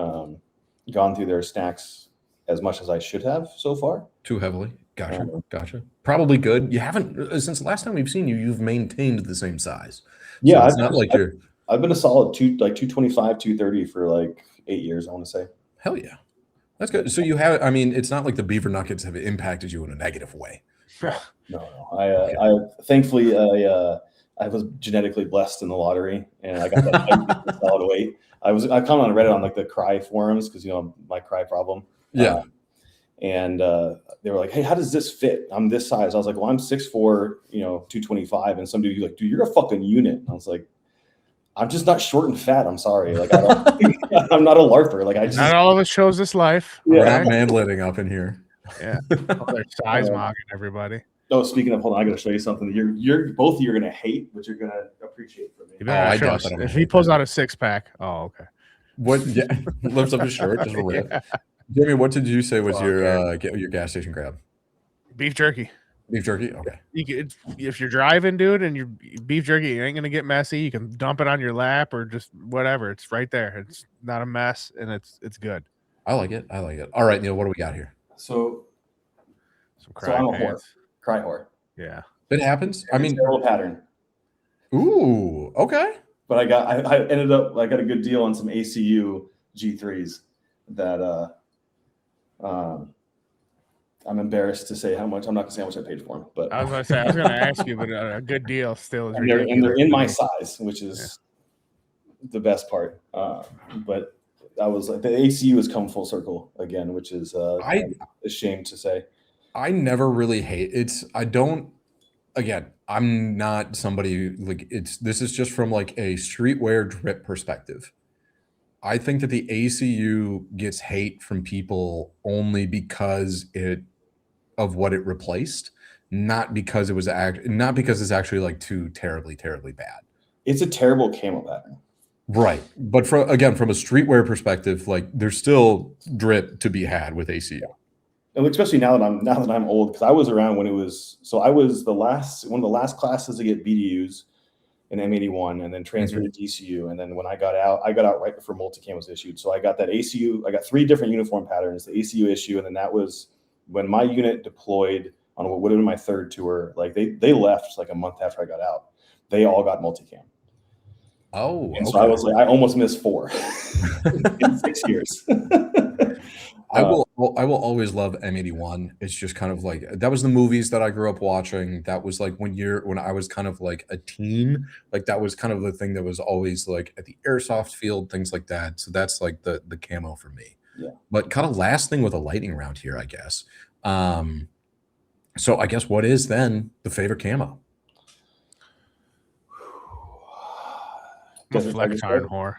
gone through their snacks as much as I should have so far. Too heavily. Gotcha. Probably good. You haven't since the last time we've seen you. You've maintained the same size. Yeah, so it's not like you're. I've been a solid 225, 230 for like 8 years. I want to say. Hell yeah, that's good. So you have. I mean, it's not like the beaver nuggets have impacted you in a negative way. No. I thankfully I was genetically blessed in the lottery, and I got that solid weight. I come on Reddit on like the cry forums because my cry problem. Yeah. And they were like, "Hey, how does this fit? I'm this size." I was like, "Well, I'm 6'4", 225." And some dude was like, "Dude, you're a fucking unit." And I was like, "I'm just not short and fat. I'm sorry. Like, I'm not a larper. Like, I just Not all of us chose this life. We're okay? not manletting up in here. Yeah, oh, they're size mocking everybody. Oh, speaking of, hold on, I got to show you something. You're both of you are gonna hate, but you're gonna appreciate from me. You better not I show doubt us. that I'm If gonna he hate pulls that. out a 6-pack, oh okay. What? Yeah, lifts up his shirt just a rip. Yeah. Jamie, what did you say was Oh, your gas station grab? Beef jerky. Beef jerky. Okay. If you're driving, dude, and you're beef jerky, you ain't gonna get messy. You can dump it on your lap or just whatever. It's right there. It's not a mess, and it's good. I like it. All right, Neil, what do we got here? So Some I'm a whore. pants. Cry whore. Yeah. It happens. I mean, terrible pattern. ooh, okay. But I ended up I got a good deal on some ACU G3s that I'm embarrassed to say how much. I'm not gonna say how much I paid for them, but I was gonna ask you, but a good deal still is and they're ridiculous. in my size, which is the best part. But I was like, the ACU has come full circle again, which is I'm ashamed to say. I never really hate it's. I don't. Again, I'm not somebody like this is just from like a streetwear drip perspective. I think that the ACU gets hate from people only because of what it replaced, not because it's actually like too terribly bad. It's a terrible camo pattern. Right. But from a streetwear perspective, like there's still drip to be had with ACU. And especially now that I'm old, because I was around when it was. So I was one of the last classes to get BDUs in M81, and then transferred to DCU. And then when I got out right before multicam was issued. So I got that ACU. I got 3 different uniform patterns, the ACU issue, and then that was when my unit deployed on what would have been my 3rd tour. Like they left like a month after I got out. They all got multicam. Oh, and so I was like, I almost missed 4 in 6 years. I will always love M81. It's just kind of like that was the movies that I grew up watching. That was like when I was kind of like a teen, like that was kind of the thing that was always like at the airsoft field, things like that. So that's like the camo for me. Yeah. But kind of last thing with a lightning round here, I guess. So I guess what is then the favorite camo? Flecktarn whore.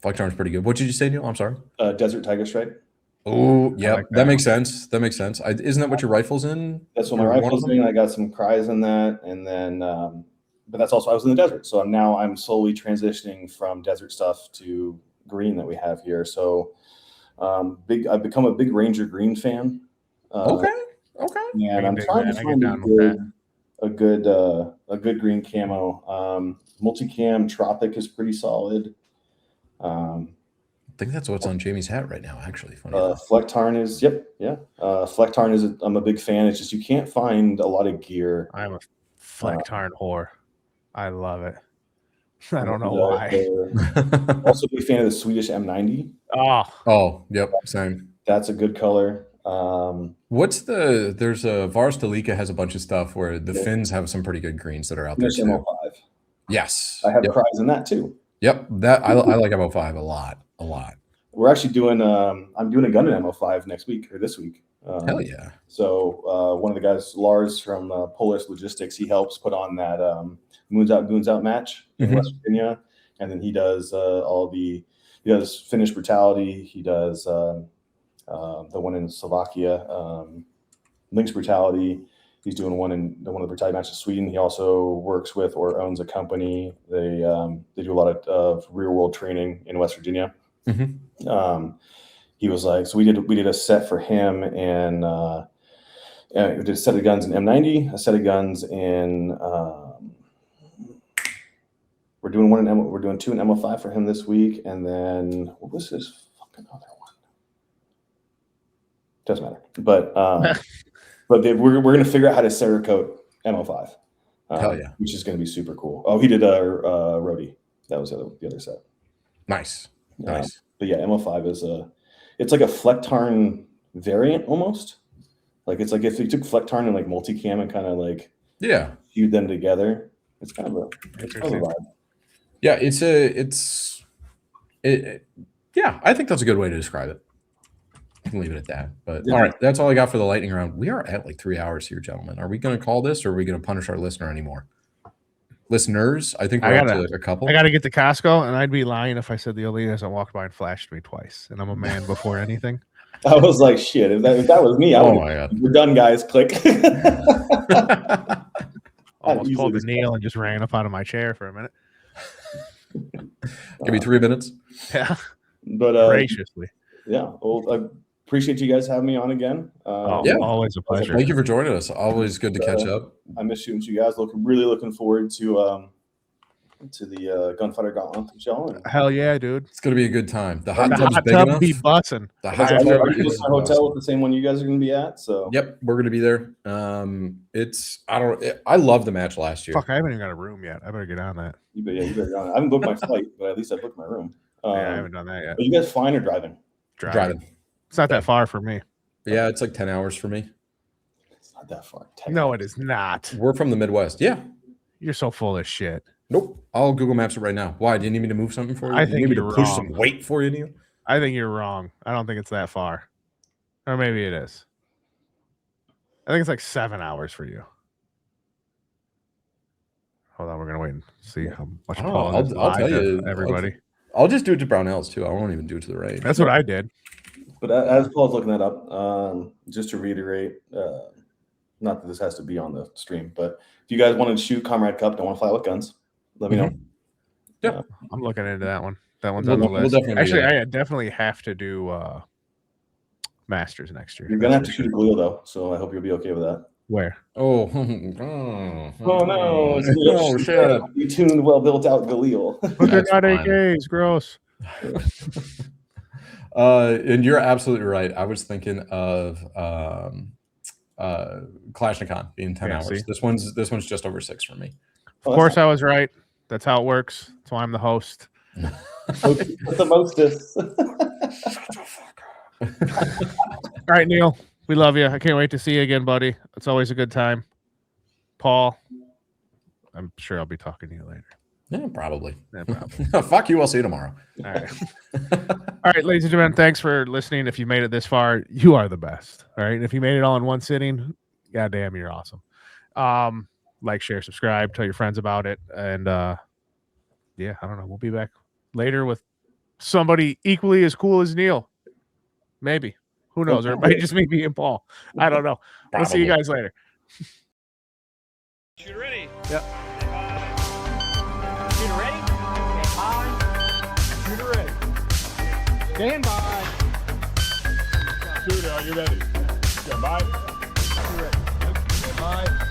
Flecktarn's pretty good. What did you say, Neil? I'm sorry. Desert Tiger Stripe. Oh, yeah, like that makes sense. Isn't that what your rifle's in? That's what my rifle's in. I got some cries in that, and then, but that's also I was in the desert. So I'm slowly transitioning from desert stuff to green that we have here. So, I've become a big Ranger Green fan. Okay. And I'm trying to find a good green camo. Multicam Tropic is pretty solid. I think that's what's on Jamie's hat right now, actually. Flecktarn is, Flecktarn is, I'm a big fan. It's just you can't find a lot of gear. I'm a Flecktarn whore. I love it. I don't know why. Also a big fan of the Swedish M90. Oh, yep, same. That's a good color. There's a Vars Delika has a bunch of stuff where the Finns have some pretty good greens that are out there too. M05. Yes. I have cries in that too. Yep. That I like M05 a lot. We're actually doing I'm doing a gun in M05 this week. Hell yeah. So one of the guys, Lars from Polaris Logistics, he helps put on that Moons Out Goons Out match in West Virginia, and then he does he does Finnish Brutality, he does the one in Slovakia, Lynx Brutality. He's doing one of the Brutality matches in Sweden. He also works with or owns a company. They do a lot of real world training in West Virginia. He was like, so we did a set for him, and we did a set of guns in M90, a set of guns in we're doing 2 in MO5 for him this week, and then what was his fucking other one? Doesn't matter, but we're gonna figure out how to Cerakote MO5. Hell yeah. Which is gonna be super cool. Oh, he did Roadie. That was the other set. Nice. Nice. But yeah, MO5 is it's like a Flectarn variant almost. Like it's like if you took Flectarn and like multicam and kind of like fused them together, it's kind of a vibe. Yeah, I think that's a good way to describe it. I can leave it at that. But all right, that's all I got for the lightning round. We are at like 3 hours here, gentlemen. Are we going to call this, or are we going to punish our listener anymore? Listeners, I think we're up to a couple. I got to get to Costco, and I'd be lying if I said the old lady hasn't walked by and flashed me twice, and I'm a man before anything. I was like, shit, if that was me, we're done, guys. Click. Almost pulled the Neil and just ran up out of my chair for a minute. Give me 3 minutes. Yeah. But graciously. Yeah. Well, I appreciate you guys having me on again. Always a pleasure. Thank you for joining us. Always good to catch up. I miss shooting you guys. Really looking forward to the Gunfighter Gauntlet show. Hell yeah, dude! It's gonna be a good time. The hot tub's big enough. Be bussing. The hot tub is my hotel, the same one you guys are gonna be at. So yep, we're gonna be there. I love the match last year. Fuck, I haven't even got a room yet. I better get on that. You better get on it. I haven't booked my flight, but at least I booked my room. I haven't done that yet. Are you guys flying or driving? Driving. It's not that far for me. Yeah, it's like 10 hours for me. It's not that far. No, it is not. We're from the Midwest. Yeah. You're so full of shit. Nope. I'll Google Maps it right now. Why? Do you need me to move something for you? I think you're push some weight for you, Neil? I think you're wrong. I don't think it's that far. Or maybe it is. I think it's like 7 hours for you. Hold on, we're gonna wait and see how much Paul I'll tell you, everybody. I'll just do it to Brownells too. I won't even do it to the range. That's what I did. But as Paul's looking that up, just to reiterate, not that this has to be on the stream, but if you guys want to shoot Comrade Cup, don't want to fly with guns, let me know. Yeah, I'm looking into that one. That one's on the list. Actually, I definitely have to do Masters next year. You're gonna have to shoot a Galil though, so I hope you'll be okay with that. Where? Oh no! Oh shit! We tuned, well built out Galil. But they're not AKs. Gross. And you're absolutely right. I was thinking of Kalashnikov being 10 hours. See? This one's just over 6 for me. Of course, I was right. That's how it works. That's why I'm the host. The mostest. All right, Neil. We love you. I can't wait to see you again, buddy. It's always a good time. Paul, I'm sure I'll be talking to you later. Yeah, probably. Yeah, probably. Fuck you. I'll see you tomorrow. All right. All right, ladies and gentlemen, thanks for listening. If you made it this far, you are the best. All right. And if you made it all in one sitting, goddamn, you're awesome. Like, share, subscribe, tell your friends about it. And yeah, I don't know. We'll be back later with somebody equally as cool as Neil. Maybe. Who knows? Or it might just be me and Paul. I don't know. We'll see you guys later. Shoot ready. Yep. Shooter ready? Okay, shooter ready. Stand by. Shooter, are you ready? Stand by. Shooter ready. Stand by.